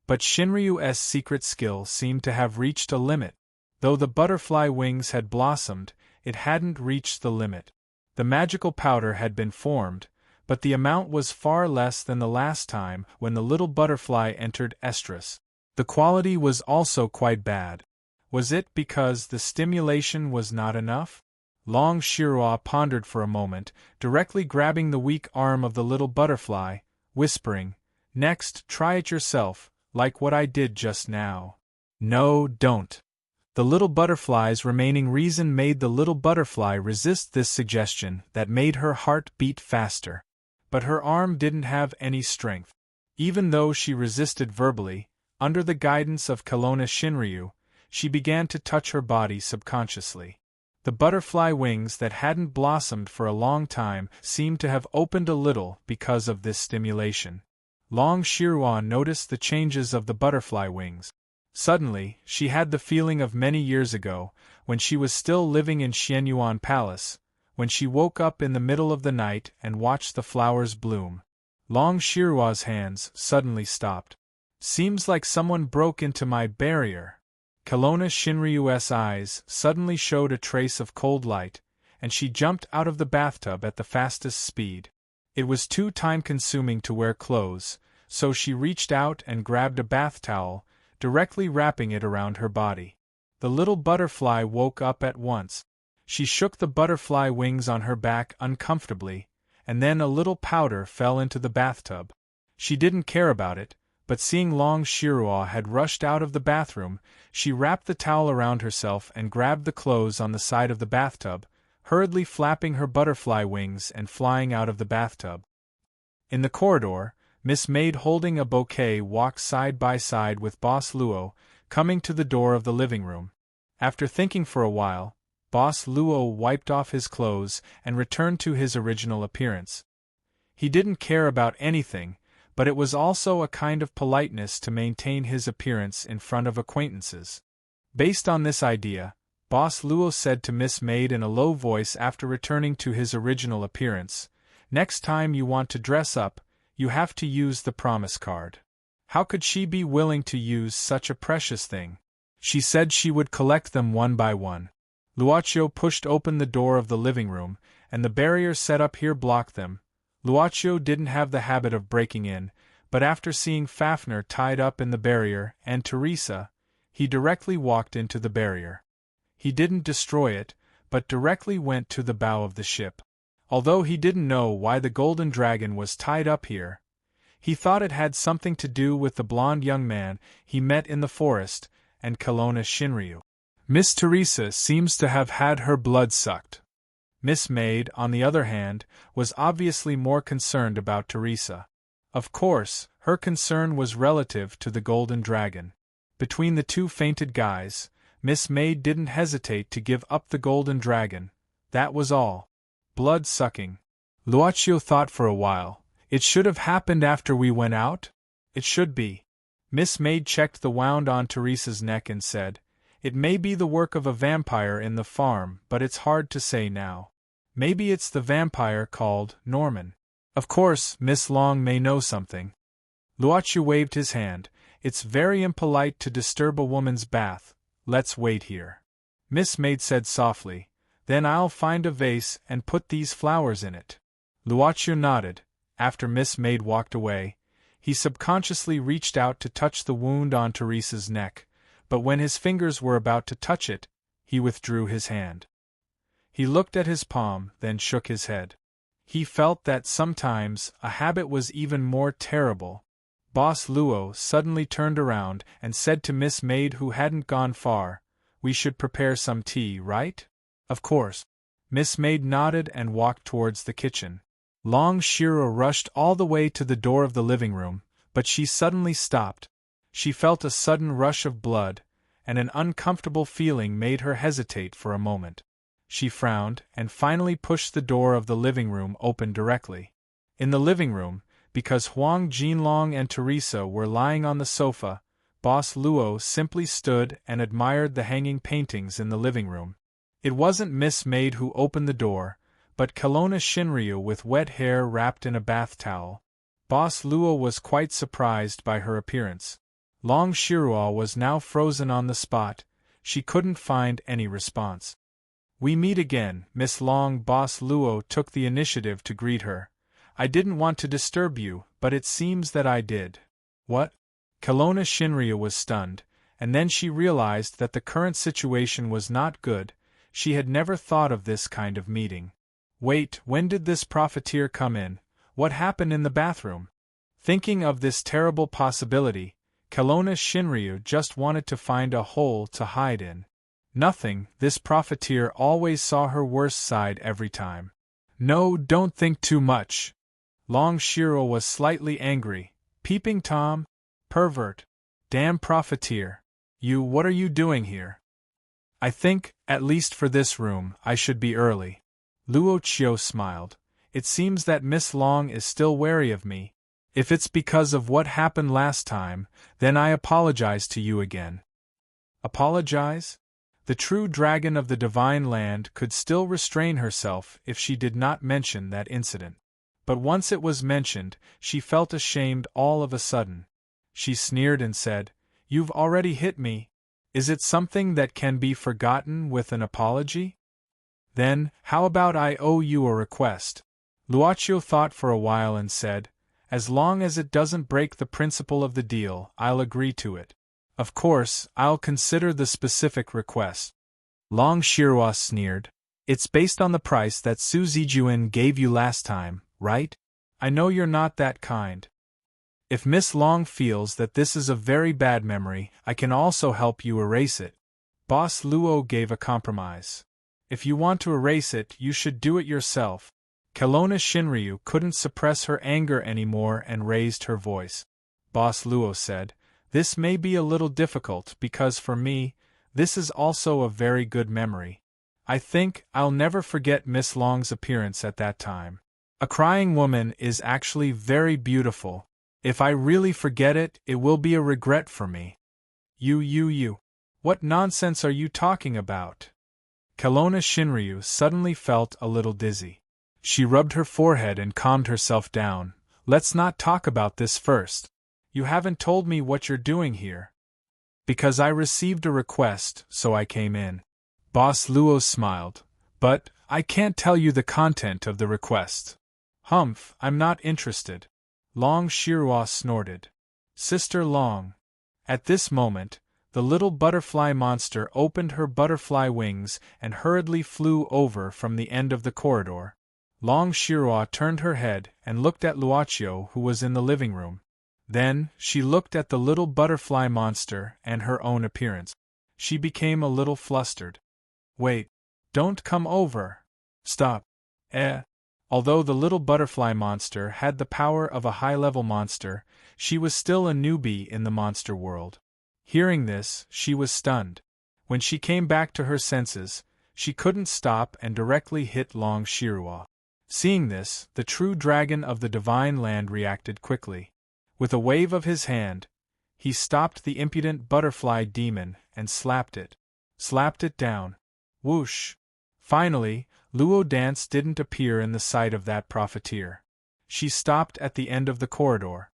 But Shinryu's secret skill seemed to have reached a limit. Though the butterfly wings had blossomed, it hadn't reached the limit. The magical powder had been formed, but the amount was far less than the last time when the little butterfly entered estrus. The quality was also quite bad. Was it because the stimulation was not enough? Long Shirua pondered for a moment, directly grabbing the weak arm of the little butterfly, whispering, "Next, try it yourself, like what I did just now." "No, don't." The little butterfly's remaining reason made the little butterfly resist this suggestion that made her heart beat faster. But her arm didn't have any strength. Even though she resisted verbally, under the guidance of Kelowna Shinryu, she began to touch her body subconsciously. The butterfly wings that hadn't blossomed for a long time seemed to have opened a little because of this stimulation. Long Shirua noticed the changes of the butterfly wings. Suddenly, she had the feeling of many years ago, when she was still living in Xianyuan Palace, when she woke up in the middle of the night and watched the flowers bloom. Long Shirua's hands suddenly stopped. "Seems like someone broke into my barrier." Kelowna Shinryu's eyes suddenly showed a trace of cold light, and she jumped out of the bathtub at the fastest speed. It was too time-consuming to wear clothes, so she reached out and grabbed a bath towel, directly wrapping it around her body. The little butterfly woke up at once. She shook the butterfly wings on her back uncomfortably, and then a little powder fell into the bathtub. She didn't care about it, but seeing Long Shirua had rushed out of the bathroom, she wrapped the towel around herself and grabbed the clothes on the side of the bathtub, hurriedly flapping her butterfly wings and flying out of the bathtub. In the corridor, Miss Maid holding a bouquet walked side by side with Boss Luo, coming to the door of the living room. After thinking for a while, Boss Luo wiped off his clothes and returned to his original appearance. He didn't care about anything, but it was also a kind of politeness to maintain his appearance in front of acquaintances. Based on this idea, Boss Luo said to Miss Maid in a low voice after returning to his original appearance, "Next time you want to dress up, you have to use the promise card." How could she be willing to use such a precious thing? She said she would collect them one by one. Luochio pushed open the door of the living room, and the barrier set up here blocked them. Luochio didn't have the habit of breaking in, but after seeing Fafner tied up in the barrier and Teresa, he directly walked into the barrier. He didn't destroy it, but directly went to the bow of the ship. Although he didn't know why the golden dragon was tied up here, he thought it had something to do with the blonde young man he met in the forest and Kelowna Shinryu. Miss Teresa seems to have had her blood sucked. Miss Maid, on the other hand, was obviously more concerned about Teresa. Of course, her concern was relative to the golden dragon. Between the two fainted guys, Miss Maid didn't hesitate to give up the golden dragon. That was all. Blood-sucking. Luochio thought for a while. It should have happened after we went out? It should be. Miss Maid checked the wound on Teresa's neck and said, "It may be the work of a vampire in the farm, but it's hard to say now. Maybe it's the vampire called Norman. Of course, Miss Long may know something." Luochio waved his hand. "It's very impolite to disturb a woman's bath. Let's wait here." Miss Maid said softly, "Then I'll find a vase and put these flowers in it." Luochio nodded. After Miss Maid walked away, he subconsciously reached out to touch the wound on Teresa's neck, but when his fingers were about to touch it, he withdrew his hand. He looked at his palm, then shook his head. He felt that sometimes a habit was even more terrible. Boss Luo suddenly turned around and said to Miss Maid, who hadn't gone far, "We should prepare some tea, right?" "Of course." Miss Maid nodded and walked towards the kitchen. Long Shiro rushed all the way to the door of the living room, but she suddenly stopped. She felt a sudden rush of blood, and an uncomfortable feeling made her hesitate for a moment. She frowned and finally pushed the door of the living room open directly. In the living room, because Huang Jinlong and Teresa were lying on the sofa, Boss Luo simply stood and admired the hanging paintings in the living room. It wasn't Miss Maid who opened the door, but Kelowna Shinryu with wet hair wrapped in a bath towel. Boss Luo was quite surprised by her appearance. Long Shiro was now frozen on the spot. She couldn't find any response. "We meet again, Miss Long." Boss Luo took the initiative to greet her. "I didn't want to disturb you, but it seems that I did." "What?" Kelowna Shinryu was stunned, and then she realized that the current situation was not good. She had never thought of this kind of meeting. Wait, when did this profiteer come in? What happened in the bathroom? Thinking of this terrible possibility, Kelowna Shinryu just wanted to find a hole to hide in. Nothing, this profiteer always saw her worst side every time. "No, don't think too much." Long Shiro was slightly angry. "Peeping Tom? Pervert. Damn profiteer. What are you doing here?" "I think, at least for this room, I should be early." Luo Chio smiled. "It seems that Miss Long is still wary of me. If it's because of what happened last time, then I apologize to you again." Apologize? The true dragon of the divine land could still restrain herself if she did not mention that incident. But once it was mentioned, she felt ashamed all of a sudden. She sneered and said, "You've already hit me. Is it something that can be forgotten with an apology? Then, how about I owe you a request?" Luochio thought for a while and said, "As long as it doesn't break the principle of the deal, I'll agree to it. Of course, I'll consider the specific request." Long Shirwa sneered. "It's based on the price that Su Zijuan gave you last time, right? I know you're not that kind. If Miss Long feels that this is a very bad memory, I can also help you erase it." Boss Luo gave a compromise. "If you want to erase it, you should do it yourself." Kelowna Shinryu couldn't suppress her anger anymore and raised her voice. Boss Luo said, "This may be a little difficult because for me, this is also a very good memory. I think I'll never forget Miss Long's appearance at that time. A crying woman is actually very beautiful. If I really forget it, it will be a regret for me." You. What nonsense are you talking about?" Kelowna Shinryu suddenly felt a little dizzy. She rubbed her forehead and calmed herself down. "Let's not talk about this first. You haven't told me what you're doing here." "Because I received a request, so I came in." Boss Luo smiled. "But, I can't tell you the content of the request." "Humph, I'm not interested." Long Shirwa snorted. "Sister Long." At this moment, the little butterfly monster opened her butterfly wings and hurriedly flew over from the end of the corridor. Long Shirwa turned her head and looked at Luochio, who was in the living room. Then, she looked at the little butterfly monster and her own appearance. She became a little flustered. "Wait. Don't come over. Stop." Although the little butterfly monster had the power of a high-level monster, she was still a newbie in the monster world. Hearing this, she was stunned. When she came back to her senses, she couldn't stop and directly hit Long Shirwa. Seeing this, the true dragon of the divine land reacted quickly. With a wave of his hand, he stopped the impudent butterfly demon and slapped it. Slapped it down. Whoosh! Finally, Luo Dance didn't appear in the sight of that profiteer. She stopped at the end of the corridor.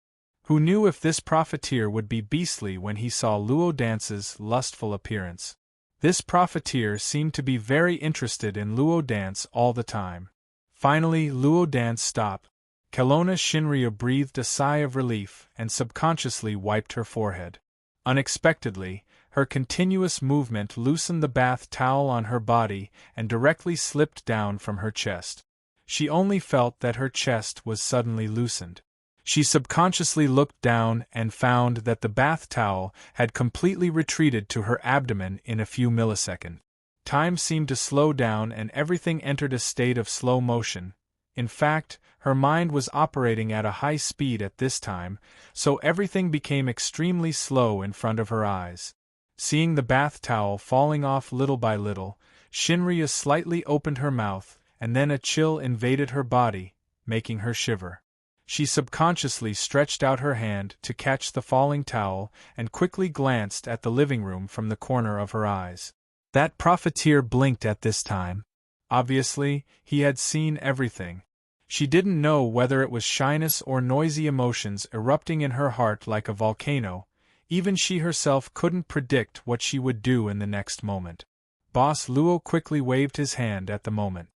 Who knew if this profiteer would be beastly when he saw Luo Dance's lustful appearance? This profiteer seemed to be very interested in Luo Dance all the time. Finally, Luo Dance stopped. Kelowna Shinryu breathed a sigh of relief and subconsciously wiped her forehead. Unexpectedly, her continuous movement loosened the bath towel on her body and directly slipped down from her chest. she only felt that her chest was suddenly loosened. She subconsciously looked down and found that the bath towel had completely retreated to her abdomen in a few milliseconds. Time seemed to slow down and everything entered a state of slow motion. In fact, her mind was operating at a high speed at this time, so everything became extremely slow in front of her eyes. Seeing the bath towel falling off little by little, Shinryu slightly opened her mouth, and then a chill invaded her body, making her shiver. She subconsciously stretched out her hand to catch the falling towel and quickly glanced at the living room from the corner of her eyes. That profiteer blinked at this time. Obviously, he had seen everything. She didn't know whether it was shyness or noisy emotions erupting in her heart like a volcano. Even she herself couldn't predict what she would do in the next moment. Boss Luo quickly waved his hand at the moment.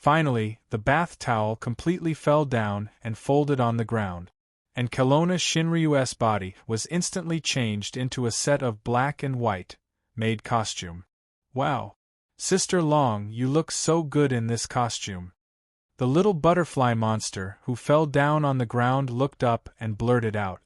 Finally, the bath towel completely fell down and folded on the ground, and Kelowna Shinryu's body was instantly changed into a set of black and white maid costume. Wow! Sister Long, you look so good in this costume. The little butterfly monster who fell down on the ground looked up and blurted out.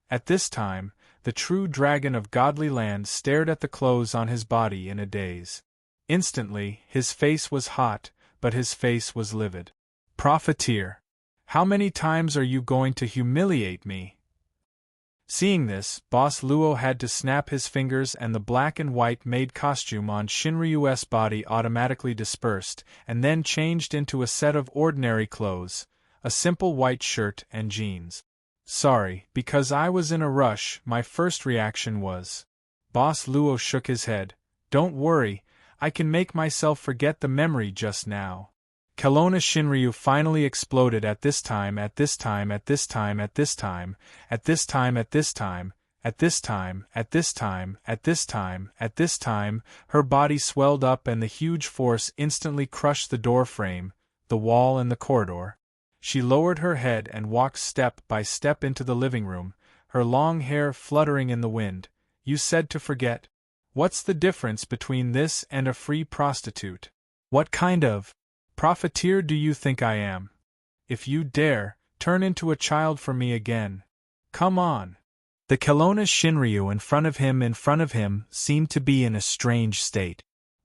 At this time, the true dragon of Godly Land stared at the clothes on his body in a daze. Instantly, his face was hot, but his face was livid. Profiteer! How many times are you going to humiliate me? Seeing this, Boss Luo had to snap his fingers and the black and white maid costume on Shinryu's body automatically dispersed and then changed into a set of ordinary clothes, a simple white shirt and jeans. Sorry, because I was in a rush, my first reaction was. Boss Luo shook his head. Don't worry, I can make myself forget the memory just now. Kelowna Shinryu finally exploded at this time, at this time, at this time, at this time, at this time, at this time, at this time, at this time, at this time, at this time. Her body swelled up and the huge force instantly crushed the door frame, the wall and the corridor. She lowered her head and walked step by step into the living room, her long hair fluttering in the wind. You said to forget? What's the difference between this and a free prostitute? What kind of profiteer do you think I am? If you dare, turn into a child for me again. Come on. The Kelowna Shinryu in front of him seemed to be in a strange state.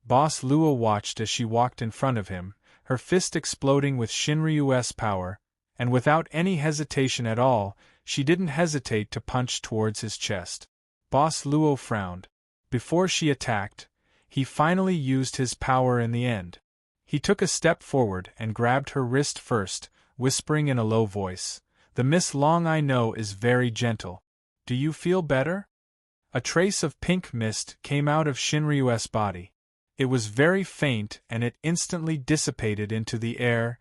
Boss Luo watched as she walked in front of him, her fist exploding with Shinryu's power, and without any hesitation at all, she didn't hesitate to punch towards his chest. Boss Luo frowned. Before she attacked, he finally used his power in the end. He took a step forward and grabbed her wrist first, whispering in a low voice, "The Miss Long I know is very gentle. Do you feel better?" A trace of pink mist came out of Shinryu's body. It was very faint and it instantly dissipated into the air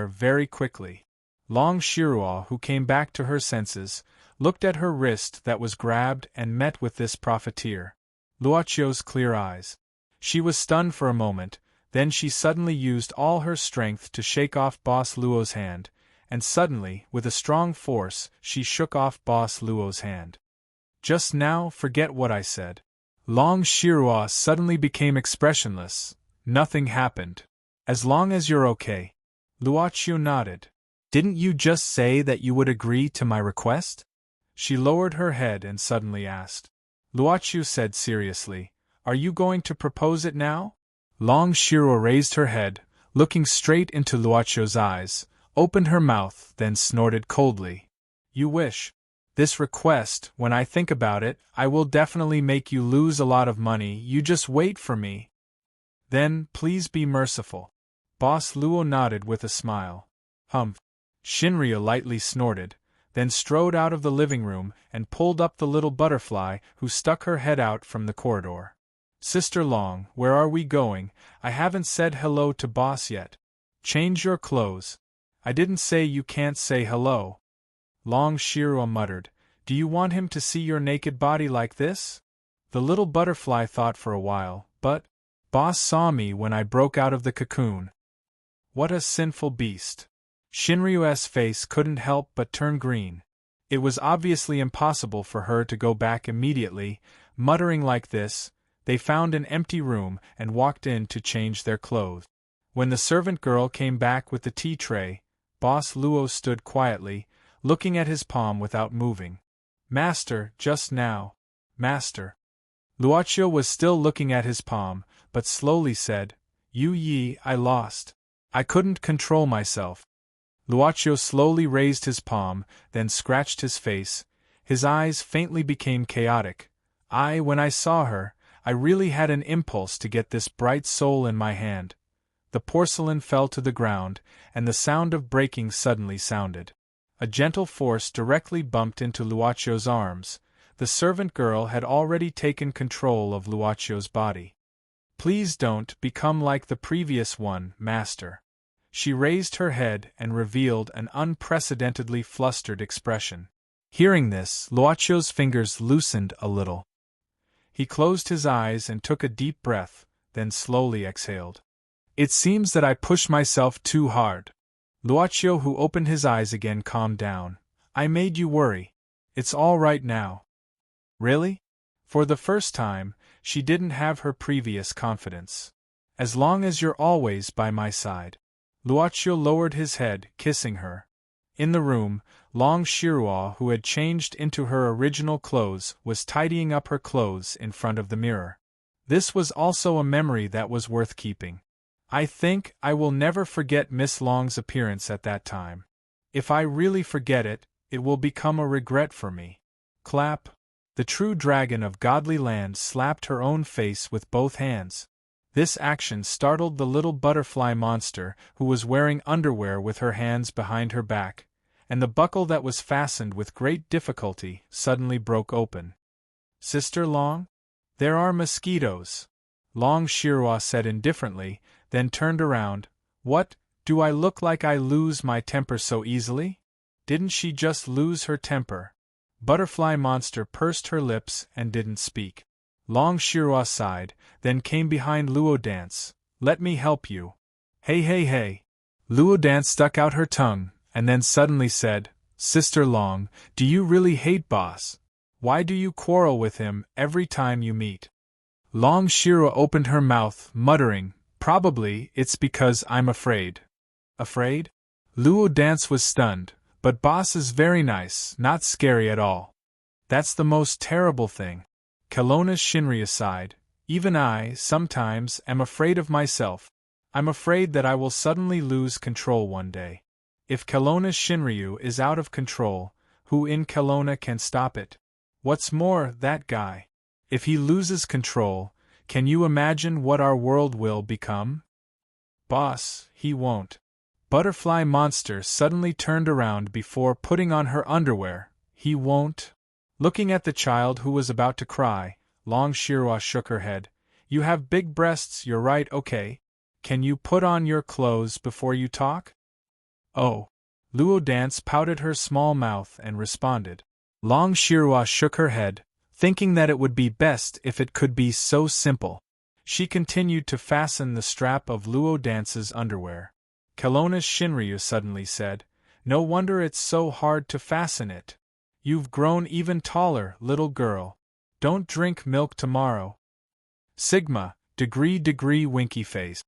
very quickly. Long Shirua, who came back to her senses, looked at her wrist that was grabbed and met with this profiteer. Luochio's clear eyes. She was stunned for a moment. Then she suddenly used all her strength to shake off Boss Luo's hand, and suddenly, with a strong force, she shook off Boss Luo's hand. Just now, forget what I said. Long Shirua suddenly became expressionless. Nothing happened. As long as you're okay. Luochio nodded. Didn't you just say that you would agree to my request? She lowered her head and suddenly asked. Luochio said seriously, Are you going to propose it now? Long Shirua raised her head, looking straight into Luochio's eyes, opened her mouth, then snorted coldly. You wish. This request, when I think about it, I will definitely make you lose a lot of money, you just wait for me. Then, please be merciful. Boss Luo nodded with a smile. Humph. Shinryu lightly snorted, then strode out of the living room and pulled up the little butterfly who stuck her head out from the corridor. Sister Long, where are we going? I haven't said hello to Boss yet. Change your clothes. I didn't say you can't say hello. Long Shirua muttered, Do you want him to see your naked body like this? The little butterfly thought for a while, but Boss saw me when I broke out of the cocoon. What a sinful beast. Shinryu's face couldn't help but turn green. It was obviously impossible for her to go back immediately. Muttering like this, they found an empty room and walked in to change their clothes. When the servant girl came back with the tea tray, Boss Luo stood quietly, looking at his palm without moving. Master, just now. Master. Luocio was still looking at his palm, but slowly said, Yu Yi, I lost. I couldn't control myself. Luocio slowly raised his palm, then scratched his face. His eyes faintly became chaotic. When I saw her, I really had an impulse to get this bright soul in my hand. The porcelain fell to the ground, and the sound of breaking suddenly sounded. A gentle force directly bumped into Luocio's arms. The servant girl had already taken control of Luocio's body. Please don't become like the previous one, master. She raised her head and revealed an unprecedentedly flustered expression. Hearing this, Luocio's fingers loosened a little. He closed his eyes and took a deep breath, then slowly exhaled. It seems that I pushed myself too hard. Luocio, who opened his eyes again, calmed down. I made you worry. It's all right now. Really? For the first time, she didn't have her previous confidence. As long as you're always by my side. Luocio lowered his head, kissing her. In the room, Long Shiruo, who had changed into her original clothes, was tidying up her clothes in front of the mirror. This was also a memory that was worth keeping. I think I will never forget Miss Long's appearance at that time. If I really forget it, it will become a regret for me. Clap. The true dragon of godly land slapped her own face with both hands. This action startled the little butterfly monster, who was wearing underwear with her hands behind her back, and the buckle that was fastened with great difficulty suddenly broke open. Sister Long? There are mosquitoes, Long Shiruo said indifferently, then turned around. What, do I look like I lose my temper so easily? Didn't she just lose her temper? Butterfly monster pursed her lips and didn't speak. Long Shiruo sighed, then came behind Luo Dance. Let me help you. Hey hey hey. Luo Dance stuck out her tongue, and then suddenly said, Sister Long, do you really hate Boss? Why do you quarrel with him every time you meet? Long Shiruo opened her mouth, muttering, Probably it's because I'm afraid. Afraid? Luo Dance was stunned, but Boss is very nice, not scary at all. That's the most terrible thing. Kelowna's Shinryu sighed. Even I, sometimes, am afraid of myself. I'm afraid that I will suddenly lose control one day. If Kelowna's Shinryu is out of control, who in Kelowna can stop it? What's more, that guy. If he loses control, can you imagine what our world will become? Boss, he won't. Butterfly monster suddenly turned around before putting on her underwear. He won't? Looking at the child who was about to cry, Long Shiruo shook her head. You have big breasts, you're right, okay. Can you put on your clothes before you talk? Oh. Luo Dance pouted her small mouth and responded. Long Shiruo shook her head, thinking that it would be best if it could be so simple. She continued to fasten the strap of Luo Dance's underwear. Kelowna's Shinryu suddenly said, No wonder it's so hard to fasten it. You've grown even taller, little girl. Don't drink milk tomorrow. Sigma, degree winky face.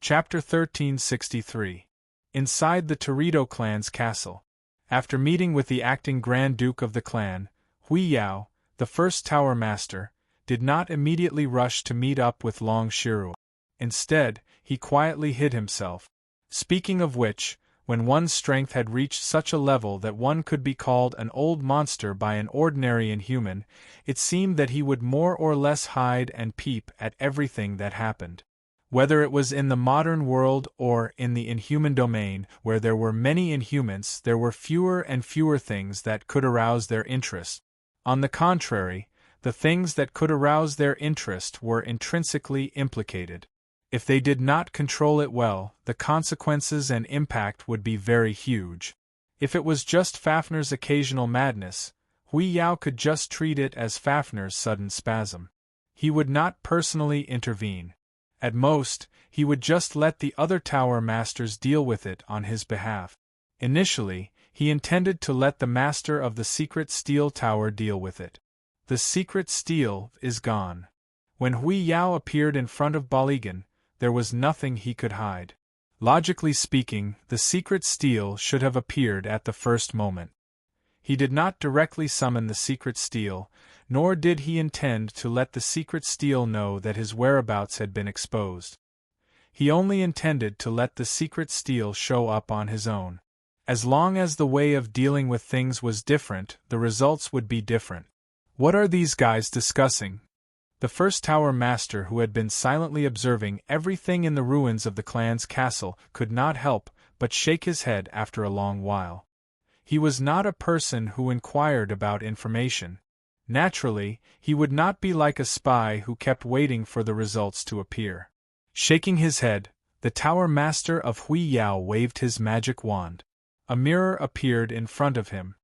Chapter 1363. Inside the Torito clan's castle. After meeting with the acting Grand Duke of the clan, Hui Yao, the first Tower Master, did not immediately rush to meet up with Long Shiruo. Instead, he quietly hid himself. Speaking of which, when one's strength had reached such a level that one could be called an old monster by an ordinary inhuman, it seemed that he would more or less hide and peep at everything that happened. Whether it was in the modern world or in the inhuman domain, where there were many inhumans, there were fewer and fewer things that could arouse their interest. On the contrary, the things that could arouse their interest were intrinsically implicated. If they did not control it well, the consequences and impact would be very huge. If it was just Fafner's occasional madness, Hui Yao could just treat it as Fafner's sudden spasm. He would not personally intervene. At most, he would just let the other Tower Masters deal with it on his behalf. Initially, he intended to let the Master of the Secret Steel Tower deal with it. The secret steel is gone. When Hui Yao appeared in front of Baligan, there was nothing he could hide. Logically speaking, the secret steel should have appeared at the first moment. He did not directly summon the secret steel, nor did he intend to let the secret steel know that his whereabouts had been exposed. He only intended to let the secret steel show up on his own. As long as the way of dealing with things was different, the results would be different. What are these guys discussing? The first tower master, who had been silently observing everything in the ruins of the clan's castle, could not help but shake his head after a long while. He was not a person who inquired about information. Naturally, he would not be like a spy who kept waiting for the results to appear. Shaking his head, the tower master of Hui Yao waved his magic wand. A mirror appeared in front of him.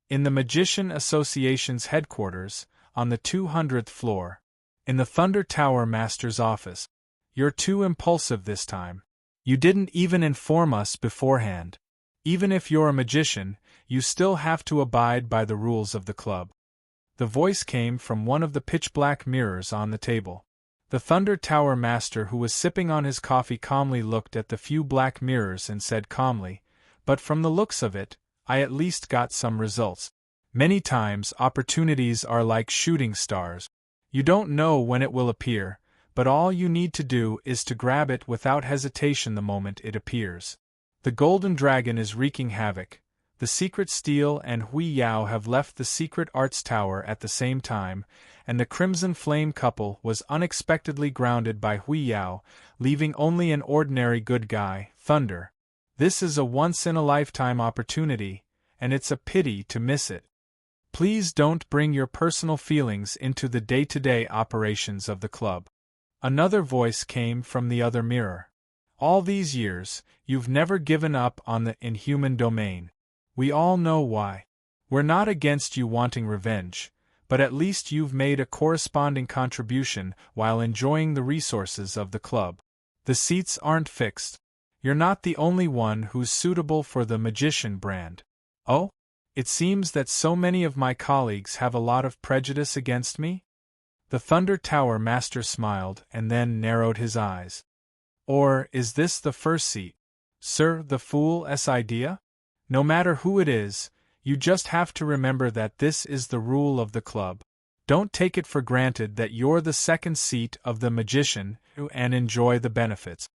In the Magician Association's headquarters, on the 200th floor. In the Thunder Tower Master's office. You're too impulsive this time. You didn't even inform us beforehand. Even if you're a magician, you still have to abide by the rules of the club. The voice came from one of the pitch-black mirrors on the table. The Thunder Tower Master, who was sipping on his coffee, calmly looked at the few black mirrors and said calmly, "But from the looks of it, I at least got some results. Many times opportunities are like shooting stars. You don't know when it will appear, but all you need to do is to grab it without hesitation the moment it appears. The Golden Dragon is wreaking havoc. The Secret Steel and Hui Yao have left the Secret Arts Tower at the same time, and the Crimson Flame couple was unexpectedly grounded by Hui Yao, leaving only an ordinary good guy, Thunder. This is a once-in-a-lifetime opportunity, and it's a pity to miss it. Please don't bring your personal feelings into the day-to-day operations of the club." Another voice came from the other mirror. "All these years, you've never given up on the inhuman domain. We all know why. We're not against you wanting revenge, but at least you've made a corresponding contribution while enjoying the resources of the club. The seats aren't fixed. You're not the only one who's suitable for the magician brand." "Oh? It seems that so many of my colleagues have a lot of prejudice against me?" The Thunder Tower Master smiled and then narrowed his eyes. "Or is this the first seat, sir, the fool's idea? No matter who it is, you just have to remember that this is the rule of the club. Don't take it for granted that you're the second seat of the magician and enjoy the benefits."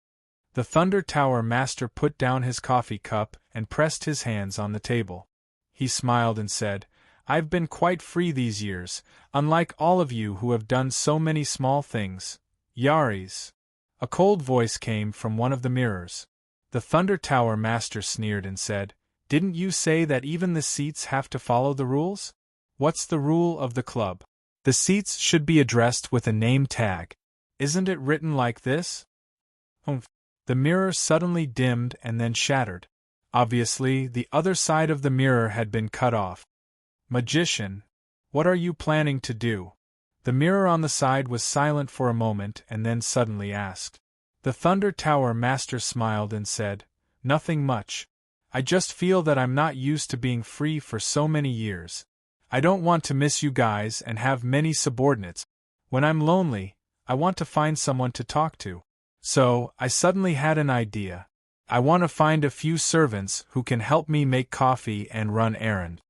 The Thunder Tower Master put down his coffee cup and pressed his hands on the table. He smiled and said, "I've been quite free these years, unlike all of you who have done so many small things. Yaris." A cold voice came from one of the mirrors. The Thunder Tower Master sneered and said, "Didn't you say that even the seats have to follow the rules? What's the rule of the club? The seats should be addressed with a name tag. Isn't it written like this?" Humph. The mirror suddenly dimmed and then shattered. Obviously, the other side of the mirror had been cut off. "Magician, what are you planning to do?" The mirror on the side was silent for a moment and then suddenly asked. The Thunder Tower Master smiled and said, "Nothing much. I just feel that I'm not used to being free for so many years. I don't want to miss you guys and have many subordinates. When I'm lonely, I want to find someone to talk to. So, I suddenly had an idea. I want to find a few servants who can help me make coffee and run errands."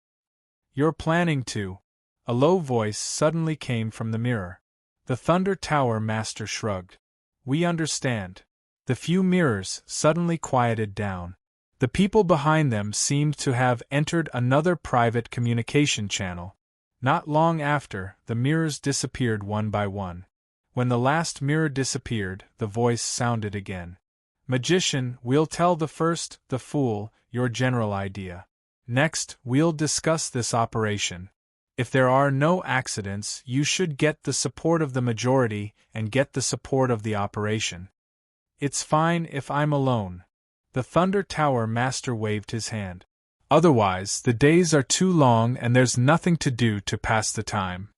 "You're planning to?" A low voice suddenly came from the mirror. The Thunder Tower Master shrugged. "We understand." The few mirrors suddenly quieted down. The people behind them seemed to have entered another private communication channel. Not long after, the mirrors disappeared one by one. When the last mirror disappeared, the voice sounded again. "Magician, we'll tell the first, the fool, your general idea. Next, we'll discuss this operation. If there are no accidents, you should get the support of the majority and get the support of the operation." "It's fine if I'm alone." The Thunder Tower Master waved his hand. "Otherwise, the days are too long and there's nothing to do to pass the time."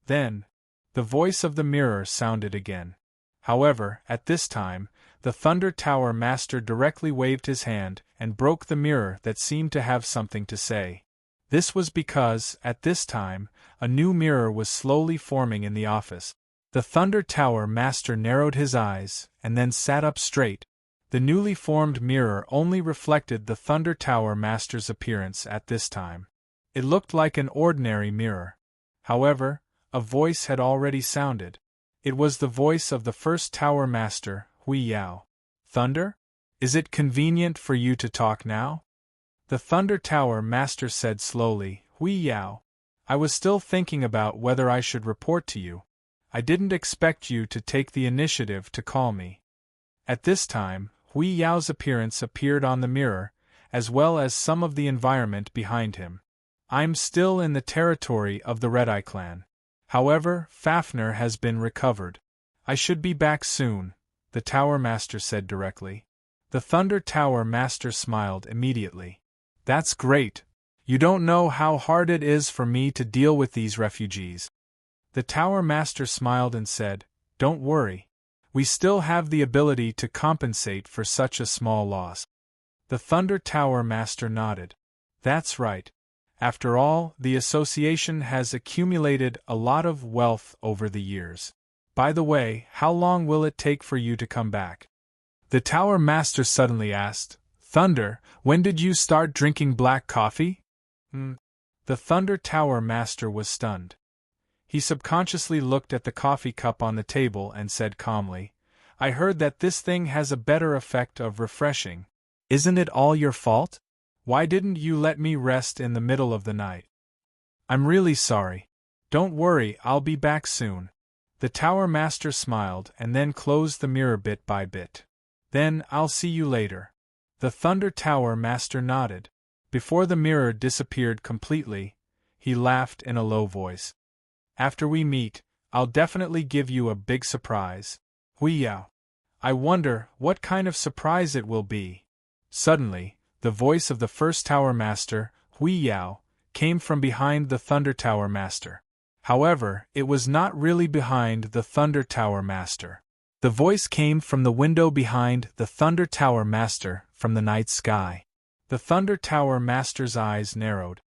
Then, the voice of the mirror sounded again. However, at this time, the Thunder Tower Master directly waved his hand and broke the mirror that seemed to have something to say. This was because, at this time, a new mirror was slowly forming in the office. The Thunder Tower Master narrowed his eyes, and then sat up straight. The newly formed mirror only reflected the Thunder Tower Master's appearance at this time. It looked like an ordinary mirror. However, a voice had already sounded. It was the voice of the first Tower Master, Hui Yao. Thunder? Is it convenient for you to talk now? The Thunder Tower Master said slowly, Hui Yao. I was still thinking about whether I should report to you. I didn't expect you to take the initiative to call me. At this time, Hui Yao's appearance appeared on the mirror, as well as some of the environment behind him. I'm still in the territory of the Red-Eye clan. However, Fafnir has been recovered. I should be back soon, the Tower Master said directly. The Thunder Tower Master smiled immediately. That's great. You don't know how hard it is for me to deal with these refugees. The Tower Master smiled and said, Don't worry. We still have the ability to compensate for such a small loss. The Thunder Tower Master nodded. That's right. After all, the association has accumulated a lot of wealth over the years. By the way, how long will it take for you to come back? The Tower Master suddenly asked, Thunder, when did you start drinking black coffee? The Thunder Tower Master was stunned. He subconsciously looked at the coffee cup on the table and said calmly, I heard that this thing has a better effect of refreshing. Isn't it all your fault? Why didn't you let me rest in the middle of the night? I'm really sorry. Don't worry, I'll be back soon. The Tower Master smiled and then closed the mirror bit by bit. Then, I'll see you later. The Thunder Tower Master nodded. Before the mirror disappeared completely, he laughed in a low voice. After we meet, I'll definitely give you a big surprise. Hui Yao. I wonder what kind of surprise it will be. Suddenly, the voice of the first Tower Master, Hui Yao, came from behind the Thunder Tower Master. However, it was not really behind the Thunder Tower Master. The voice came from the window behind the Thunder Tower Master from the night sky. The Thunder Tower Master's eyes narrowed.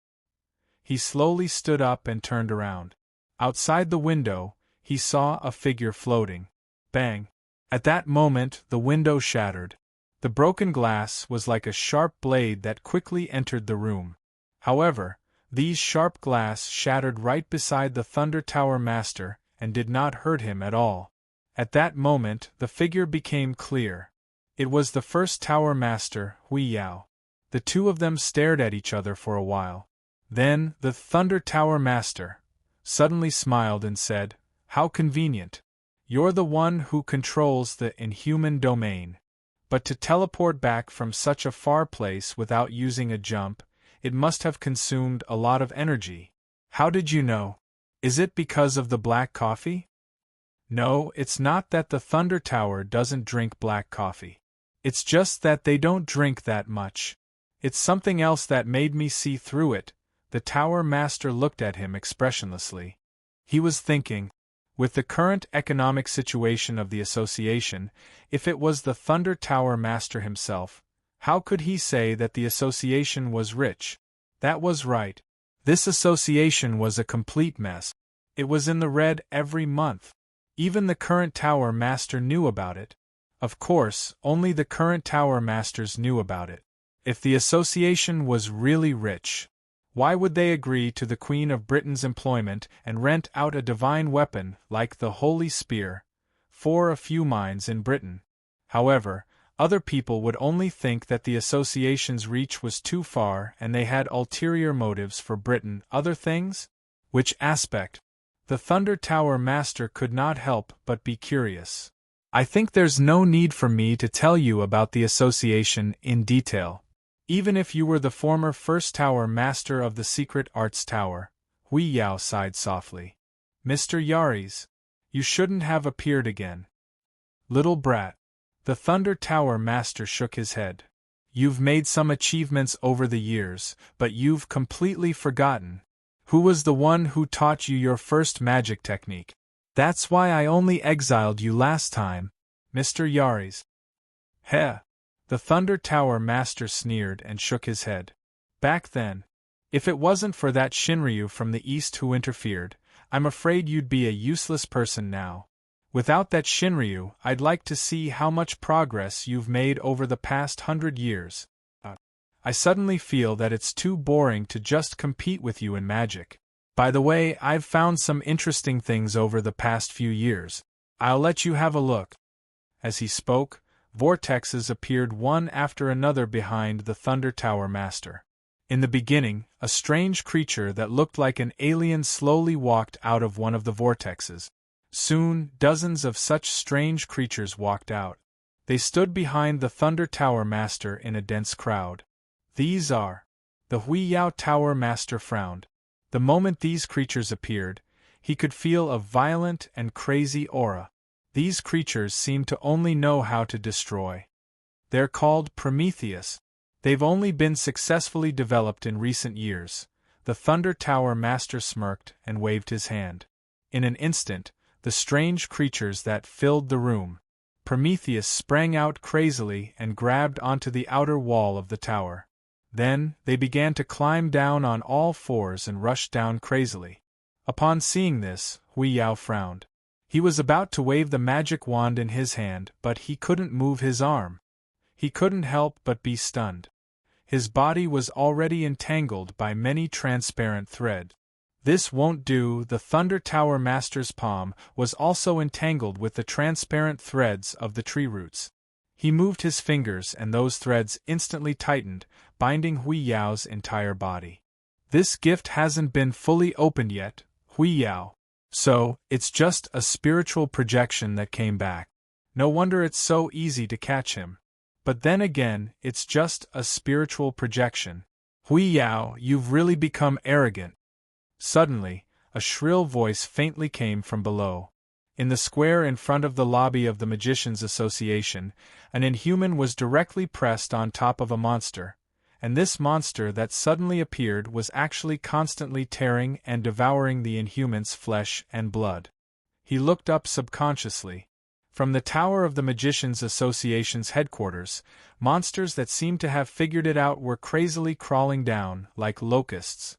He slowly stood up and turned around. Outside the window, he saw a figure floating. Bang! At that moment, the window shattered. The broken glass was like a sharp blade that quickly entered the room. However, these sharp glass shattered right beside the Thunder Tower Master and did not hurt him at all. At that moment, the figure became clear. It was the first Tower Master, Hui Yao. The two of them stared at each other for a while. Then, the Thunder Tower Master suddenly smiled and said, How convenient. You're the one who controls the inhuman domain. But to teleport back from such a far place without using a jump, it must have consumed a lot of energy. How did you know? Is it because of the black coffee? No, it's not that the Thunder Tower doesn't drink black coffee. It's just that they don't drink that much. It's something else that made me see through it. The Tower Master looked at him expressionlessly. He was thinking, with the current economic situation of the association, if it was the Thunder Tower Master himself, how could he say that the association was rich? That was right. This association was a complete mess. It was in the red every month. Even the current Tower Master knew about it. Of course, only the current Tower Masters knew about it. If the association was really rich, why would they agree to the Queen of Britain's employment and rent out a divine weapon like the Holy Spear for a few mines in Britain? However, other people would only think that the association's reach was too far and they had ulterior motives for Britain. Other things? Which aspect? The Thunder Tower Master could not help but be curious. I think there's no need for me to tell you about the association in detail. Even if you were the former first Tower Master of the Secret Arts Tower, Hui Yao sighed softly. Mr. Yaris, you shouldn't have appeared again. Little brat. The Thunder Tower Master shook his head. You've made some achievements over the years, but you've completely forgotten. Who was the one who taught you your first magic technique? That's why I only exiled you last time, Mr. Yaris. Heh. The Thunder Tower Master sneered and shook his head. Back then, if it wasn't for that Shinryu from the east who interfered, I'm afraid you'd be a useless person now. Without that Shinryu, I'd like to see how much progress you've made over the past 100 years. I suddenly feel that it's too boring to just compete with you in magic. By the way, I've found some interesting things over the past few years. I'll let you have a look." As he spoke, vortexes appeared one after another behind the Thunder Tower Master. In the beginning, a strange creature that looked like an alien slowly walked out of one of the vortexes. Soon, dozens of such strange creatures walked out. They stood behind the Thunder Tower Master in a dense crowd. "These are..." The Huiyao Tower Master frowned. The moment these creatures appeared, he could feel a violent and crazy aura. These creatures seem to only know how to destroy. They're called Prometheus. They've only been successfully developed in recent years. The Thunder Tower Master smirked and waved his hand. In an instant, the strange creatures that filled the room. Prometheus sprang out crazily and grabbed onto the outer wall of the tower. Then, they began to climb down on all fours and rush down crazily. Upon seeing this, Huiyao frowned. He was about to wave the magic wand in his hand, but he couldn't move his arm. He couldn't help but be stunned. His body was already entangled by many transparent threads. "This won't do." The Thunder Tower Master's palm was also entangled with the transparent threads of the tree roots. He moved his fingers and those threads instantly tightened, binding Huiyao's entire body. "This gift hasn't been fully opened yet, Huiyao. So, it's just a spiritual projection that came back. No wonder it's so easy to catch him. But then again, it's just a spiritual projection. Huiyao, you've really become arrogant." Suddenly, a shrill voice faintly came from below. In the square in front of the lobby of the Magicians' Association, an inhuman was directly pressed on top of a monster, and this monster that suddenly appeared was actually constantly tearing and devouring the inhuman's flesh and blood. He looked up subconsciously. From the tower of the Magicians' Association's headquarters, monsters that seemed to have figured it out were crazily crawling down, like locusts.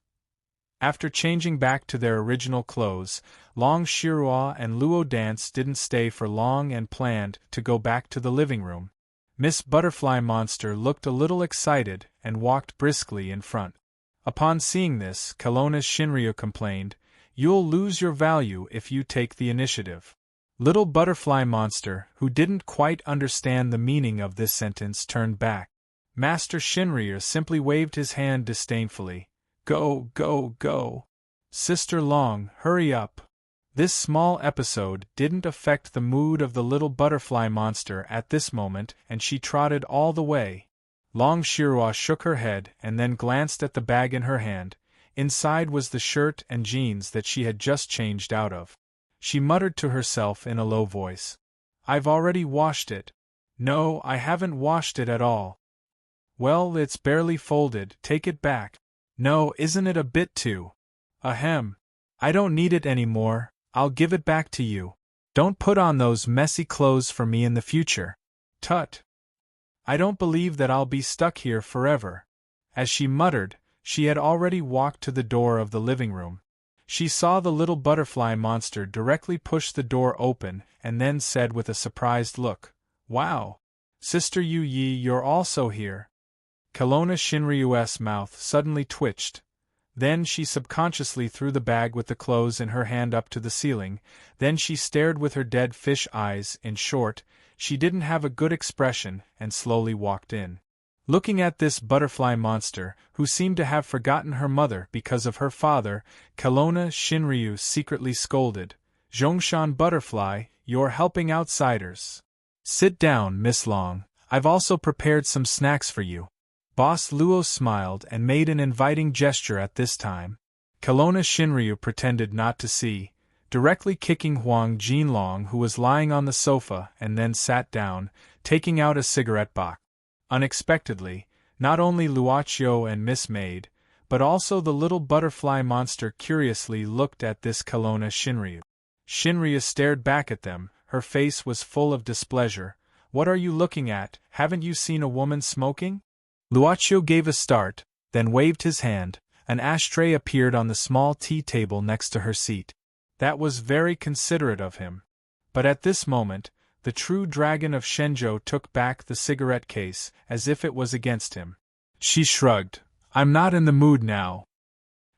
After changing back to their original clothes, Long Shirua and Luo Dance didn't stay for long and planned to go back to the living room. Miss Butterfly Monster looked a little excited and walked briskly in front. Upon seeing this, Kelowna's Shinryu complained, "You'll lose your value if you take the initiative." Little Butterfly Monster, who didn't quite understand the meaning of this sentence, turned back. Master Shinryu simply waved his hand disdainfully. "Go, go, go. Sister Long, hurry up." This small episode didn't affect the mood of the little butterfly monster at this moment, and she trotted all the way. Long Shirua shook her head and then glanced at the bag in her hand. Inside was the shirt and jeans that she had just changed out of. She muttered to herself in a low voice, "I've already washed it." "No, I haven't washed it at all." "Well, it's barely folded, take it back." "No, isn't it a bit too?" "Ahem. I don't need it anymore, I'll give it back to you. Don't put on those messy clothes for me in the future." "Tut. I don't believe that I'll be stuck here forever." As she muttered, she had already walked to the door of the living room. She saw the little butterfly monster directly push the door open and then said with a surprised look, "Wow! Sister Yu Yi, you're also here." Kelowna Shinryu's mouth suddenly twitched. Then she subconsciously threw the bag with the clothes in her hand up to the ceiling. Then she stared with her dead fish eyes. In short, she didn't have a good expression and slowly walked in. Looking at this butterfly monster, who seemed to have forgotten her mother because of her father, Kelowna Shinryu secretly scolded, "Zhongshan Butterfly, you're helping outsiders. Sit down, Miss Long. I've also prepared some snacks for you." Boss Luo smiled and made an inviting gesture at this time. Kelowna Shinryu pretended not to see, directly kicking Huang Jinlong, who was lying on the sofa, and then sat down, taking out a cigarette box. Unexpectedly, not only Luochio and Miss Maid, but also the little butterfly monster curiously looked at this Kelowna Shinryu. Shinryu stared back at them, her face was full of displeasure. "What are you looking at? Haven't you seen a woman smoking?" Luochio gave a start, then waved his hand. An ashtray appeared on the small tea table next to her seat. "That was very considerate of him. But at this moment, the true dragon of Shenzhou took back the cigarette case, as if it was against him. She shrugged. I'm not in the mood now.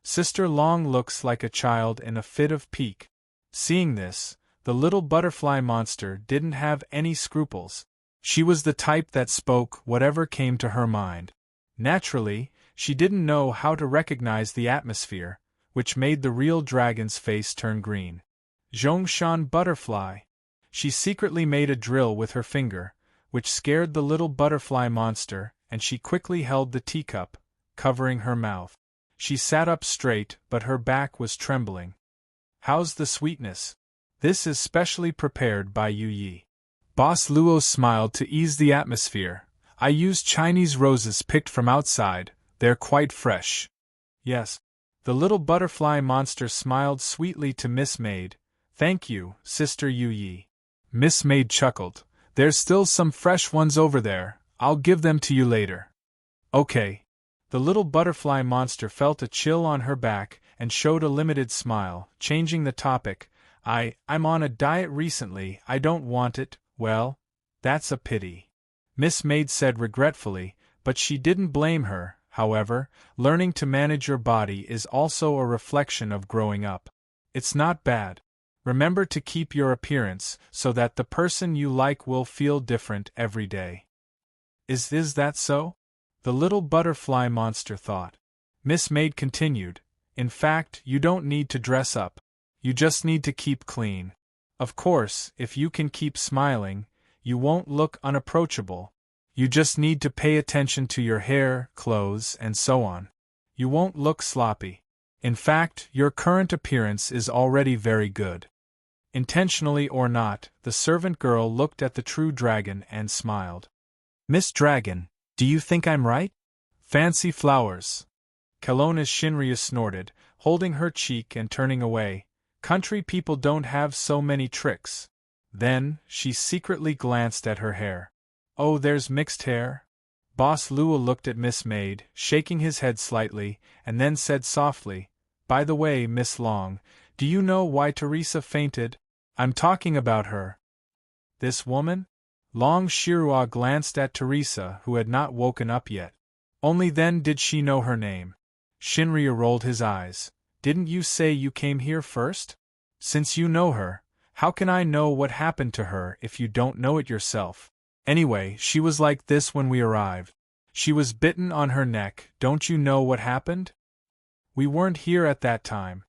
Sister Long looks like a child in a fit of pique. Seeing this, the little butterfly monster didn't have any scruples. She was the type that spoke whatever came to her mind. Naturally, she didn't know how to recognize the atmosphere, which made the real dragon's face turn green. Zhongshan butterfly. She secretly made a drill with her finger, which scared the little butterfly monster, and she quickly held the teacup, covering her mouth. She sat up straight, but her back was trembling. How's the sweetness? This is specially prepared by Yu Yi. Boss Luo smiled to ease the atmosphere. I used Chinese roses picked from outside, they're quite fresh. Yes. The little butterfly monster smiled sweetly to Miss Maid. Thank you, Sister Yu Yi. Miss Maid chuckled. There's still some fresh ones over there, I'll give them to you later. Okay. The little butterfly monster felt a chill on her back and showed a limited smile, changing the topic. I'm on a diet recently, I don't want it. Well, that's a pity. Miss Maid said regretfully, but she didn't blame her. However, learning to manage your body is also a reflection of growing up. It's not bad. Remember to keep your appearance so that the person you like will feel different every day. Is that so? The little butterfly monster thought. Miss Maid continued, in fact, you don't need to dress up. You just need to keep clean. Of course, if you can keep smiling, you won't look unapproachable. You just need to pay attention to your hair, clothes, and so on. You won't look sloppy. In fact, your current appearance is already very good. Intentionally or not, the servant girl looked at the true dragon and smiled. Miss Dragon, do you think I'm right? Fancy flowers. Kelowna's Shinryu snorted, holding her cheek and turning away. Country people don't have so many tricks. Then, she secretly glanced at her hair. Oh, there's mixed hair? Boss Luo looked at Miss Maid, shaking his head slightly, and then said softly, By the way, Miss Long, do you know why Teresa fainted? I'm talking about her. This woman? Long Shirua glanced at Teresa, who had not woken up yet. Only then did she know her name. Shinryu rolled his eyes. Didn't you say you came here first? Since you know her, how can I know what happened to her if you don't know it yourself? Anyway, she was like this when we arrived. She was bitten on her neck. Don't you know what happened? We weren't here at that time.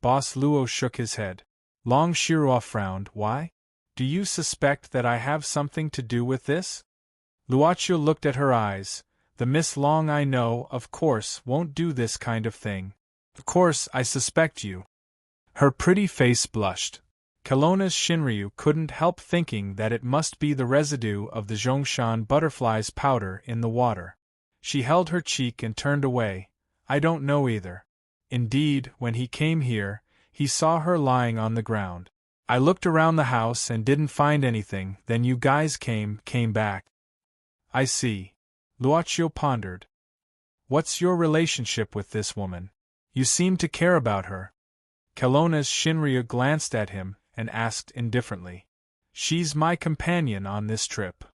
Boss Luo shook his head. Long Shirua frowned. Why? Do you suspect that I have something to do with this? Luochio looked at her eyes. The Miss Long I know, of course, won't do this kind of thing. Of course, I suspect you. Her pretty face blushed. Kelowna's Shinryu couldn't help thinking that it must be the residue of the Zhongshan butterfly's powder in the water. She held her cheek and turned away. I don't know either. Indeed, when he came here, he saw her lying on the ground. I looked around the house and didn't find anything, then you guys came back. I see. Luochio pondered. What's your relationship with this woman? You seem to care about her. Kelowna's Shinryu glanced at him and asked indifferently. She's my companion on this trip.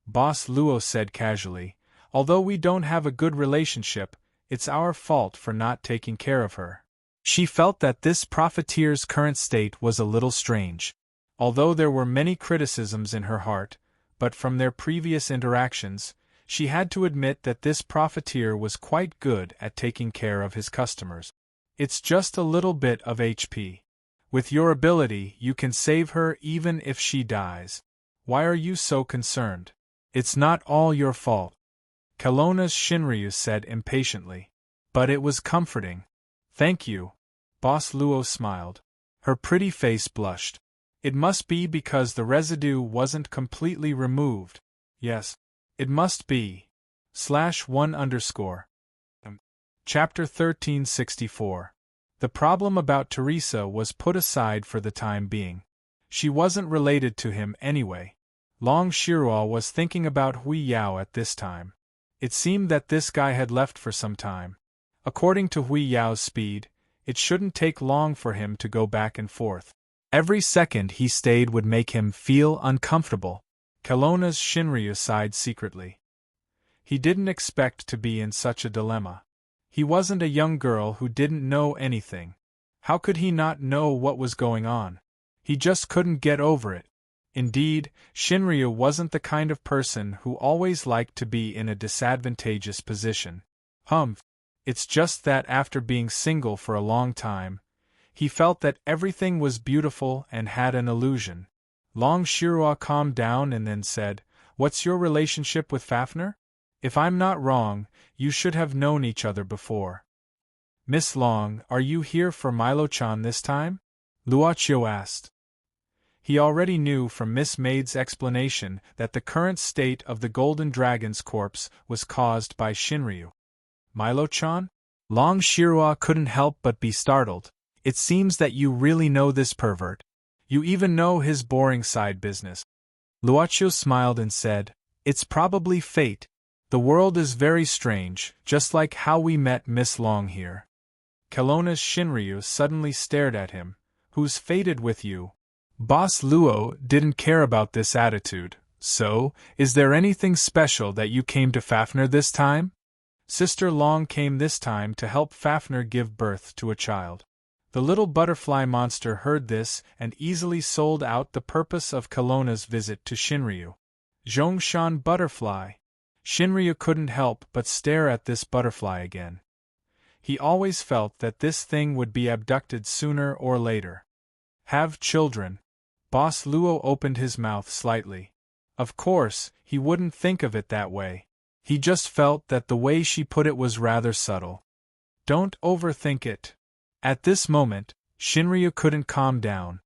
Boss Luo said casually. Although we don't have a good relationship, it's our fault for not taking care of her. She felt that this profiteer's current state was a little strange. Although there were many criticisms in her heart, but from their previous interactions, she had to admit that this profiteer was quite good at taking care of his customers. It's just a little bit of HP. With your ability, you can save her even if she dies. Why are you so concerned? It's not all your fault. Kelowna's Shinryu said impatiently. But it was comforting. Thank you. Boss Luo smiled. Her pretty face blushed. It must be because the residue wasn't completely removed. Yes. It must be. /1_. Chapter 1364. The problem about Teresa was put aside for the time being. She wasn't related to him anyway. Long Shirua was thinking about Hui Yao at this time. It seemed that this guy had left for some time. According to Hui Yao's speed, it shouldn't take long for him to go back and forth. Every second he stayed would make him feel uncomfortable. Kelowna's Shinryu sighed secretly. He didn't expect to be in such a dilemma. He wasn't a young girl who didn't know anything. How could he not know what was going on? He just couldn't get over it. Indeed, Shinryu wasn't the kind of person who always liked to be in a disadvantageous position. It's just that after being single for a long time, he felt that everything was beautiful and had an illusion. Long Shirua calmed down and then said, "What's your relationship with Fafner? If I'm not wrong, you should have known each other before." "Miss Long, are you here for Milo-chan this time?" Luochio asked. He already knew from Miss Maid's explanation that the current state of the Golden Dragon's corpse was caused by Shinryu. "Milo-chan?" Long Shirua couldn't help but be startled. "It seems that you really know this pervert. You even know his boring side business." Luochio smiled and said, "It's probably fate. The world is very strange, just like how we met Miss Long here." Kelowna's Shinryu suddenly stared at him. "Who's fated with you?" Boss Luo didn't care about this attitude. "So, is there anything special that you came to Fafner this time?" Sister Long came this time to help Fafner give birth to a child. The little butterfly monster heard this and easily sold out the purpose of Kelowna's visit to Shinryu. Zhongshan butterfly. Shinryu couldn't help but stare at this butterfly again. He always felt that this thing would be abducted sooner or later. "Have children." Boss Luo opened his mouth slightly. Of course, he wouldn't think of it that way. He just felt that the way she put it was rather subtle. "Don't overthink it." At this moment, Shinryu couldn't calm down.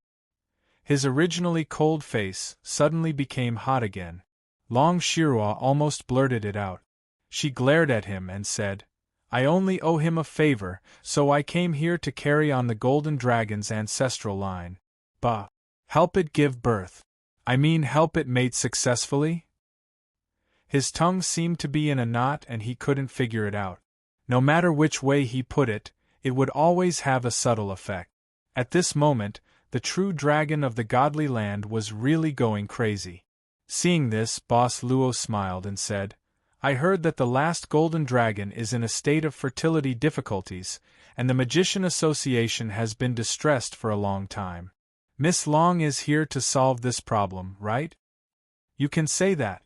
His originally cold face suddenly became hot again. Long Shirua almost blurted it out. She glared at him and said, "I only owe him a favor, so I came here to carry on the Golden Dragon's ancestral line. Bah! Help it give birth. I mean help it mate successfully?" His tongue seemed to be in a knot and he couldn't figure it out. No matter which way he put it, it would always have a subtle effect. At this moment, the true dragon of the godly land was really going crazy. Seeing this, Boss Luo smiled and said, "I heard that the last golden dragon is in a state of fertility difficulties, and the Magician Association has been distressed for a long time. Miss Long is here to solve this problem, right?" "You can say that.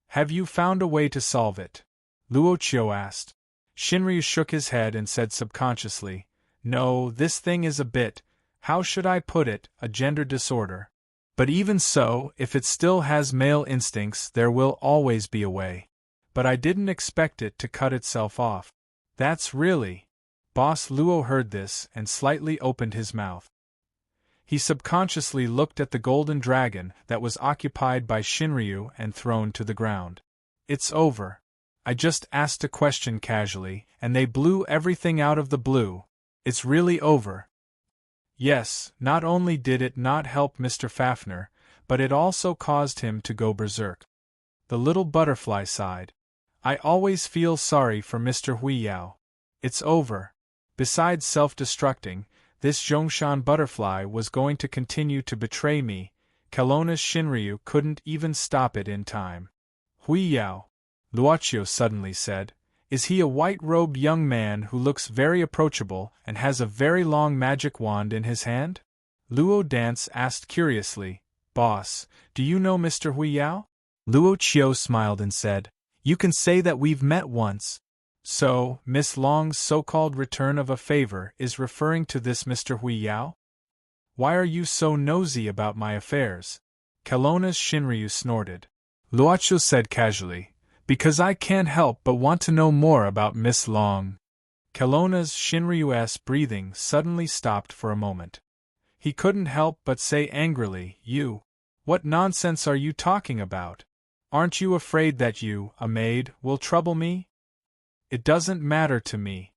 Have you found a way to solve it?" Luochio asked. Shinryu shook his head and said subconsciously, "No, this thing is a bit, how should I put it, a gender disorder. But even so, if it still has male instincts, there will always be a way. But I didn't expect it to cut itself off." "That's really—" Boss Luo heard this and slightly opened his mouth. He subconsciously looked at the golden dragon that was occupied by Shinryu and thrown to the ground. "It's over. I just asked a question casually, and they blew everything out of the blue. It's really over." Yes, not only did it not help Mr. Fafner, but it also caused him to go berserk. The little butterfly sighed. "I always feel sorry for Mr. Huiyao. It's over. Besides self-destructing, this Zhongshan butterfly was going to continue to betray me. Kelowna's Shinryu couldn't even stop it in time." "Huiyao," Luochio suddenly said. "Is he a white-robed young man who looks very approachable and has a very long magic wand in his hand?" Luo Dance asked curiously. "Boss, do you know Mr. Huiyao?" Luochio smiled and said, "You can say that we've met once." "So, Miss Long's so-called return of a favor is referring to this Mr. Huiyao? Why are you so nosy about my affairs?" Kelowna's Shinryu snorted. Luochio said casually, "Because I can't help but want to know more about Miss Long." Kelowna's Shinryu's breathing suddenly stopped for a moment. He couldn't help but say angrily, What nonsense are you talking about? Aren't you afraid that you, a maid, will trouble me?" "It doesn't matter to me."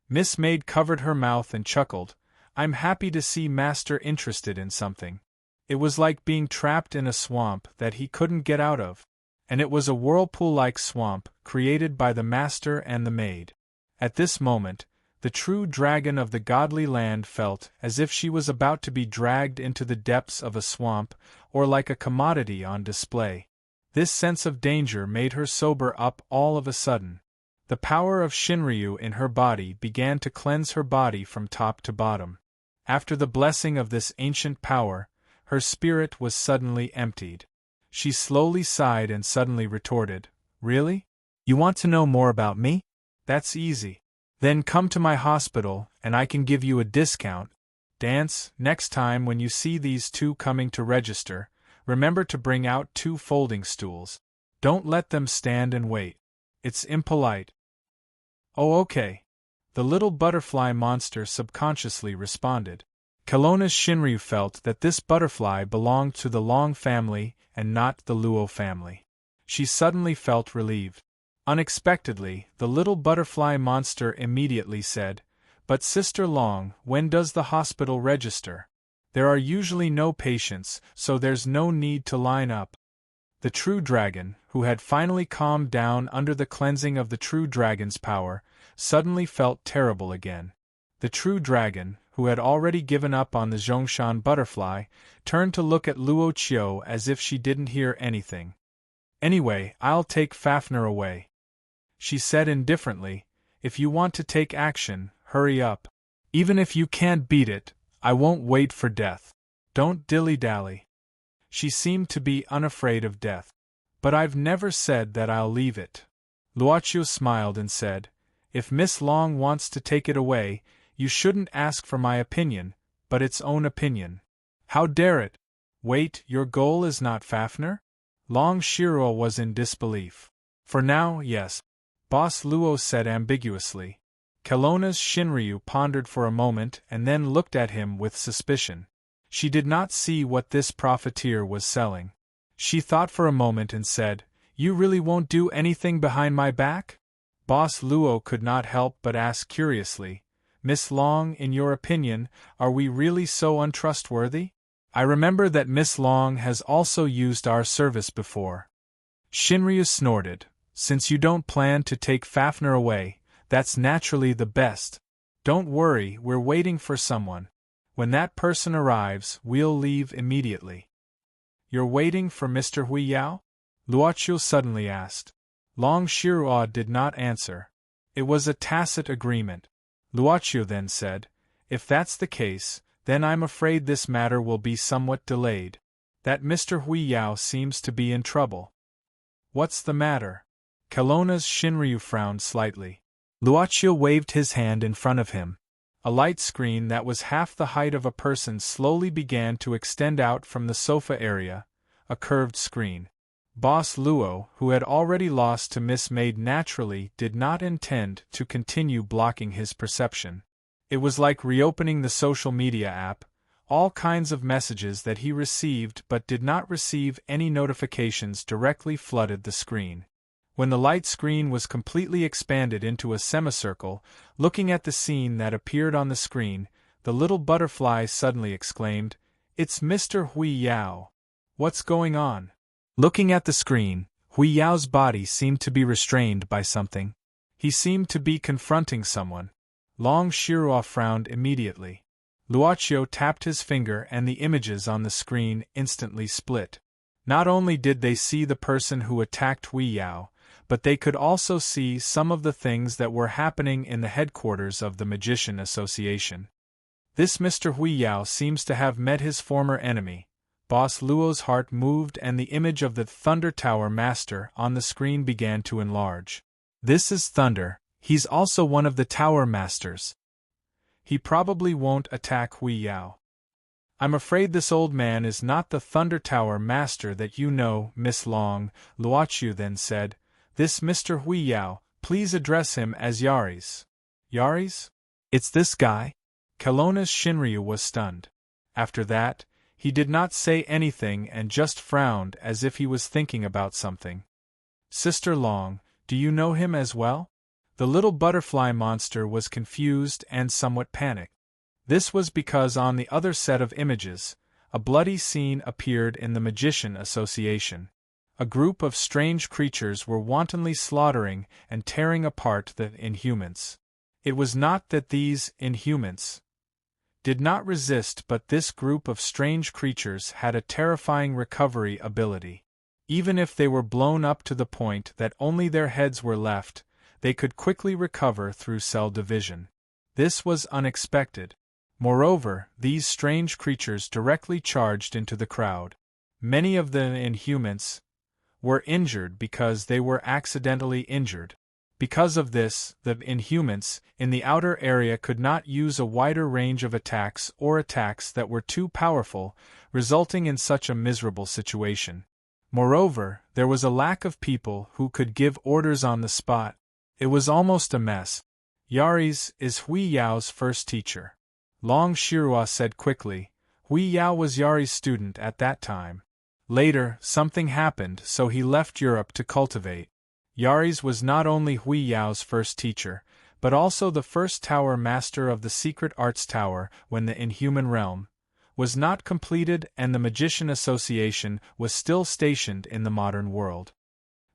Miss Maid covered her mouth and chuckled. "I'm happy to see Master interested in something." It was like being trapped in a swamp that he couldn't get out of. And it was a whirlpool-like swamp, created by the Master and the Maid. At this moment, The true dragon of the godly land felt as if she was about to be dragged into the depths of a swamp, or like a commodity on display. This sense of danger made her sober up all of a sudden. The power of Shinryu in her body began to cleanse her body from top to bottom. After the blessing of this ancient power, her spirit was suddenly emptied. She slowly sighed and suddenly retorted, "Really? You want to know more about me? That's easy. Then come to my hospital, and I can give you a discount. Dance, next time when you see these two coming to register, remember to bring out 2 folding stools. Don't let them stand and wait. It's impolite." "Oh, okay." The little butterfly monster subconsciously responded. Kelowna's Shinryu felt that this butterfly belonged to the Long family and not the Luo family. She suddenly felt relieved. Unexpectedly, the little butterfly monster immediately said, "But Sister Long, when does the hospital register? There are usually no patients, so there's no need to line up." The true dragon, who had finally calmed down under the cleansing of the true dragon's power, suddenly felt terrible again. The true dragon, who had already given up on the Zhongshan butterfly, turned to look at Luo Qiu as if she didn't hear anything. "Anyway, I'll take Fafnir away," she said indifferently. "If you want to take action, hurry up. Even if you can't beat it, I won't wait for death. Don't dilly-dally." She seemed to be unafraid of death. "But I've never said that I'll leave it." Luoqiu smiled and said, "If Miss Long wants to take it away, you shouldn't ask for my opinion, but its own opinion." "How dare it? Wait, your goal is not Fafnir?" Long Shiro was in disbelief. "For now, yes," Boss Luo said ambiguously. Kelowna's Shinryu pondered for a moment and then looked at him with suspicion. She did not see what this profiteer was selling. She thought for a moment and said, "You really won't do anything behind my back?" Boss Luo could not help but ask curiously, "Miss Long, in your opinion, are we really so untrustworthy? I remember that Miss Long has also used our service before." Shinryu snorted, "Since you don't plan to take Fafnir away, that's naturally the best. Don't worry, we're waiting for someone. When that person arrives, we'll leave immediately." "You're waiting for Mr. Hui Yao?" Luoqiu suddenly asked. Long Shiro did not answer. It was a tacit agreement. Luoqiu then said, "If that's the case, then I'm afraid this matter will be somewhat delayed. That Mr. Hui Yao seems to be in trouble." "What's the matter?" Kelowna's Shinryu frowned slightly. Luoqiu waved his hand in front of him. A light screen that was half the height of a person slowly began to extend out from the sofa area, a curved screen. Boss Luo, who had already lost to Miss Maid naturally, did not intend to continue blocking his perception. It was like reopening the social media app. All kinds of messages that he received but did not receive any notifications directly flooded the screen. When the light screen was completely expanded into a semicircle, looking at the scene that appeared on the screen, the little butterfly suddenly exclaimed, "It's Mr. Hui Yao. What's going on?" Looking at the screen, Hui Yao's body seemed to be restrained by something. He seemed to be confronting someone. Long Shiro frowned immediately. Luoqiu tapped his finger and the images on the screen instantly split. Not only did they see the person who attacked Hui Yao, but they could also see some of the things that were happening in the headquarters of the Magician Association. This Mr. Hui Yao seems to have met his former enemy. Boss Luo's heart moved and the image of the Thunder Tower Master on the screen began to enlarge. "This is Thunder, he's also one of the Tower Masters. He probably won't attack Hui Yao. I'm afraid this old man is not the Thunder Tower Master that you know, Miss Long," Luoqiu then said. "This Mr. Hui Yao, please address him as Yaris." "Yaris? It's this guy?" Kelowna's Shinryu was stunned. After that, he did not say anything and just frowned as if he was thinking about something. "Sister Long, do you know him as well?" The little butterfly monster was confused and somewhat panicked. This was because on the other set of images, a bloody scene appeared in the Magician Association. A group of strange creatures were wantonly slaughtering and tearing apart the Inhumans. It was not that these inhumans did not resist, but this group of strange creatures had a terrifying recovery ability. Even if they were blown up to the point that only their heads were left, they could quickly recover through cell division. This was unexpected. Moreover, these strange creatures directly charged into the crowd. Many of the inhumans were injured because they were accidentally injured. Because of this, the inhumans in the outer area could not use a wider range of attacks or attacks that were too powerful, resulting in such a miserable situation. Moreover, there was a lack of people who could give orders on the spot. It was almost a mess. Yaris is Hui Yao's first teacher. Long Shirua said quickly. Hui Yao was Yari's student at that time. Later, something happened, so he left Europe to cultivate. Yaris was not only Hui Yao's first teacher, but also the first tower master of the secret arts tower when the inhuman realm was not completed and the Magician Association was still stationed in the modern world.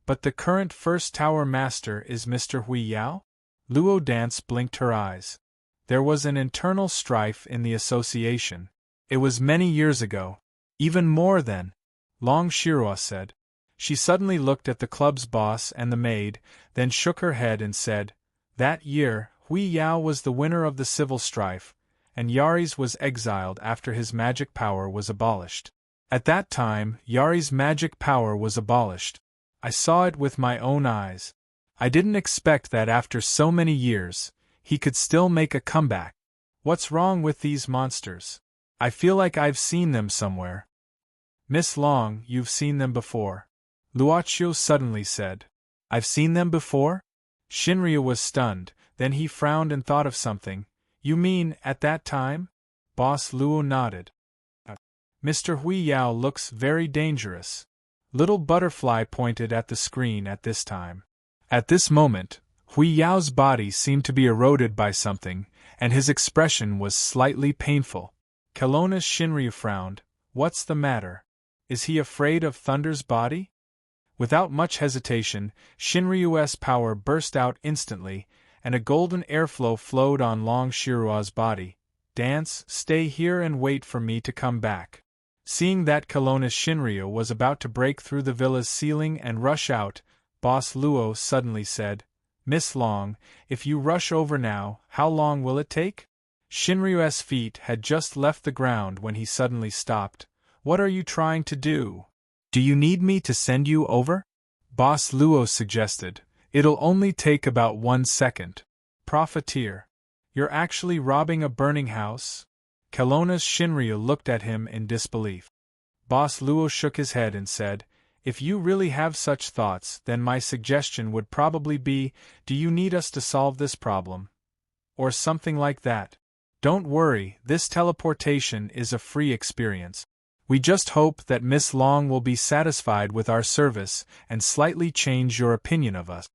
But the current first tower master is Mr. Hui Yao? Luo Dance blinked her eyes. There was an internal strife in the association. It was many years ago. Even more than Long Shirua said. She suddenly looked at the club's boss and the maid, then shook her head and said, "That year, Hui Yao was the winner of the civil strife, and Yaris was exiled after his magic power was abolished. At that time, Yari's magic power was abolished. I saw it with my own eyes. I didn't expect that after so many years, he could still make a comeback. What's wrong with these monsters? I feel like I've seen them somewhere." "Miss Long, you've seen them before," Luoqiu suddenly said. "I've seen them before?" Shinryu was stunned, then he frowned and thought of something. "You mean, at that time?" Boss Luo nodded. "Mr. Hui Yao looks very dangerous." Little Butterfly pointed at the screen at this time. At this moment, Hui Yao's body seemed to be eroded by something, and his expression was slightly painful. Kelowna's Shinryu frowned. "What's the matter? Is he afraid of Thunder's body?" Without much hesitation, Shinryu's power burst out instantly, and a golden airflow flowed on Long Shirua's body. "Dance, stay here and wait for me to come back." Seeing that Kelowna's Shinryu was about to break through the villa's ceiling and rush out, Boss Luo suddenly said, "Miss Long, if you rush over now, how long will it take?" Shinryu's feet had just left the ground when he suddenly stopped. "What are you trying to do? Do you need me to send you over?" Boss Luo suggested. "It'll only take about 1 second. Profiteer. You're actually robbing a burning house?" Kelowna's Shinryu looked at him in disbelief. Boss Luo shook his head and said, "If you really have such thoughts, then my suggestion would probably be, do you need us to solve this problem? Or something like that. Don't worry, this teleportation is a free experience. We just hope that Miss Long will be satisfied with our service and slightly change your opinion of us."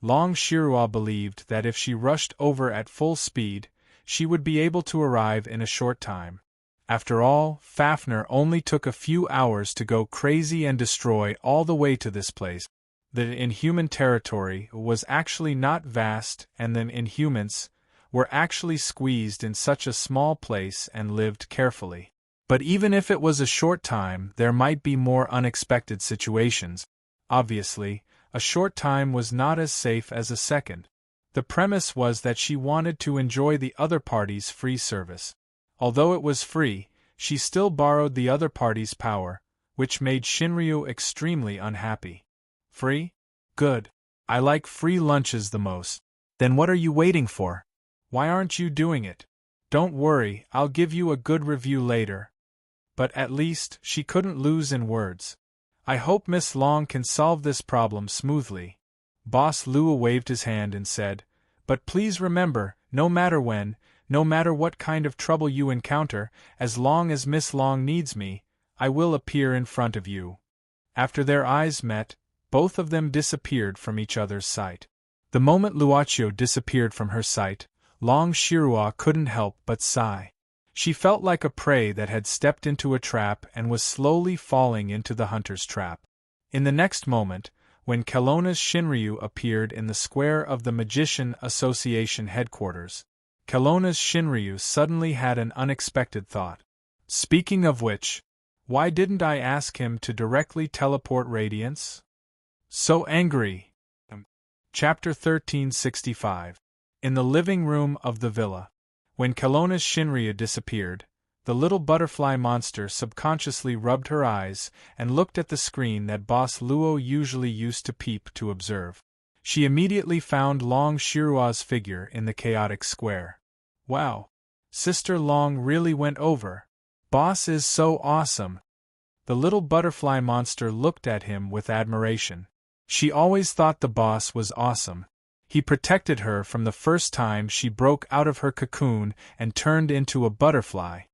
Long Shirua believed that if she rushed over at full speed, she would be able to arrive in a short time. After all, Fafnir only took a few hours to go crazy and destroy all the way to this place. The inhuman territory was actually not vast, and the inhumans were actually squeezed in such a small place and lived carefully. But even if it was a short time, there might be more unexpected situations. Obviously, a short time was not as safe as a second. The premise was that she wanted to enjoy the other party's free service. Although it was free, she still borrowed the other party's power, which made Shinryu extremely unhappy. "Free? Good. I like free lunches the most. Then what are you waiting for? Why aren't you doing it? Don't worry, I'll give you a good review later." But at least, she couldn't lose in words. "I hope Miss Long can solve this problem smoothly." Boss Luo waved his hand and said, "But please remember, no matter when, no matter what kind of trouble you encounter, as long as Miss Long needs me, I will appear in front of you." After their eyes met, both of them disappeared from each other's sight. The moment Luoqiu disappeared from her sight, Long Shirua couldn't help but sigh. She felt like a prey that had stepped into a trap and was slowly falling into the hunter's trap. In the next moment, when Kelowna's Shinryu appeared in the square of the Magician Association headquarters. Kelowna's Shinryu suddenly had an unexpected thought. Speaking of which, why didn't I ask him to directly teleport radiance? So angry. Chapter 1365. In the living room of the villa. When Kelowna's Shinryu disappeared, the little butterfly monster subconsciously rubbed her eyes and looked at the screen that Boss Luo usually used to peep to observe. She immediately found Long Shirua's figure in the chaotic square. Wow! Sister Long really went over. Boss is so awesome. The little butterfly monster looked at him with admiration. She always thought the boss was awesome. He protected her from the first time she broke out of her cocoon and turned into a butterfly.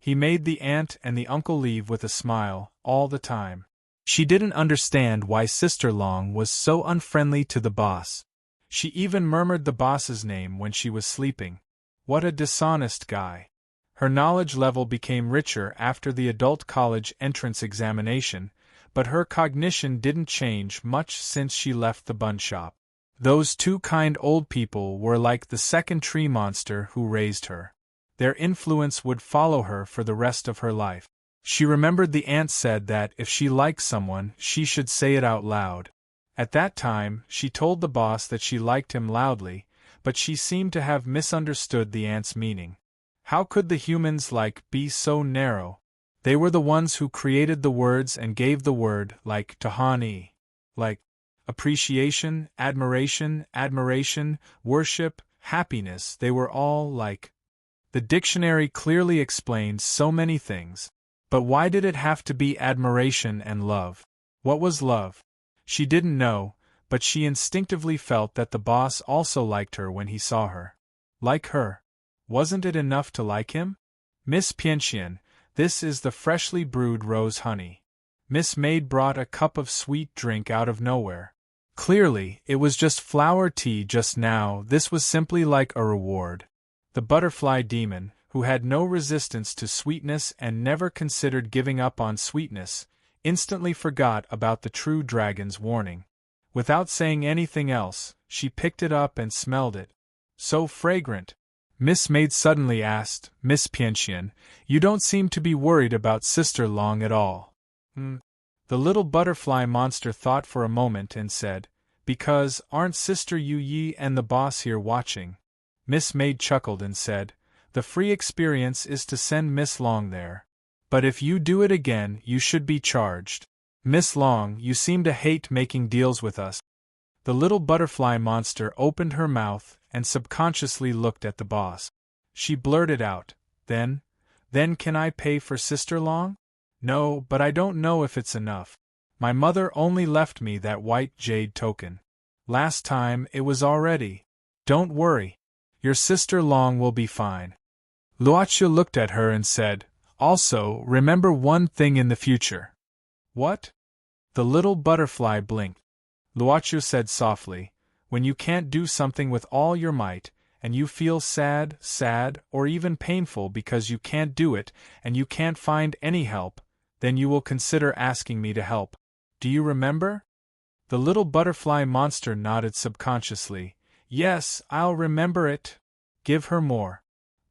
He made the aunt and the uncle leave with a smile, all the time. She didn't understand why Sister Long was so unfriendly to the boss. She even murmured the boss's name when she was sleeping. What a dishonest guy. Her knowledge level became richer after the adult college entrance examination, but her cognition didn't change much since she left the bun shop. Those two kind old people were like the second tree monster who raised her. Their influence would follow her for the rest of her life. She remembered the aunt said that if she liked someone, she should say it out loud. At that time, she told the boss that she liked him loudly, but she seemed to have misunderstood the aunt's meaning. How could the humans be so narrow? They were the ones who created the words and gave the word tahani. Appreciation, admiration, worship, happiness, they were all The dictionary clearly explained so many things. But why did it have to be admiration and love? What was love? She didn't know, but she instinctively felt that the boss also liked her when he saw her. Like her. Wasn't it enough to like him? Miss Pianxian, this is the freshly brewed rose honey. Miss Maid brought a cup of sweet drink out of nowhere. Clearly, it was just flower tea just now. This was simply like a reward. The butterfly demon, who had no resistance to sweetness and never considered giving up on sweetness, instantly forgot about the true dragon's warning. Without saying anything else, she picked it up and smelled it. So fragrant. Miss Maid suddenly asked, Miss Pianxian, you don't seem to be worried about Sister Long at all. The little butterfly monster thought for a moment and said, because aren't Sister Yu Yi and the boss here watching? Miss Maid chuckled and said, the free experience is to send Miss Long there. But if you do it again, you should be charged. Miss Long, you seem to hate making deals with us. The little butterfly monster opened her mouth and subconsciously looked at the boss. She blurted out, Then can I pay for Sister Long? No, but I don't know if it's enough. My mother only left me that white jade token. Last time it was already. Don't worry. Your Sister Long will be fine. Luochu looked at her and said, also, remember one thing in the future. What? The little butterfly blinked. Luochu said softly, when you can't do something with all your might, and you feel sad, or even painful because you can't do it, and you can't find any help, then you will consider asking me to help. Do you remember? The little butterfly monster nodded subconsciously. Yes, I'll remember it. Give her more.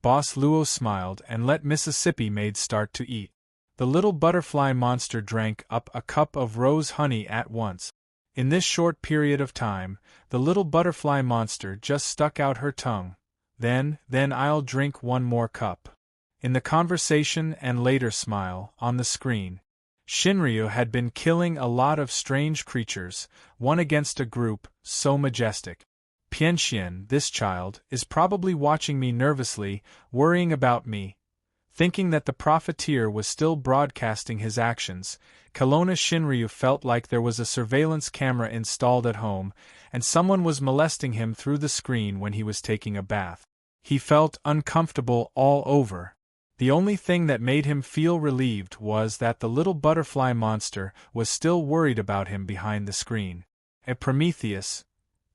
Boss Luo smiled and let Mississippi Maid start to eat. The little butterfly monster drank up a cup of rose honey at once. In this short period of time, the little butterfly monster just stuck out her tongue. Then I'll drink one more cup. In the conversation and later smile, on the screen, Shinryu had been killing a lot of strange creatures, one against a group, so majestic. Pianxian, this child, is probably watching me nervously, worrying about me. Thinking that the profiteer was still broadcasting his actions, Kelowna Shinryu felt like there was a surveillance camera installed at home, and someone was molesting him through the screen when he was taking a bath. He felt uncomfortable all over. The only thing that made him feel relieved was that the little butterfly monster was still worried about him behind the screen. A Prometheus,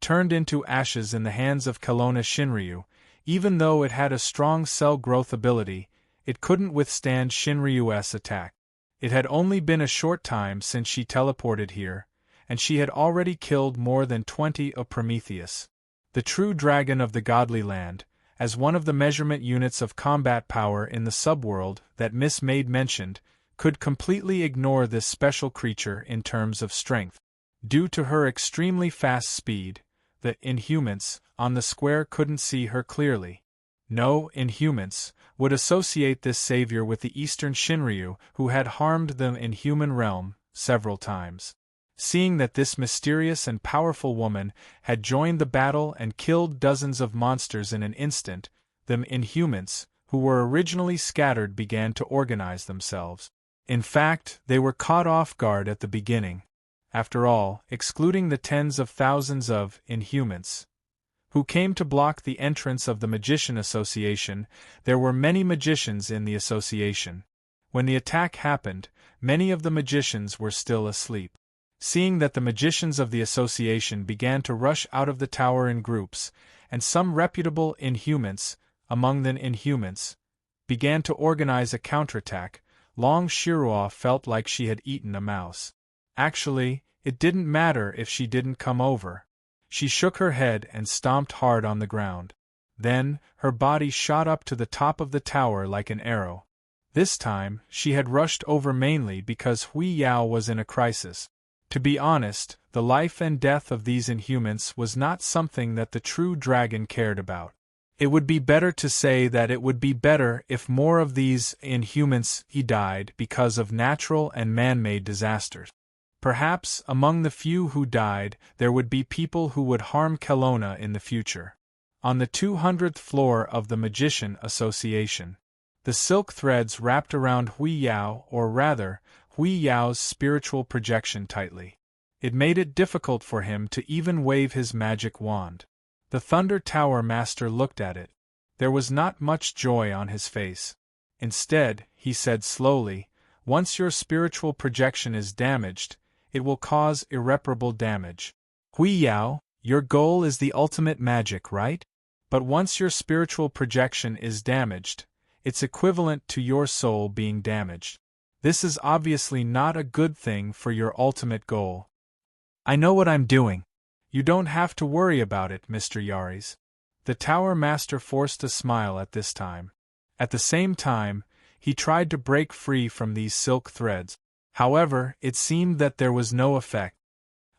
turned into ashes in the hands of Kelowna Shinryu, even though it had a strong cell growth ability, it couldn't withstand Shinryu's attack. It had only been a short time since she teleported here, and she had already killed more than 20 of Prometheus, the true dragon of the godly land, as one of the measurement units of combat power in the subworld that Miss Maid mentioned, could completely ignore this special creature in terms of strength. Due to her extremely fast speed, the Inhumans on the square couldn't see her clearly. No Inhumans would associate this savior with the Eastern Shinryu who had harmed the Inhuman realm several times. Seeing that this mysterious and powerful woman had joined the battle and killed dozens of monsters in an instant, the Inhumans, who were originally scattered, began to organize themselves. In fact, they were caught off guard at the beginning. After all, excluding the tens of thousands of Inhumans who came to block the entrance of the Magician Association, there were many magicians in the association. When the attack happened, many of the magicians were still asleep. Seeing that the magicians of the association began to rush out of the tower in groups, and some reputable Inhumans, among the Inhumans, began to organize a counterattack, Long Shirua felt like she had eaten a mouse. Actually, it didn't matter if she didn't come over. She shook her head and stomped hard on the ground. Then, her body shot up to the top of the tower like an arrow. This time, she had rushed over mainly because Hui Yao was in a crisis. To be honest, the life and death of these Inhumans was not something that the true dragon cared about. It would be better to say that it would be better if more of these Inhumans died because of natural and man-made disasters. Perhaps, among the few who died, there would be people who would harm Kelowna in the future. On the 200th floor of the Magician Association, the silk threads wrapped around Hui Yao, or rather, Hui Yao's spiritual projection tightly. It made it difficult for him to even wave his magic wand. The Thunder Tower Master looked at it. There was not much joy on his face. Instead, he said slowly, "Once your spiritual projection is damaged, it will cause irreparable damage. Hui Yao, your goal is the ultimate magic, right? But once your spiritual projection is damaged, it's equivalent to your soul being damaged. This is obviously not a good thing for your ultimate goal." "I know what I'm doing. You don't have to worry about it, Mr. Yaris." The Tower Master forced a smile at this time. At the same time, he tried to break free from these silk threads. However, it seemed that there was no effect.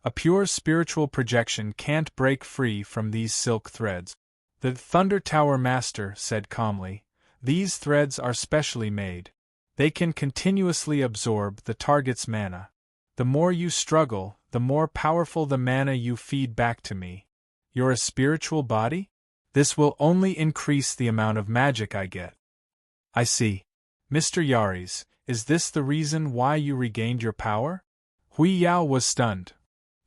A pure spiritual projection can't break free from these silk threads. The Thunder Tower Master said calmly, "These threads are specially made. They can continuously absorb the target's mana. The more you struggle, the more powerful the mana you feed back to me. You're a spiritual body? This will only increase the amount of magic I get." "I see. Mr. Yaris, is this the reason why you regained your power?" Hui Yao was stunned.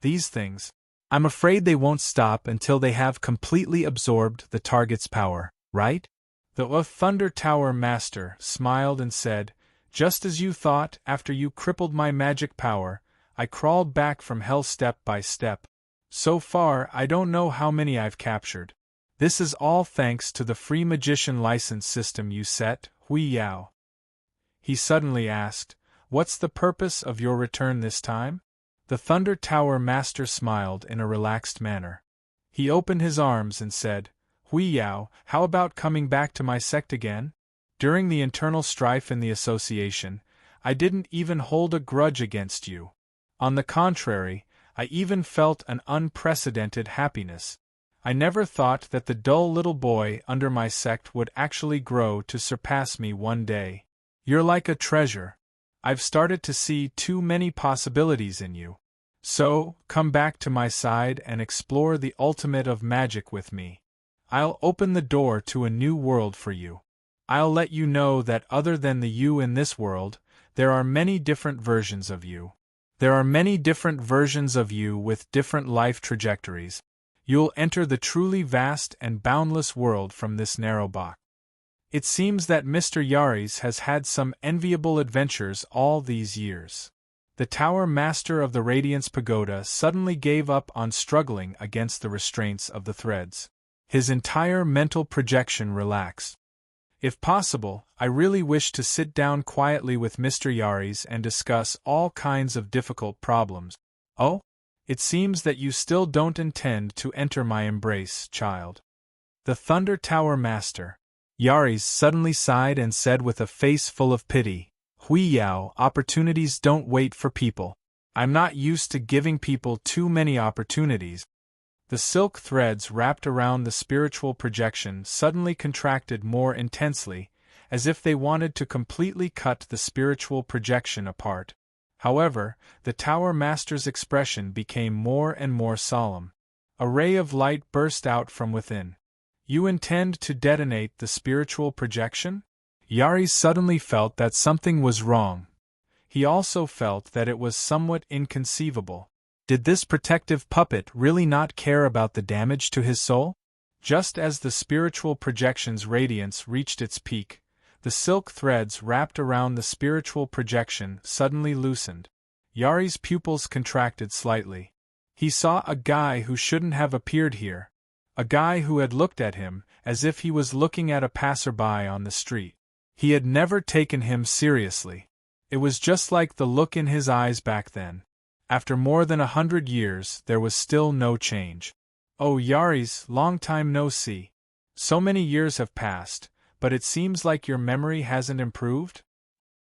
"These things, I'm afraid they won't stop until they have completely absorbed the target's power, right?" The Thunder Tower Master smiled and said, "Just as you thought, after you crippled my magic power, I crawled back from hell step by step. So far, I don't know how many I've captured. This is all thanks to the free magician license system you set, Hui Yao." He suddenly asked, "What's the purpose of your return this time?" The Thunder Tower Master smiled in a relaxed manner. He opened his arms and said, "Hui Yao, how about coming back to my sect again? During the internal strife in the association, I didn't even hold a grudge against you. On the contrary, I even felt an unprecedented happiness. I never thought that the dull little boy under my sect would actually grow to surpass me one day. You're like a treasure. I've started to see too many possibilities in you. So, come back to my side and explore the ultimate of magic with me. I'll open the door to a new world for you. I'll let you know that other than the you in this world, there are many different versions of you. There are many different versions of you with different life trajectories. You'll enter the truly vast and boundless world from this narrow box." It seems that Mr. Yaris has had some enviable adventures all these years. The Tower Master of the Radiance Pagoda suddenly gave up on struggling against the restraints of the threads. His entire mental projection relaxed. "If possible, I really wish to sit down quietly with Mr. Yaris and discuss all kinds of difficult problems." "Oh? It seems that you still don't intend to enter my embrace, child. The Thunder Tower Master. Yaris suddenly sighed and said with a face full of pity, Hui Yao, opportunities don't wait for people. I'm not used to giving people too many opportunities. The silk threads wrapped around the spiritual projection suddenly contracted more intensely, as if they wanted to completely cut the spiritual projection apart. However, the Tower Master's expression became more and more solemn. A ray of light burst out from within. You intend to detonate the spiritual projection? Yari suddenly felt that something was wrong. He also felt that it was somewhat inconceivable. Did this protective puppet really not care about the damage to his soul? Just as the spiritual projection's radiance reached its peak, the silk threads wrapped around the spiritual projection suddenly loosened. Yari's pupils contracted slightly. He saw a guy who shouldn't have appeared here. A guy who had looked at him as if he was looking at a passerby on the street. He had never taken him seriously. It was just like the look in his eyes back then. After more than 100 years, there was still no change. Oh, Yaris, long time no see. So many years have passed, but it seems like your memory hasn't improved?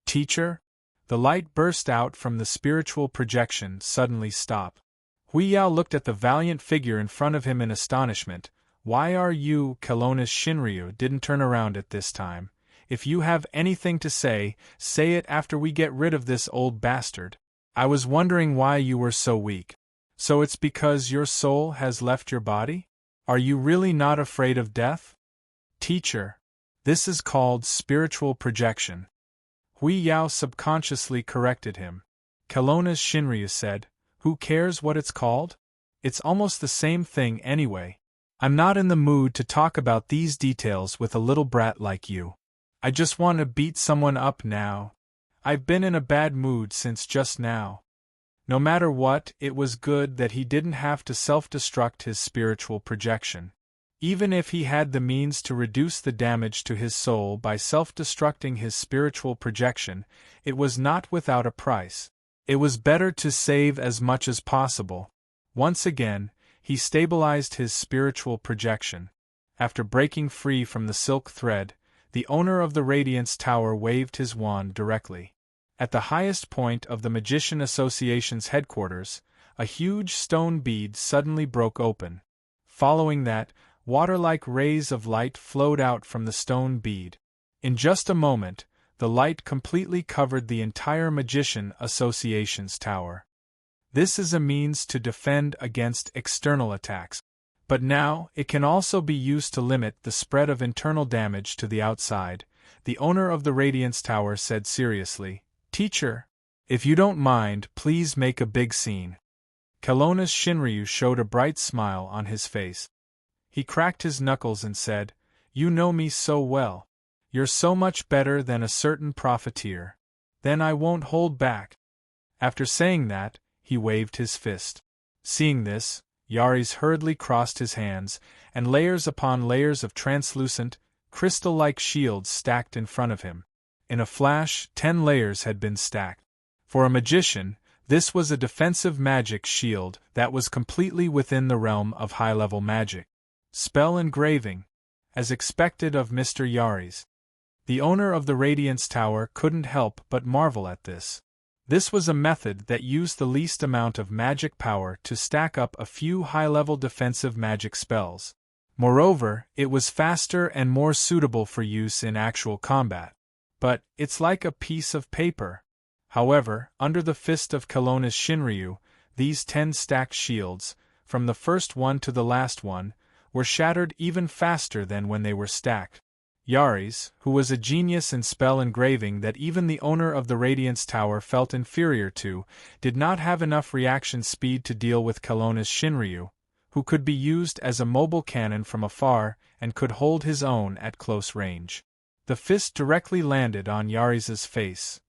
Teacher? The light burst out from the spiritual projection suddenly stopped. Hui Yao looked at the valiant figure in front of him in astonishment. Why are you, Kelowna's Shinryu, didn't turn around at this time? If you have anything to say it after we get rid of this old bastard. I was wondering why you were so weak. So it's because your soul has left your body? Are you really not afraid of death? Teacher. This is called spiritual projection. Hui Yao subconsciously corrected him. Kelowna's Shinryu said, Who cares what it's called? It's almost the same thing anyway. I'm not in the mood to talk about these details with a little brat like you. I just want to beat someone up now. I've been in a bad mood since just now. No matter what, it was good that he didn't have to self-destruct his spiritual projection. Even if he had the means to reduce the damage to his soul by self-destructing his spiritual projection, it was not without a price. It was better to save as much as possible. Once again, he stabilized his spiritual projection. After breaking free from the silk thread, the owner of the Radiance Tower waved his wand directly. At the highest point of the Magician Association's headquarters, a huge stone bead suddenly broke open. Following that, water-like rays of light flowed out from the stone bead. In just a moment, the light completely covered the entire Magician Association's tower. This is a means to defend against external attacks. But now, it can also be used to limit the spread of internal damage to the outside, the owner of the Radiance Tower said seriously. Teacher, if you don't mind, please make a big scene. Kelowna's Shinryu showed a bright smile on his face. He cracked his knuckles and said, You know me so well. You're so much better than a certain profiteer. Then I won't hold back. After saying that, he waved his fist. Seeing this, Yaris hurriedly crossed his hands, and layers upon layers of translucent, crystal-like shields stacked in front of him. In a flash, 10 layers had been stacked. For a magician, this was a defensive magic shield that was completely within the realm of high-level magic. Spell engraving, as expected of Mr. Yaris. The owner of the Radiance Tower couldn't help but marvel at this. This was a method that used the least amount of magic power to stack up a few high-level defensive magic spells. Moreover, it was faster and more suitable for use in actual combat. But, it's like a piece of paper. However, under the fist of Kelowna's Shinryu, these 10 stacked shields, from the first one to the last one, were shattered even faster than when they were stacked. Yaris, who was a genius in spell engraving that even the owner of the Radiance Tower felt inferior to, did not have enough reaction speed to deal with Kelowna's Shinryu, who could be used as a mobile cannon from afar and could hold his own at close range. The fist directly landed on Yaris's face.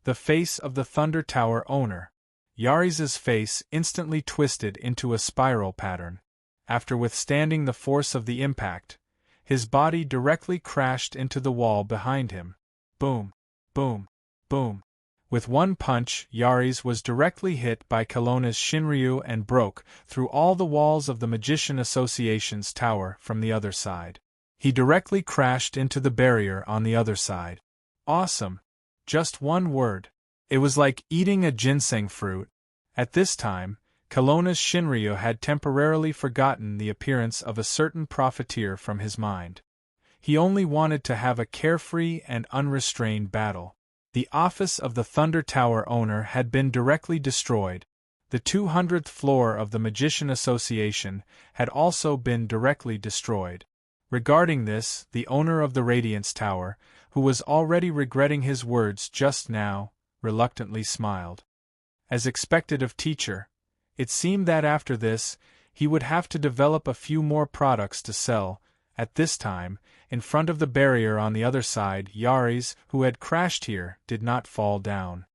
The face of the Thunder Tower owner. Yaris's face instantly twisted into a spiral pattern. After withstanding the force of the impact, his body directly crashed into the wall behind him. Boom, boom, boom. With one punch, Yari's was directly hit by Kelowna's Shinryu and broke through all the walls of the Magician Association's tower from the other side. He directly crashed into the barrier on the other side. Awesome. Just one word. It was like eating a ginseng fruit. At this time, Kelowna's Shinryu had temporarily forgotten the appearance of a certain profiteer from his mind. He only wanted to have a carefree and unrestrained battle. The office of the Thunder Tower owner had been directly destroyed. The 200th floor of the Magician Association had also been directly destroyed. Regarding this, the owner of the Radiance Tower, who was already regretting his words just now, reluctantly smiled. As expected of Teacher, it seemed that after this, he would have to develop a few more products to sell. At this time, in front of the barrier on the other side, Yari's, who had crashed here, did not fall down.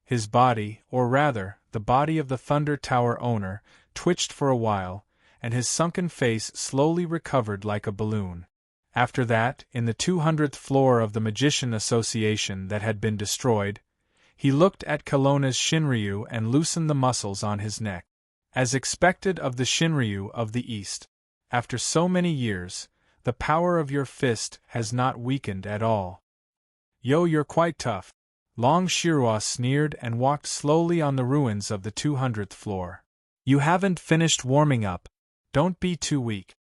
His body, or rather, the body of the Thunder Tower owner, twitched for a while, and his sunken face slowly recovered like a balloon. After that, in the 200th floor of the Magician Association that had been destroyed, he looked at Kelowna's Shinryu and loosened the muscles on his neck. As expected of the Shinryu of the East, after so many years, the power of your fist has not weakened at all. Yo, you're quite tough. Long Shirua sneered and walked slowly on the ruins of the 200th floor. You haven't finished warming up. Don't be too weak.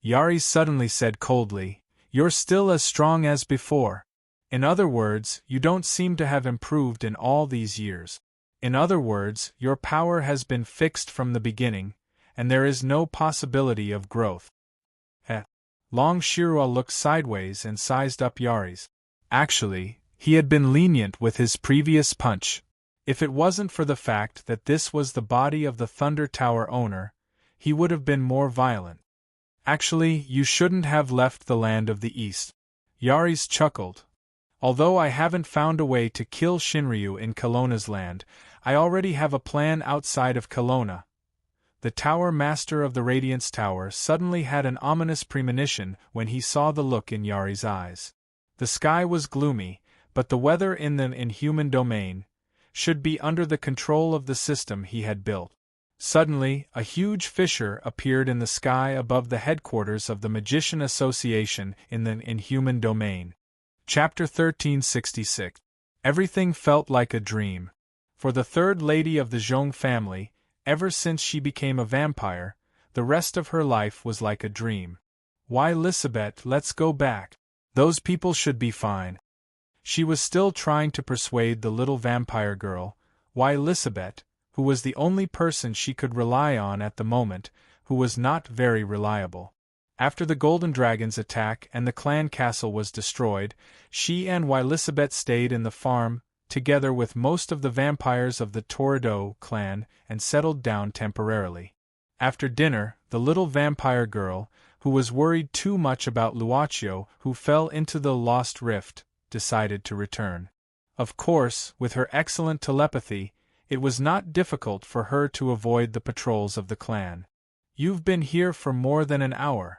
Yari suddenly said coldly, you're still as strong as before. In other words, you don't seem to have improved in all these years. In other words, your power has been fixed from the beginning, and there is no possibility of growth. Long Shirua looked sideways and sized up Yari's. Actually, he had been lenient with his previous punch. If it wasn't for the fact that this was the body of the Thunder Tower owner, he would have been more violent. Actually, you shouldn't have left the land of the East. Yari's chuckled. Although I haven't found a way to kill Shinryu in Kelowna's land, I already have a plan outside of Kelowna. The Tower Master of the Radiance Tower suddenly had an ominous premonition when he saw the look in Yari's eyes. The sky was gloomy, but the weather in the inhuman domain should be under the control of the system he had built. Suddenly, a huge fissure appeared in the sky above the headquarters of the Magician Association in the inhuman domain. Chapter 1366. Everything felt like a dream. For the third lady of the Zhong family, ever since she became a vampire, the rest of her life was like a dream. Why, Lisabeth, let's go back. Those people should be fine. She was still trying to persuade the little vampire girl, why Lisabeth, who was the only person she could rely on at the moment, who was not very reliable. After the Golden Dragon's attack and the clan castle was destroyed, she and Lisabeth stayed in the farm, together with most of the vampires of the Toredo clan, and settled down temporarily. After dinner, the little vampire girl, who was worried too much about Luaccio, who fell into the Lost Rift, decided to return. Of course, with her excellent telepathy, it was not difficult for her to avoid the patrols of the clan. You've been here for more than an hour.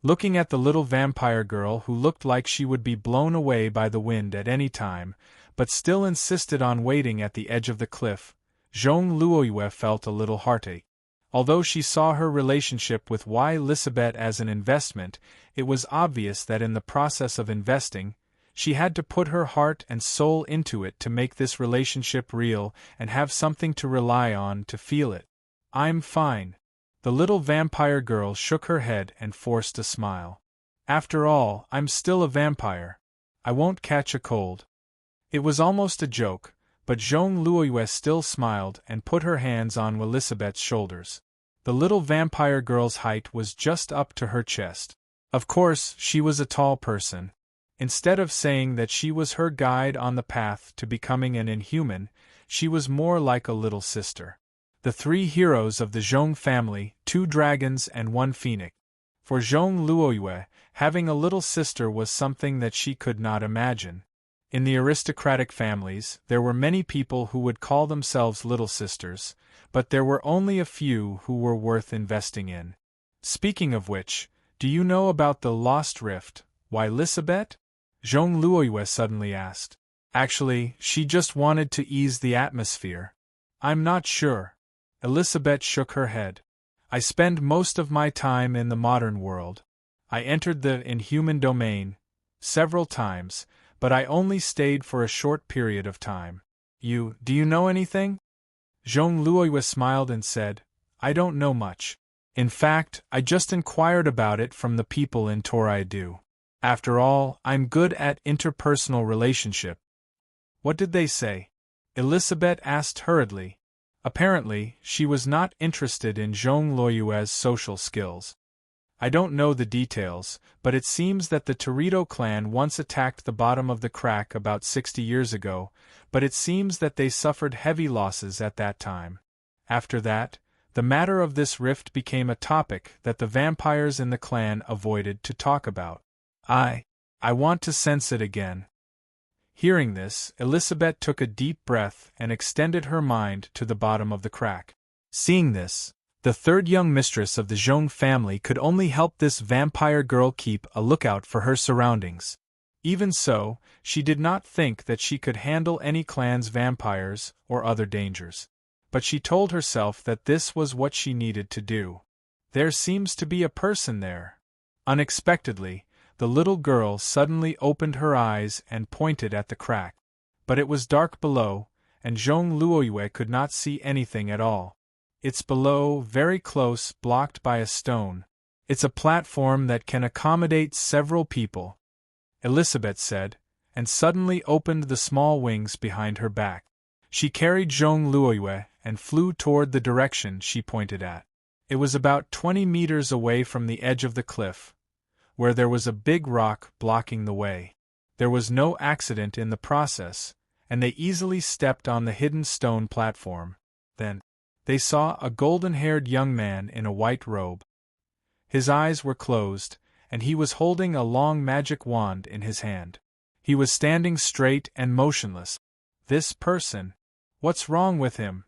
Looking at the little vampire girl who looked like she would be blown away by the wind at any time, but still insisted on waiting at the edge of the cliff, Zhong Luoyue felt a little heartache. Although she saw her relationship with Lisabeth as an investment, it was obvious that in the process of investing, she had to put her heart and soul into it to make this relationship real and have something to rely on to feel it. I'm fine. The little vampire girl shook her head and forced a smile. After all, I'm still a vampire. I won't catch a cold. It was almost a joke, but Zhong Luoyue still smiled and put her hands on Lisabeth's shoulders. The little vampire girl's height was just up to her chest. Of course, she was a tall person. Instead of saying that she was her guide on the path to becoming an inhuman, she was more like a little sister. The three heroes of the Zhong family, 2 dragons and 1 phoenix. For Zhong Luoyue, having a little sister was something that she could not imagine. In the aristocratic families, there were many people who would call themselves little sisters, but there were only a few who were worth investing in. Speaking of which, do you know about the Lost Rift, Lisabeth? Zhong Luoyue suddenly asked. Actually, she just wanted to ease the atmosphere. I'm not sure. Elizabeth shook her head. I spend most of my time in the modern world. I entered the inhuman domain several times, but I only stayed for a short period of time. Do you know anything? Jean Louis smiled and said, I don't know much. In fact, I just inquired about it from the people in Toraidu. After all, I'm good at interpersonal relationship. What did they say? Elizabeth asked hurriedly. Apparently, she was not interested in Jean Louis's social skills. I don't know the details, but it seems that the Torito clan once attacked the bottom of the crack about 60 years ago, but it seems that they suffered heavy losses at that time. After that, the matter of this rift became a topic that the vampires in the clan avoided to talk about. I want to sense it again. Hearing this, Elizabeth took a deep breath and extended her mind to the bottom of the crack. Seeing this, the third young mistress of the Jean family could only help this vampire girl keep a lookout for her surroundings. Even so, she did not think that she could handle any clan's vampires or other dangers. But she told herself that this was what she needed to do. There seems to be a person there. Unexpectedly, the little girl suddenly opened her eyes and pointed at the crack. But it was dark below, and Jean Louis could not see anything at all. It's below, very close, blocked by a stone. It's a platform that can accommodate several people, Elizabeth said, and suddenly opened the small wings behind her back. She carried Jean Louis and flew toward the direction she pointed at. It was about 20 meters away from the edge of the cliff, where there was a big rock blocking the way. There was no accident in the process, and they easily stepped on the hidden stone platform. Then, they saw a golden-haired young man in a white robe. His eyes were closed, and he was holding a long magic wand in his hand. He was standing straight and motionless. This person, what's wrong with him?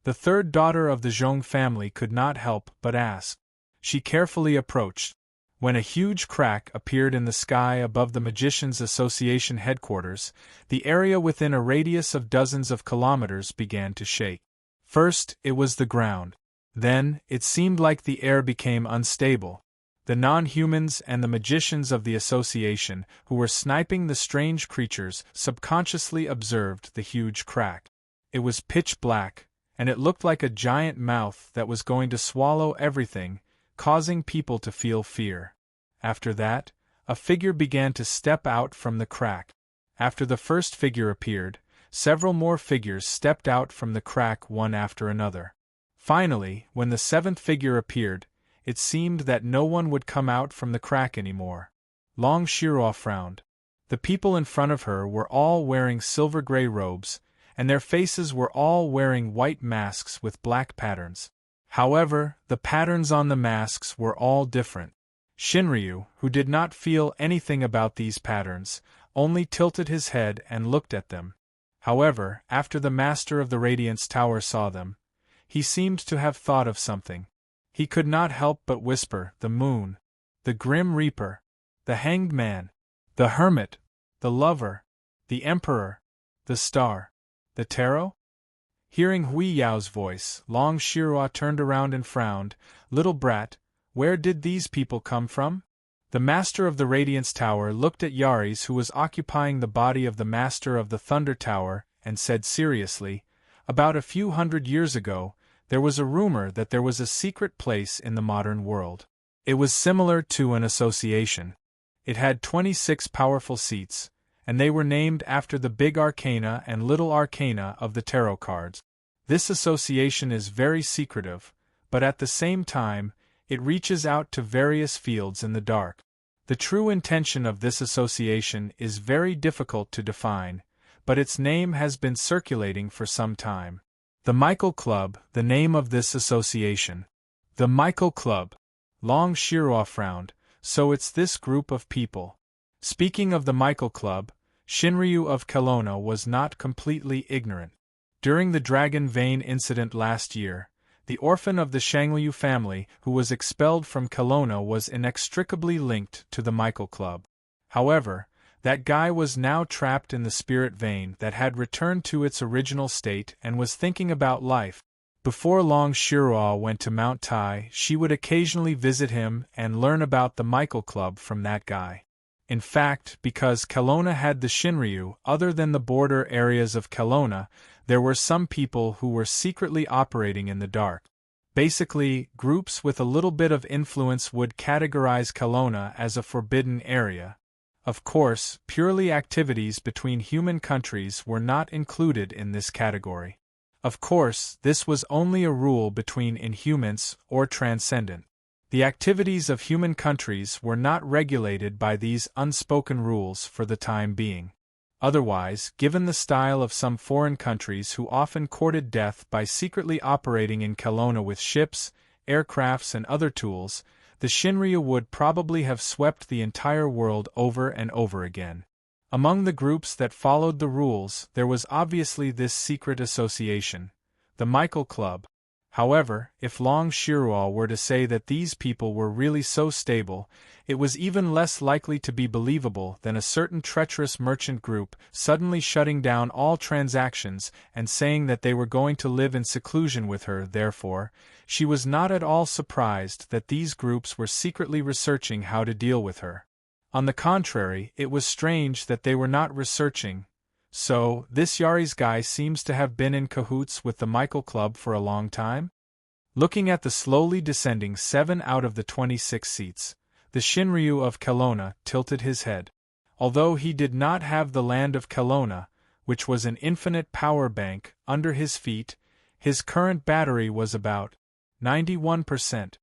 The third daughter of the Jean family could not help but ask. She carefully approached. When a huge crack appeared in the sky above the Magicians' Association headquarters, the area within a radius of dozens of kilometers began to shake. First, it was the ground. Then, it seemed like the air became unstable. The non-humans and the magicians of the association, who were sniping the strange creatures, subconsciously observed the huge crack. It was pitch black, and it looked like a giant mouth that was going to swallow everything, causing people to feel fear. After that, a figure began to step out from the crack. After the first figure appeared, several more figures stepped out from the crack one after another. Finally, when the seventh figure appeared, it seemed that no one would come out from the crack anymore. Long Shiro frowned. The people in front of her were all wearing silver-gray robes, and their faces were all wearing white masks with black patterns. However, the patterns on the masks were all different. Shinryu, who did not feel anything about these patterns, only tilted his head and looked at them. However, after the master of the Radiance Tower saw them, he seemed to have thought of something. He could not help but whisper, the moon, the grim reaper, the hanged man, the hermit, the lover, the emperor, the star, the tarot? Hearing Hui Yao's voice, Long Shiro turned around and frowned. Little brat, where did these people come from? The master of the Radiance Tower looked at Yaris, who was occupying the body of the master of the Thunder Tower, and said seriously, about a few hundred years ago, there was a rumor that there was a secret place in the modern world. It was similar to an association. It had 26 powerful seats, and they were named after the big arcana and little arcana of the tarot cards. This association is very secretive, but at the same time, it reaches out to various fields in the dark. The true intention of this association is very difficult to define, but its name has been circulating for some time. The Michael Club, the name of this association. The Michael Club. Long Shiro frowned, so it's this group of people. Speaking of the Michael Club, Shinryu of Kelowna was not completely ignorant. During the Dragon Vein incident last year, the orphan of the Shangliu family who was expelled from Kelowna was inextricably linked to the Michael Club. However, That guy was now trapped in the spirit vein that had returned to its original state and was thinking about life. Before long Shirua went to Mount Tai, she would occasionally visit him and learn about the Michael Club from that guy. In fact, because Kelowna had the Shinryu, other than the border areas of Kelowna, there were some people who were secretly operating in the dark. Basically, groups with a little bit of influence would categorize Kelowna as a forbidden area. Of course, purely activities between human countries were not included in this category. Of course, this was only a rule between inhumans or transcendent. The activities of human countries were not regulated by these unspoken rules for the time being. Otherwise, given the style of some foreign countries who often courted death by secretly operating in Kelowna with ships, aircrafts and other tools, the Shinryu would probably have swept the entire world over and over again. Among the groups that followed the rules, there was obviously this secret association, the Michael Club. However, if Long Shirua were to say that these people were really so stable, it was even less likely to be believable than a certain treacherous merchant group suddenly shutting down all transactions and saying that they were going to live in seclusion with her. Therefore, she was not at all surprised that these groups were secretly researching how to deal with her. On the contrary, it was strange that they were not researching. So, this Yari's guy seems to have been in cahoots with the Michael Club for a long time? Looking at the slowly descending 7 out of the 26 seats, the Shinryu of Kelowna tilted his head. Although he did not have the land of Kelowna, which was an infinite power bank, under his feet, his current battery was about 91%.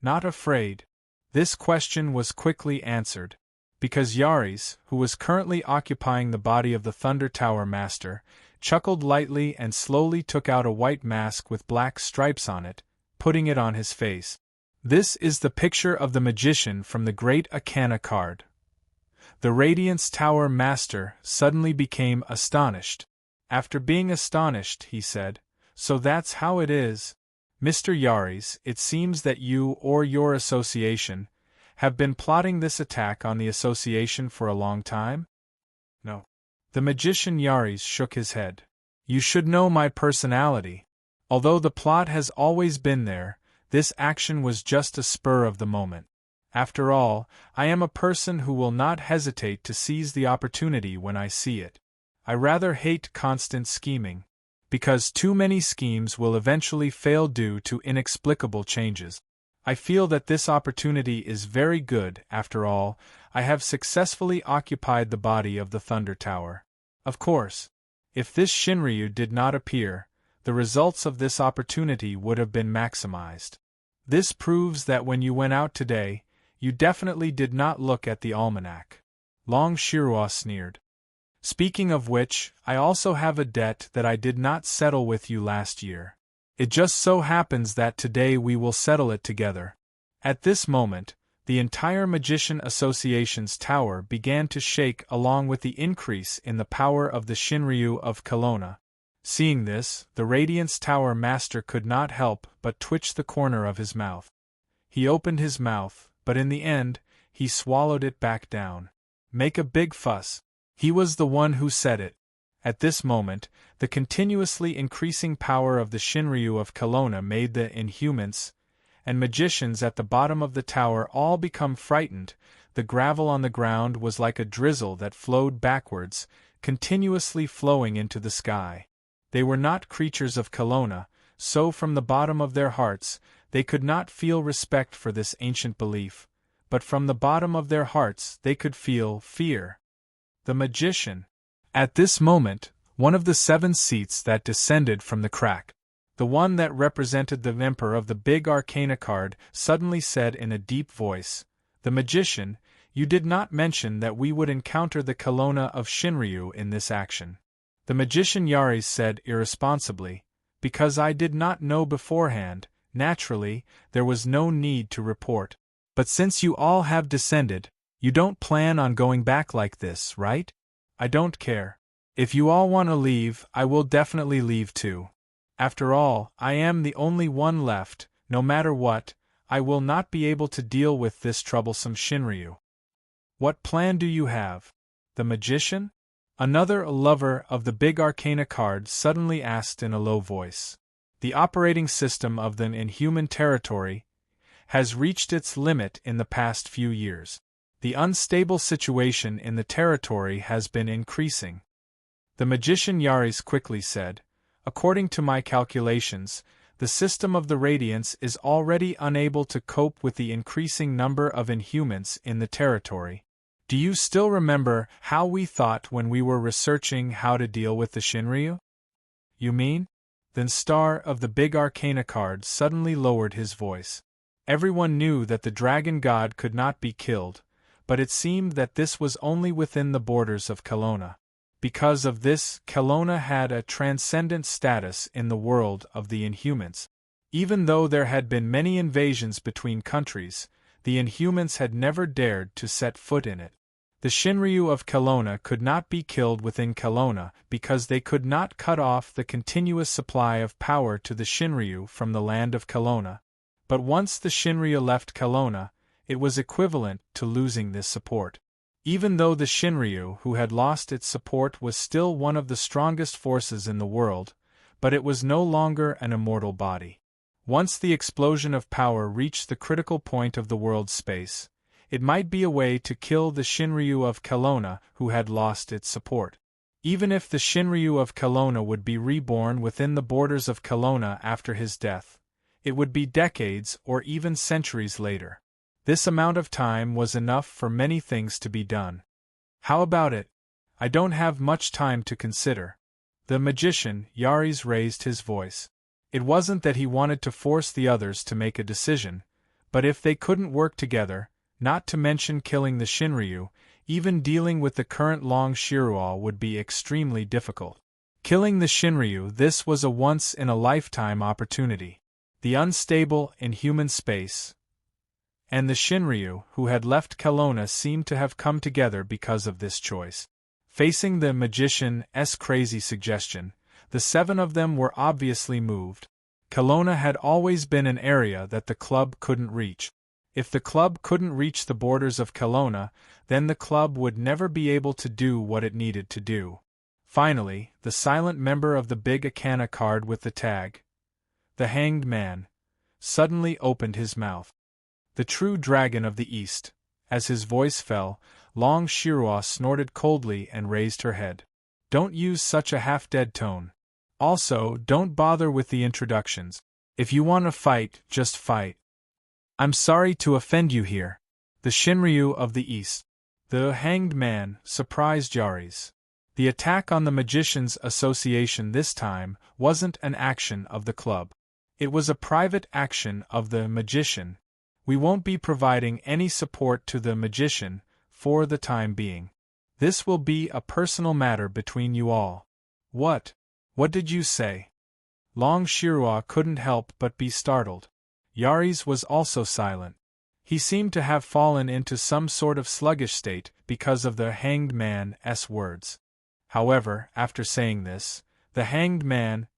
Not afraid. This question was quickly answered. Because Yaris, who was currently occupying the body of the Thunder Tower Master, chuckled lightly and slowly took out a white mask with black stripes on it, putting it on his face. This is the picture of the magician from the Great Arcana card. The Radiance Tower Master suddenly became astonished. After being astonished, he said, "So that's how it is. Mr. Yaris, it seems that you or your association have been plotting this attack on the association for a long time?" "No." The magician Yaris shook his head. "You should know my personality. Although the plot has always been there, this action was just a spur of the moment. After all, I am a person who will not hesitate to seize the opportunity when I see it. I rather hate constant scheming, because too many schemes will eventually fail due to inexplicable changes. I feel that this opportunity is very good. After all, I have successfully occupied the body of the Thunder Tower. Of course, if this Shinryu did not appear, the results of this opportunity would have been maximized. This proves that when you went out today, you definitely did not look at the almanac." Long Shirua sneered. "Speaking of which, I also have a debt that I did not settle with you last year. It just so happens that today we will settle it together." At this moment, the entire Magician Association's tower began to shake along with the increase in the power of the Shinryu of Kelowna. Seeing this, the Radiance Tower Master could not help but twitch the corner of his mouth. He opened his mouth, but in the end, he swallowed it back down. "Make a big fuss." He was the one who said it. At this moment, the continuously increasing power of the Shinryu of Kelowna made the Inhumans and magicians at the bottom of the tower all become frightened. The gravel on the ground was like a drizzle that flowed backwards, continuously flowing into the sky. They were not creatures of Kelowna, so from the bottom of their hearts, they could not feel respect for this ancient belief, but from the bottom of their hearts they could feel fear. The magician. At this moment, one of the 7 seats that descended from the crack, the one that represented the Emperor of the Big Arcana card, suddenly said in a deep voice, "The magician, you did not mention that we would encounter the Kelowna of Shinryu in this action." The magician Yaris said irresponsibly, "Because I did not know beforehand, naturally, there was no need to report. But since you all have descended, you don't plan on going back like this, right? I don't care. If you all want to leave, I will definitely leave too. After all, I am the only one left. No matter what, I will not be able to deal with this troublesome Shinryu." "What plan do you have?" The magician? Another lover of the big arcana card suddenly asked in a low voice. The operating system of the inhuman territory has reached its limit in the past few years. The unstable situation in the territory has been increasing. The magician Yaris quickly said, according to my calculations, the system of the Radiance is already unable to cope with the increasing number of inhumans in the territory. Do you still remember how we thought when we were researching how to deal with the Shinryu? You mean? Then Star of the Big Arcana card suddenly lowered his voice. Everyone knew that the dragon god could not be killed, but it seemed that this was only within the borders of Kelowna. Because of this, Kelowna had a transcendent status in the world of the Inhumans. Even though there had been many invasions between countries, the Inhumans had never dared to set foot in it. The Shinryu of Kelowna could not be killed within Kelowna because they could not cut off the continuous supply of power to the Shinryu from the land of Kelowna. But once the Shinryu left Kelowna, it was equivalent to losing this support. Even though the Shinryu who had lost its support was still one of the strongest forces in the world, but it was no longer an immortal body. Once the explosion of power reached the critical point of the world's space, it might be a way to kill the Shinryu of Kelowna who had lost its support. Even if the Shinryu of Kelowna would be reborn within the borders of Kelowna after his death, it would be decades or even centuries later. This amount of time was enough for many things to be done. How about it? I don't have much time to consider. The magician, Yaris, raised his voice. It wasn't that he wanted to force the others to make a decision, but if they couldn't work together, not to mention killing the Shinryu, even dealing with the current Long Shiruo would be extremely difficult. Killing the Shinryu, this was a once-in-a-lifetime opportunity. The unstable, inhuman space and the Shinryu who had left Kelowna seemed to have come together because of this choice. Facing the magician's crazy suggestion, the seven of them were obviously moved. Kelowna had always been an area that the club couldn't reach. If the club couldn't reach the borders of Kelowna, then the club would never be able to do what it needed to do. Finally, the silent member of the Big Arcana card with the tag, the Hanged Man, suddenly opened his mouth. The true dragon of the East. As his voice fell, Long Shiruo snorted coldly and raised her head. Don't use such a half-dead tone. Also, don't bother with the introductions. If you want to fight, just fight. I'm sorry to offend you here. The Shinryu of the East. The Hanged Man surprised Yaris. The attack on the Magicians' Association this time wasn't an action of the club. It was a private action of the magician. We won't be providing any support to the magician for the time being. This will be a personal matter between you all. What? What did you say? Long Shiruo couldn't help but be startled. Yaris was also silent. He seemed to have fallen into some sort of sluggish state because of the Hanged Man's words. However, after saying this, the Hanged Man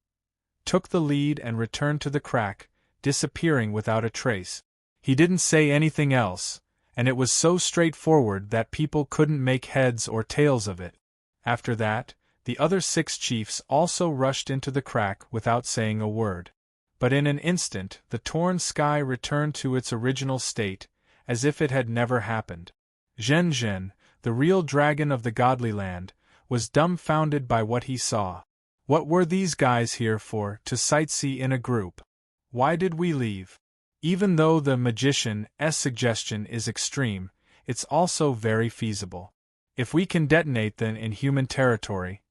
took the lead and returned to the crack, disappearing without a trace. He didn't say anything else, and it was so straightforward that people couldn't make heads or tails of it. After that, the other 6 chiefs also rushed into the crack without saying a word. But in an instant, the torn sky returned to its original state, as if it had never happened. Zhen Zhen, the real dragon of the godly land, was dumbfounded by what he saw. What were these guys here for, to sightsee in a group? Why did we leave? Even though the magician's suggestion is extreme, it's also very feasible. If we can detonate them in human territory,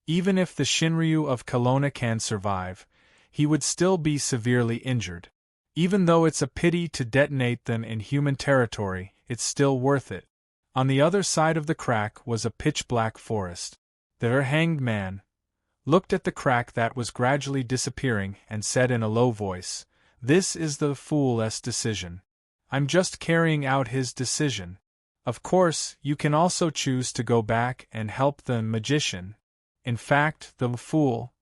even if the Shinryu of Kelowna can survive, he would still be severely injured. Even though it's a pity to detonate them in human territory, it's still worth it. On the other side of the crack was a pitch-black forest. The Hanged Man looked at the crack that was gradually disappearing and said in a low voice, "This is the fool's decision. I'm just carrying out his decision. Of course, you can also choose to go back and help the magician. In fact, the fool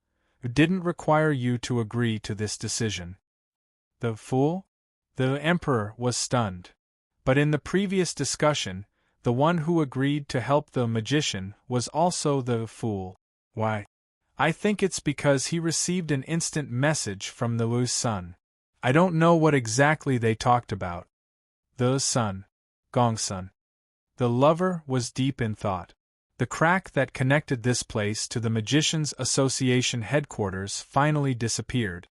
didn't require you to agree to this decision." The fool? The Emperor was stunned. But in the previous discussion, The one who agreed to help the magician was also the fool. Why? I think it's because he received an instant message from the Wu's son. I don't know what exactly they talked about. The son. Gongsun. The lover was deep in thought. The crack that connected this place to the Magicians' Association headquarters finally disappeared.